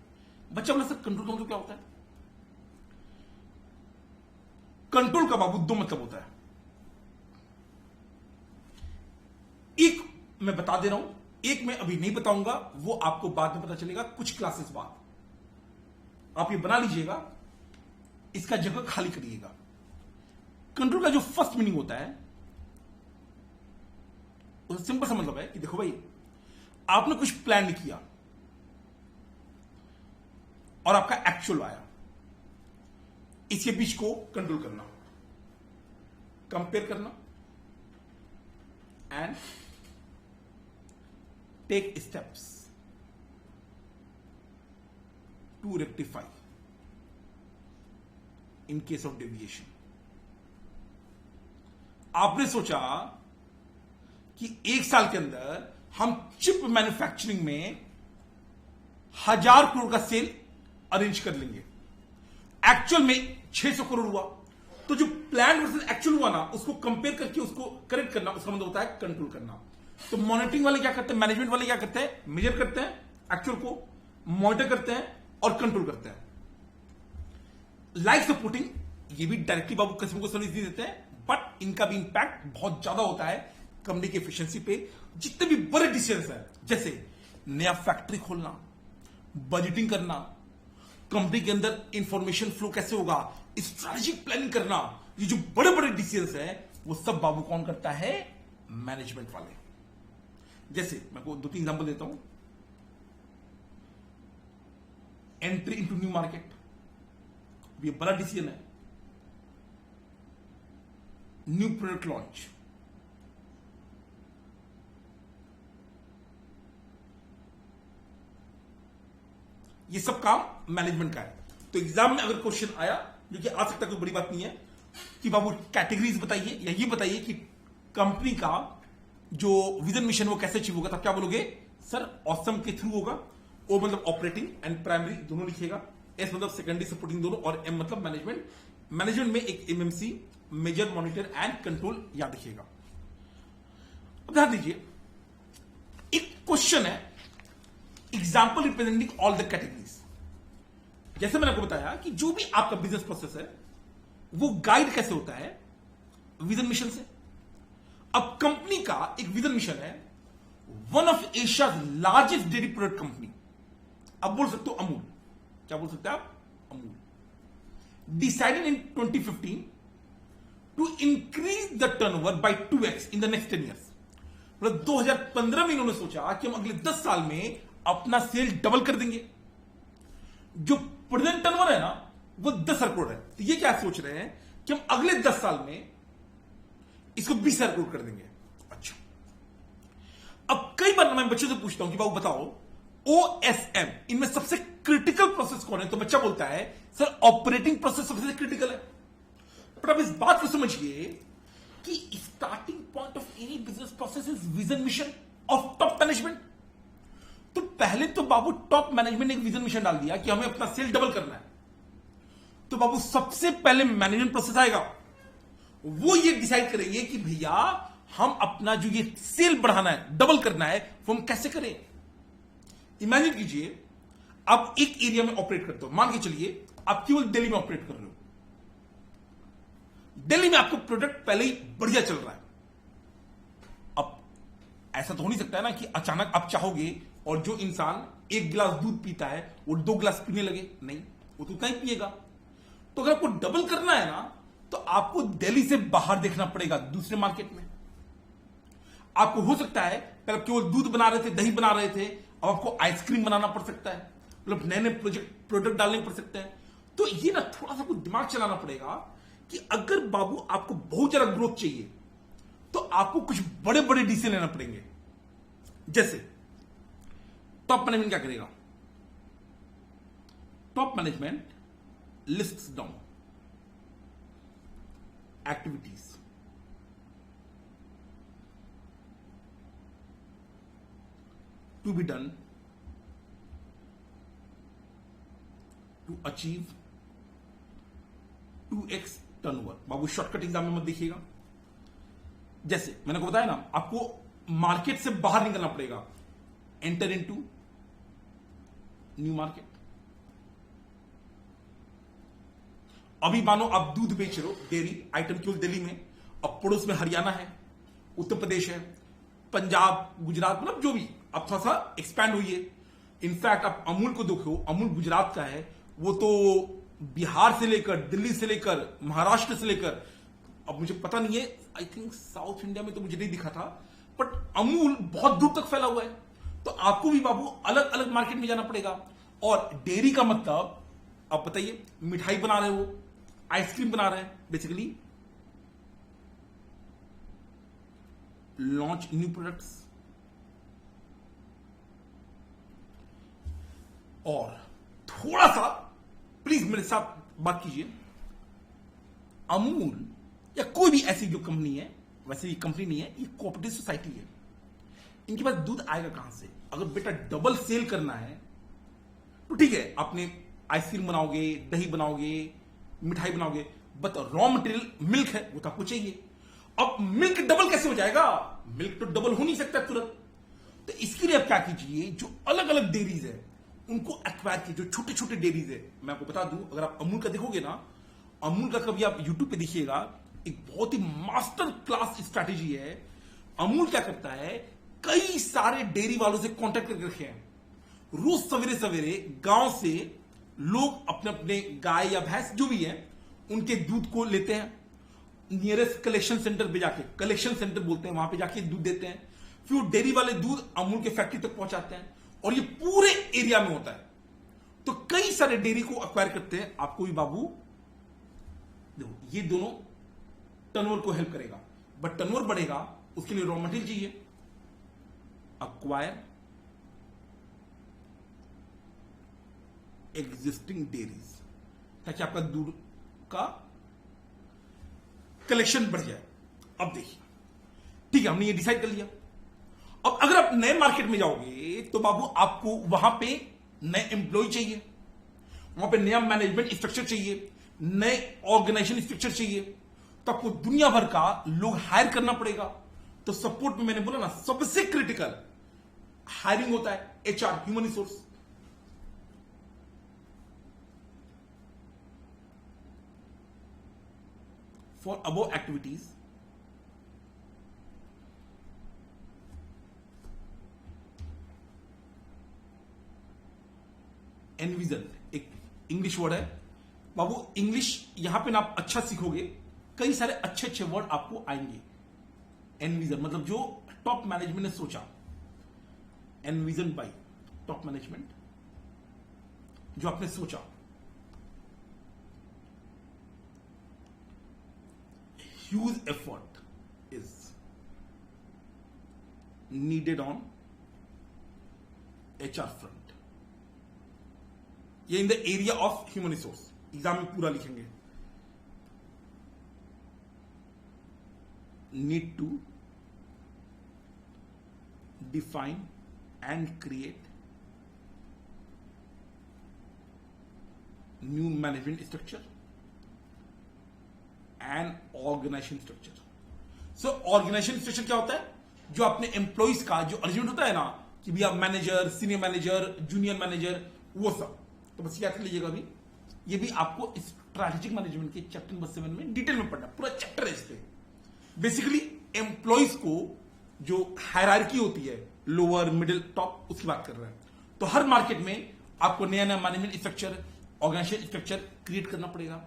बच्चा बोला सर कंट्रोल का मतलब क्या होता है? कंट्रोल का बाबू दो मतलब होता है। एक मैं बता दे रहा हूं, एक मैं अभी नहीं बताऊंगा, वो आपको बाद में पता चलेगा कुछ क्लासेस बाद। आप ये बना लीजिएगा, इसका जगह खाली करिएगा। कंट्रोल का जो फर्स्ट मीनिंग होता है, उसका सिंपल सा मतलब है कि देखो भाई, आपने कुछ प्लान नहीं किया और आपका एक्चुअल आया, इसके बीच को कंट्रोल करना, कंपेयर करना and take steps to rectify in case of deviation. आपने सोचा कि एक साल के अंदर हम चिप मैन्युफैक्चरिंग में 1000 करोड़ का सेल अरेंज कर लेंगे, एक्चुअल में 600 करोड़ हुआ, तो जो प्लान वर्सेस एक्चुअल हुआ ना, उसको कंपेयर करके उसको करेक्ट करना, उसका मतलब होता है कंट्रोल करना। तो मॉनिटरिंग वाले क्या करते हैं, मैनेजमेंट वाले क्या करते हैं, मेजर करते हैं एक्चुअल को, मॉनिटर करते हैं और कंट्रोल करते हैं। लाइफ सपोर्टिंग, ये भी डायरेक्टली बाबू कस्टमर को सर्विस नहीं देते हैं, बट इनका भी इंपैक्ट बहुत ज्यादा होता है कंपनी की एफिशिएंसी पे। जितने भी बड़े डिसीजंस हैं, जैसे नया फैक्ट्री खोलना, बजटिंग करना, कंपनी के अंदर इंफॉर्मेशन फ्लो कैसे होगा, स्ट्रेटेजिक प्लानिंग करना, ये जो बड़े बड़े डिसीजंस हैं, वो सब बाबू कौन करता है, मैनेजमेंट वाले। जैसे मैं को 2-3 एग्जांपल देता हूं। एंट्री इनटू न्यू मार्केट, ये बड़ा डिसीजन है। न्यू प्रोडक्ट लॉन्च, ये सब काम मैनेजमेंट का है। तो एग्जाम में अगर क्वेश्चन आया, जो कि आ सकता है, कोई बड़ी बात नहीं है, कि बाबू कैटेगरीज बताइए या ये बताइए कि कंपनी का जो विजन मिशन वो कैसे अचीव होगा, तब क्या बोलोगे, सर ऑसम के थ्रू होगा। ओ मतलब ऑपरेटिंग एंड प्राइमरी दोनों लिखिएगा, एस मतलब सेकेंडरी सपोर्टिंग दोनों, और एम मतलब मैनेजमेंट। मैनेजमेंट में एक MMC, measure, monitor and control याद रखिएगा। अब ध्यान दीजिए, एक क्वेश्चन है, example representing all the categories. जैसे मैंने आपको बताया कि जो भी आपका बिजनेस प्रोसेस है, वो गाइड कैसे होता है, विजन मिशन से। अब कंपनी का एक विजन मिशन है, one of Asia's largest dairy product company. अब बोल सकते हो अमूल, क्या बोल सकते हैं आप, Amul decided in 2015 to increase the turnover by 2x in the next 10 years। मतलब 2015 में इन्होंने सोचा कि हम अगले 10 साल में अपना सेल डबल कर देंगे। जो प्रेजेंट टर्नओवर है ना, वो 10 करोड़ है, तो ये क्या सोच रहे हैं कि हम अगले 10 साल में इसको 20,000 करोड़ कर देंगे। अच्छा, अब कई बार मैं बच्चों से पूछता हूं कि बाबू बताओ, OSM इनमें सबसे क्रिटिकल प्रोसेस कौन है, तो बच्चा बोलता है सर ऑपरेटिंग प्रोसेस सबसे क्रिटिकल है। पर अब इस बात को समझिए कि starting point of any business process is vision mission of top management. तो पहले तो बाबू टॉप मैनेजमेंट ने एक विजन मिशन डाल दिया कि हमें अपना सेल डबल करना है, तो बाबू सबसे पहले मैनेजमेंट प्रोसेस आएगा, वो ये डिसाइड करेंगे कि भैया हम अपना जो ये सेल बढ़ाना है, डबल करना है, वो हम कैसे करें। इमेजिन कीजिए आप एक एरिया में ऑपरेट करते हो, मान के चलिए आप केवल दिल्ली में ऑपरेट कर रहे हो। दिल्ली में आपको प्रोडक्ट पहले ही बढ़िया चल रहा है। अब ऐसा तो हो नहीं सकता है ना कि अचानक आप चाहोगे और जो इंसान 1 गिलास दूध पीता है वो 2 गिलास पीने लगे, नहीं, वो तो उतना ही पिएगा। तो अगर आपको डबल करना है ना, तो आपको दिल्ली से बाहर देखना पड़ेगा, दूसरे मार्केट में। आपको हो सकता है पहले केवल दूध बना रहे थे, दही बना रहे थे, अब आपको आइसक्रीम बनाना पड़ सकता है, मतलब नए नए प्रोडक्ट डालने पड़ सकते हैं। तो ये ना थोड़ा सा कुछ दिमाग चलाना पड़ेगा कि अगर बाबू आपको बहुत ज्यादा ग्रोथ चाहिए, तो आपको कुछ बड़े बड़े डिसीजन लेना पड़ेंगे। जैसे टॉप मैनेजमेंट क्या करेगा? Top management lists down activities to be done to achieve 2x turnover. बाबू शॉर्टकट एग्जाम में मत देखिएगा। जैसे मैंने को बताया ना, आपको मार्केट से बाहर निकलना पड़ेगा, एंटर इनटू न्यू मार्केट। अभी मानो आप दूध बेच रहे हो, डेयरी आइटम केवल दिल्ली में, अब पड़ोस में हरियाणा है, उत्तर प्रदेश है, पंजाब, गुजरात, मतलब जो भी, अब थोड़ा सा एक्सपैंड हुई है। इनफैक्ट आप अमूल को देखो, अमूल गुजरात का है, वो तो बिहार से लेकर, दिल्ली से लेकर, महाराष्ट्र से लेकर, अब मुझे पता नहीं है, आई थिंक साउथ इंडिया में तो मुझे नहीं दिखा था, बट अमूल बहुत दूर तक फैला हुआ है। तो आपको भी बाबू अलग अलग मार्केट में जाना पड़ेगा। और डेयरी का मतलब, आप बताइए, मिठाई बना रहे हो, आइसक्रीम बना रहे हैं, बेसिकली लॉन्च न्यू प्रोडक्ट्स। और थोड़ा सा प्लीज मेरे साथ बात कीजिए, अमूल या कोई भी ऐसी जो कंपनी है, वैसे ये कंपनी नहीं है, ये कोऑपरेटिव सोसाइटी है, इनके पास दूध आएगा कहां से? अगर बेटा डबल सेल करना है तो ठीक है, आपने आइसक्रीम बनाओगे, दही बनाओगे, मिठाई बनाओगे, बट रॉ मटेरियल मिल्क है, वो तो आपको चाहिए। अब मिल्क डबल कैसे हो जाएगा? मिल्क तो डबल हो नहीं सकता तुरंत। तो इसके लिए आप क्या कीजिए, जो अलग अलग डेयरीज है उनको एक्वायर कीजिए, जो छोटे छोटे डेयरीज है। मैं आपको बता दूं, अगर आप अमूल का देखोगे ना, अमूल का कभी आप यूट्यूब पे देखिएगा, एक बहुत ही मास्टर क्लास स्ट्रैटेजी है। अमूल क्या करता है, कई सारे डेयरी वालों से कांटेक्ट करके रखे हैं। रोज सवेरे सवेरे गांव से लोग अपने अपने गाय या भैंस जो भी है उनके दूध को लेते हैं, नियरेस्ट कलेक्शन सेंटर पे जाके, कलेक्शन सेंटर बोलते हैं, वहां पे जाके दूध देते हैं। फिर वो डेयरी वाले दूध अमूल के फैक्ट्री तक पहुंचाते हैं, और ये पूरे एरिया में होता है। तो कई सारे डेयरी को अक्वायर करते हैं। आपको भी बाबू देखो, ये दोनों टर्नओवर को हेल्प करेगा, बट टर्नओवर बढ़ेगा उसके लिए रॉ मटेरियल चाहिए। अक्वायर एग्जिस्टिंग डेयरीज, ताकि आपका दूध का कलेक्शन बढ़ जाए। अब देखिए, ठीक है, हमने ये डिसाइड कर लिया। अब अगर आप नए मार्केट में जाओगे तो बाबू आपको वहां पे नए एम्प्लॉय चाहिए, वहां पे नया मैनेजमेंट स्ट्रक्चर चाहिए, नए ऑर्गेनाइजेशन स्ट्रक्चर चाहिए। तो आपको दुनिया भर का लोग हायर करना पड़ेगा। तो सपोर्ट में मैंने बोला ना, सबसे क्रिटिकल हायरिंग होता है, HR, human resource. For above activities envision एक इंग्लिश वर्ड है बाबू। इंग्लिश यहां पे ना आप अच्छा सीखोगे, कई सारे अच्छे अच्छे वर्ड आपको आएंगे। एनविजन मतलब जो टॉप मैनेजमेंट ने सोचा, एनविजन बाय टॉप मैनेजमेंट, जो आपने सोचा। Huge effort is needed on HR front, ये in the area of human resource. Exam में पूरा लिखेंगे, need to define and create new management structure and organisation structure. So organisation structure क्या होता है, जो अपने एम्प्लॉइज का जो अरेंजमेंट होता है ना, कि भैया manager, senior manager, junior manager, वो सब। तो बस याद कर लीजिएगा, अभी ये भी आपको स्ट्रैटेजिक मैनेजमेंट के चैप्टर नंबर 7 में डिटेल में पढ़ना, पूरा चैप्टर है इस पे। बेसिकली एम्प्लॉइज को जो हायरार्की होती है, लोअर, मिडिल, टॉप, उसकी बात कर रहे हैं। तो हर मार्केट में आपको नया नया management structure, organisation structure create करना पड़ेगा।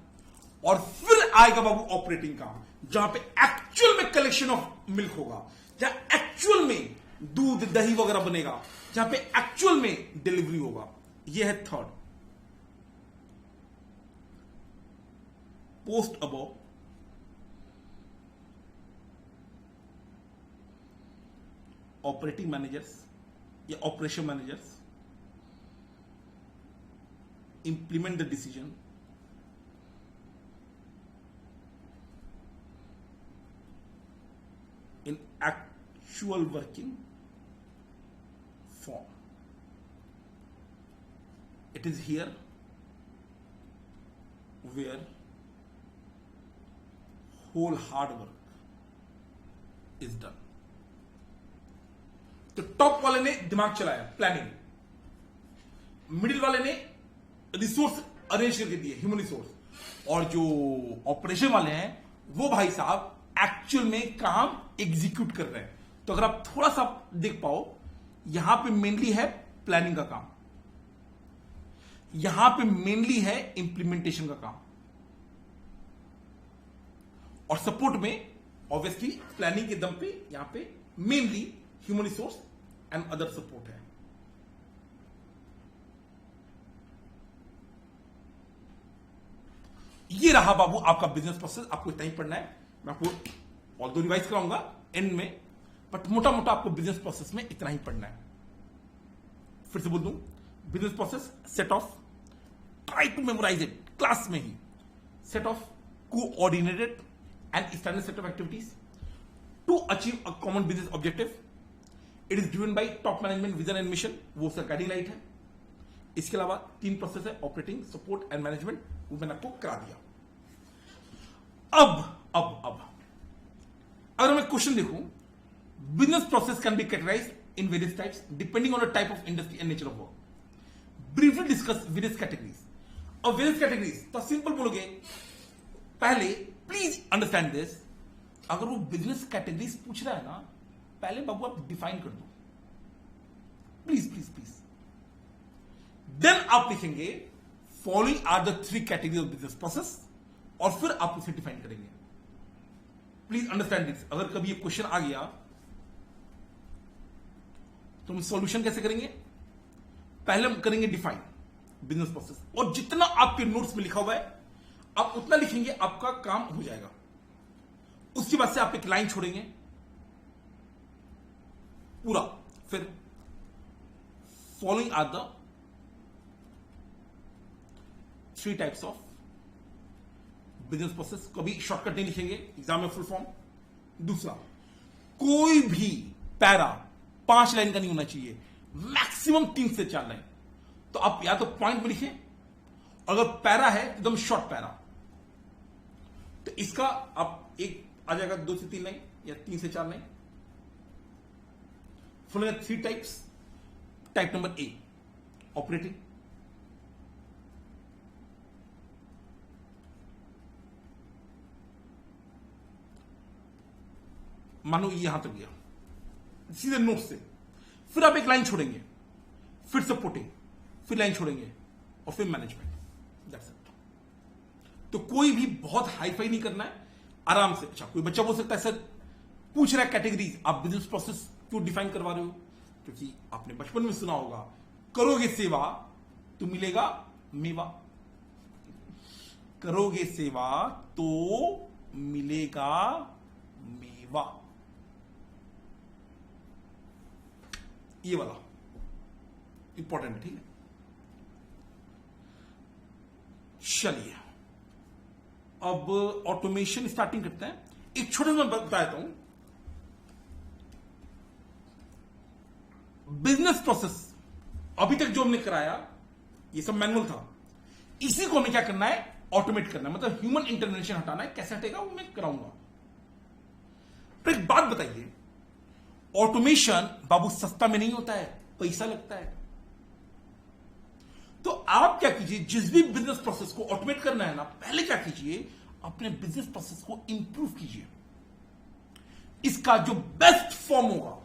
और फिर आएगा बाबू ऑपरेटिंग काम, जहां पे एक्चुअल में कलेक्शन ऑफ मिल्क होगा, जहां एक्चुअल में दूध, दही वगैरह बनेगा, जहां पे एक्चुअल में डिलीवरी होगा। यह है third, post above operating managers या operation managers implement the decision in actual working form. It is here where whole hard work is done. तो टॉप वाले ने दिमाग चलाया, प्लानिंग, मिडिल वाले ने रिसोर्स अरेंज करके दिए, ह्यूमन रिसोर्स, और जो ऑपरेशन वाले हैं वो भाई साहब एक्चुअल में काम एग्जीक्यूट कर रहे हैं। तो अगर आप थोड़ा सा देख पाओ, यहां पे मेनली है प्लानिंग का काम, यहां पे मेनली है इंप्लीमेंटेशन का काम, और सपोर्ट में ऑब्वियसली प्लानिंग के दम पे यहां पे mainly human resource and other support है। ये रहा बाबू आपका बिजनेस प्रोसेस। आपको इतना ही पढ़ना है, मैं आपको ऑल दो रिवाइज कराऊंगा एंड में, बट मोटा मोटा आपको बिजनेस प्रोसेस में इतना ही पढ़ना है। फिर से बोल दूं, business process set of, try to memorise it class में ही, set of coordinated and standard set of activities to achieve a common business objective. It is driven by top management vision and mission, वो उसका guiding light है। इसके अलावा 3 process है, operating, support and management, वो मैंने आपको करा दिया। अब अगर मैं क्वेश्चन देखूं, business process can be categorised in various types depending on the type of industry and nature of work. Briefly discuss various categories. और वेरियस कैटेगरीज तो सिंपल बोलोगे, पहले प्लीज अंडरस्टैंड दिस, अगर वो बिजनेस कैटेगरीज पूछ रहा है ना, पहले बाबू आप डिफाइन कर दो, प्लीज प्लीज प्लीज। देन आप लिखेंगे following are the 3 categories of business process, और फिर आप उसे डिफाइन करेंगे। Please understand this. अगर कभी ये क्वेश्चन आ गया तो हम सॉल्यूशन कैसे करेंगे? पहले हम करेंगे डिफाइन बिजनेस प्रोसेस, और जितना आपके नोट्स में लिखा हुआ है आप उतना लिखेंगे, आपका काम हो जाएगा। उसके बाद से आप एक लाइन छोड़ेंगे पूरा, फिर following are the 3 types of business process. कभी शॉर्टकट नहीं लिखेंगे, एग्जाम में फुल फॉर्म। दूसरा, कोई भी पैरा 5 लाइन का नहीं होना चाहिए, मैक्सिमम 3 से 4 लाइन। तो आप या तो पॉइंट में लिखें, अगर पैरा है एकदम शॉर्ट पैरा, तो इसका आप एक आ जाएगा 2 से 3 लाइन या 3 से 4 line. Following 3 types. Type number A, operating. मानो ये यहां तक गया सीधे नोट से, फिर आप एक लाइन छोड़ेंगे, फिर सपोर्टिंग, फिर लाइन छोड़ेंगे, और फिर मैनेजमेंट। That's it. तो कोई भी बहुत हाईफाई नहीं करना है, आराम से। अच्छा, कोई बच्चा बोल सकता है सर पूछ रहा है कैटेगरीज, आप बिजनेस प्रोसेस क्यों डिफाइन करवा रहे हो? क्योंकि आपने बचपन में सुना होगा, करोगे सेवा तो मिलेगा मेवा, करोगे सेवा तो मिलेगा मेवा। ये वाला इंपॉर्टेंट, ठीक है। चलिए अब ऑटोमेशन स्टार्टिंग करते हैं। एक छोटा सा मैं बता देता हूं, बिजनेस प्रोसेस अभी तक जो हमने कराया ये सब मैनुअल था, इसी को हमें क्या करना है? ऑटोमेट करना है, मतलब ह्यूमन इंटरवेंशन हटाना है। कैसे हटेगा वो मैं कराऊंगा। तो एक बात बताइए, ऑटोमेशन बाबू सस्ता में नहीं होता है, पैसा लगता है। तो आप क्या कीजिए, जिस भी बिजनेस प्रोसेस को ऑटोमेट करना है ना, पहले क्या कीजिए, अपने बिजनेस प्रोसेस को इंप्रूव कीजिए। इसका जो बेस्ट फॉर्म होगा,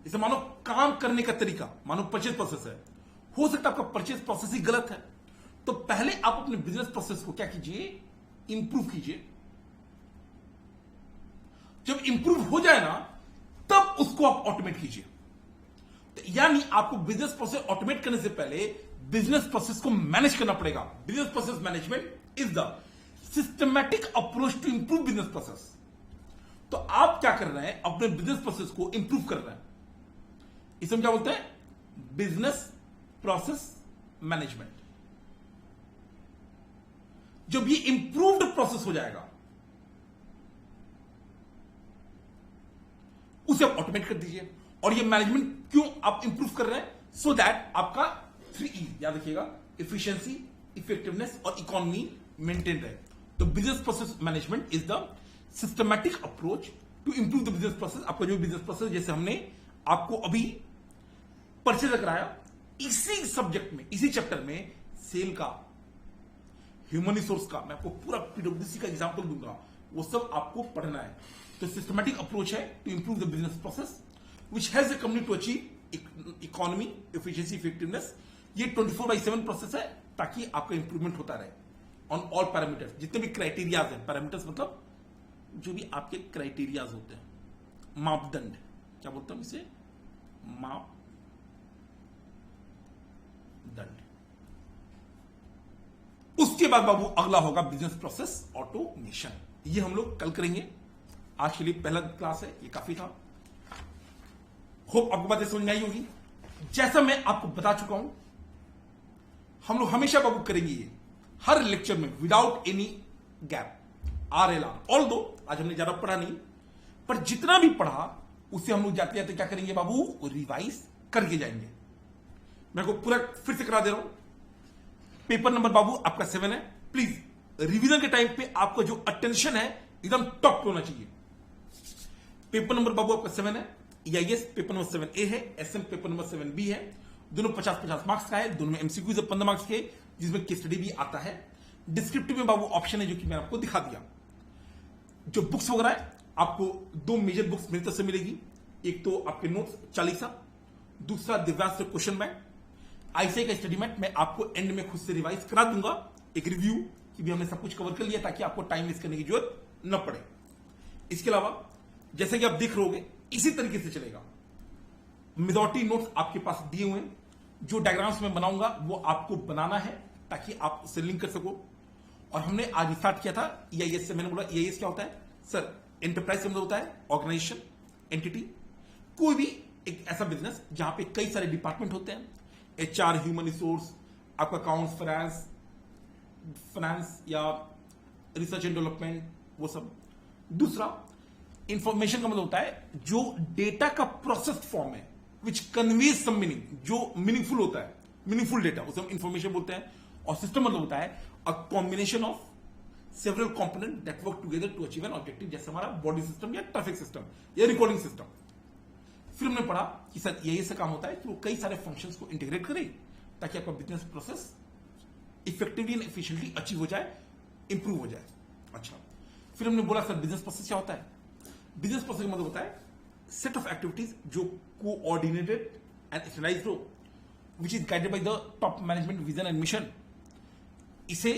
जैसे मानो काम करने का तरीका, मानो परचेज प्रोसेस है, हो सकता है आपका परचेज प्रोसेस ही गलत है, तो पहले आप अपने बिजनेस प्रोसेस को क्या कीजिए, इंप्रूव कीजिए। जब इंप्रूव हो जाए ना, तब उसको आप ऑटोमेट कीजिए। तो यानी आपको बिजनेस प्रोसेस ऑटोमेट करने से पहले बिजनेस प्रोसेस को मैनेज करना पड़ेगा। Business process management is the systematic approach to improve business process. तो आप क्या कर रहे हैं, अपने बिजनेस प्रोसेस को इंप्रूव कर रहे हैं। इसमें क्या बोलते हैं? Business process management. जब ये इंप्रूव्ड प्रोसेस हो जाएगा उसे आप ऑटोमेट कर दीजिए। और ये मैनेजमेंट क्यों आप इंप्रूव कर रहे हैं? सो दैट आपका 3E याद रखिएगा, एफिशिएंसी, इफेक्टिवनेस और इकोनॉमी मेंटेन रहे। तो business process management is the systematic approach to improve the business process. आपका जो बिजनेस प्रोसेस, जैसे हमने आपको अभी परिचय कराया, इसी सब्जेक्ट में, इसी चैप्टर में सेल का, ह्यूमन रिसोर्स का, मैं आपको पूरा PwC का एग्जांपल दूंगा, वो सब आपको पढ़ना है। तो सिस्टमैटिक अप्रोच है to improve the business process which has a company to achieve economy, efficiency, effectiveness. ये 24/7 प्रोसेस है ताकि आपका इंप्रूवमेंट होता रहे ऑन ऑल पैरामीटर्स। जितने भी क्राइटेरियाज हैं, पैरामीटर्स मतलब जो भी आपके क्राइटेरियाज होते हैं, मापदंड, क्या बोलता हूं इसे, मापदंड। उसके बाद बाबू अगला होगा बिजनेस प्रोसेस ऑटोमेशन। ये हम लोग कल करेंगे। आज के लिए पहला क्लास है, ये काफी था। होप आपको बातें समझ में आई होगी। जैसा मैं आपको बता चुका हूं, हम लोग हमेशा बाबू करेंगे ये हर लेक्चर में without any gap, RLR। Although आज हमने ज्यादा पढ़ा नहीं, पर जितना भी पढ़ा उसे हम लोग जाते जाते क्या करेंगे बाबू, रिवाइज करके जाएंगे। मैं को पूरा फिर से करा दे रहा हूं। पेपर नंबर बाबू आपका 7 है। प्लीज रिवीजन के टाइम पे आपका जो अटेंशन है एकदम टॉप पे होना चाहिए। पेपर नंबर बाबू आपका 7 है। EIS पेपर नंबर 7A है, SM पेपर नंबर 7B है। दोनों 50-50 मार्क्स का है। दोनों में MCQs 15 मार्क्स के, जिसमें केस स्टडी भी आता है। डिस्क्रिप्टिव में बाबू ऑप्शन है जो कि मैंने आपको दिखा दिया। जो बुक्स वगैरह है, आपको 2 मेजर बुक्स मेरी तरफ से मिलेगी। एक तो आपके नोट्स 40, दूसरा दिव्यांश क्वेश्चन बैंक, ICAI का स्टडी मैट। मैं आपको एंड में खुद से रिवाइज करा दूंगा, एक रिव्यू कि भी हमने सब कुछ कवर कर लिया, ताकि आपको टाइम वेस्ट करने की जरूरत न पड़े। इसके अलावा जैसे कि आप देख रहे होगे, इसी तरीके से चलेगा। मेजॉरिटी नोट्स आपके पास दिए हुए हैं। जो डायग्राम्स में बनाऊंगा वो आपको बनाना है ताकि आप उससे लिंक कर सको। और हमने आज स्टार्ट किया था EIS से। मैंने बोला EIS क्या होता है सर? एंटरप्राइज से मतलब होता है ऑर्गेनाइजेशन, एंटिटी, कोई भी एक ऐसा बिजनेस जहां पे कई सारे डिपार्टमेंट होते हैं, HR, ह्यूमन रिसोर्स, आपका अकाउंट्स, फाइनेंस या रिसर्च एंड डेवलपमेंट, वो सब। दूसरा इंफॉर्मेशन का मतलब होता है जो डेटा का प्रोसेस्ड फॉर्म है, विच कन्वेज सम मीनिंग, जो मीनिंगफुल होता है, मीनिंगफुल डेटा, उसे हम इंफॉर्मेशन बोलते हैं। और सिस्टम मतलब होता है a combination of several component that work together to achieve an objective, जैसे हमारा बॉडी सिस्टम या ट्रैफिक सिस्टम या रिकॉर्डिंग सिस्टम। फिर हमने पढ़ा कि सर ये से काम होता है कि वो कई सारे फंक्शंस को इंटीग्रेट करे ताकि आपका business process effectively and efficiently achieve हो जाए, इंप्रूव हो जाए। अच्छा, फिर हमने बोला सर बिजनेस प्रोसेस क्या होता है? बिजनेस प्रोसेस का मतलब होता है सेट ऑफ एक्टिविटीज जो कोऑर्डिनेटेड एंड स्टैंडर्डाइज्ड हो, which is guided by the top management vision and mission. इसे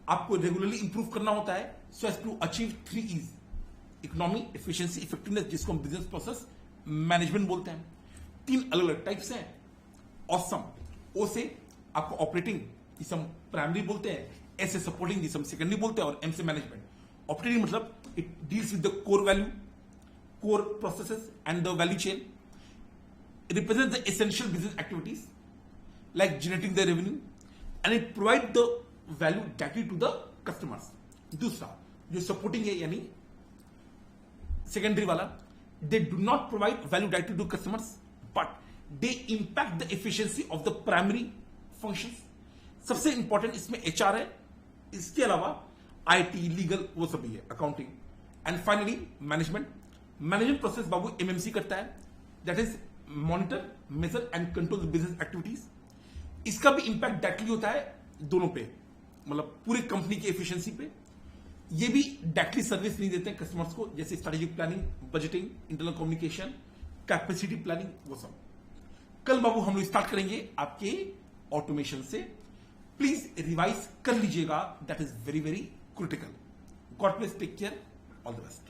आपको रेगुलरली इंप्रूव करना होता है so as to achieve 3 E's, economy, efficiency, effectiveness, जिसको हम बिजनेस प्रोसेस मैनेजमेंट बोलते हैं। 3 अलग अलग टाइप्स हैं। ऑसम, ओ से आपको ऑपरेटिंग, जिसे हम प्राइमरी बोलते हैं, एस से सपोर्टिंग, जिसे हम सेकेंडरी बोलते हैं, और एम से मैनेजमेंट। ऑपरेटिंग मतलब it deals with the core value, core processes and the value chain. It represents the essential business activities like generating the revenue, and it provides the value directly to the customers. दूसरा जो supporting है यानी secondary वाला, they do not provide value directly to customers but they impact the efficiency of the primary functions. सबसे important इसमें HR है, इसके अलावा IT, legal वो सब भी है, accounting, and finally management. Management process बाबू MMC करता है, that is monitor, measure and control business activities. इसका भी इंपैक्ट डायरेक्टली होता है दोनों पे, मतलब पूरी कंपनी की एफिशिएंसी पे। ये भी डायरेक्टली सर्विस नहीं देते हैं कस्टमर्स को, जैसे strategic planning, budgeting, internal communication, capacity planning, वो सब। कल बाबू हम लोग स्टार्ट करेंगे आपके ऑटोमेशन से। प्लीज रिवाइज कर लीजिएगा, that is very very critical. God bless, take care, all the best.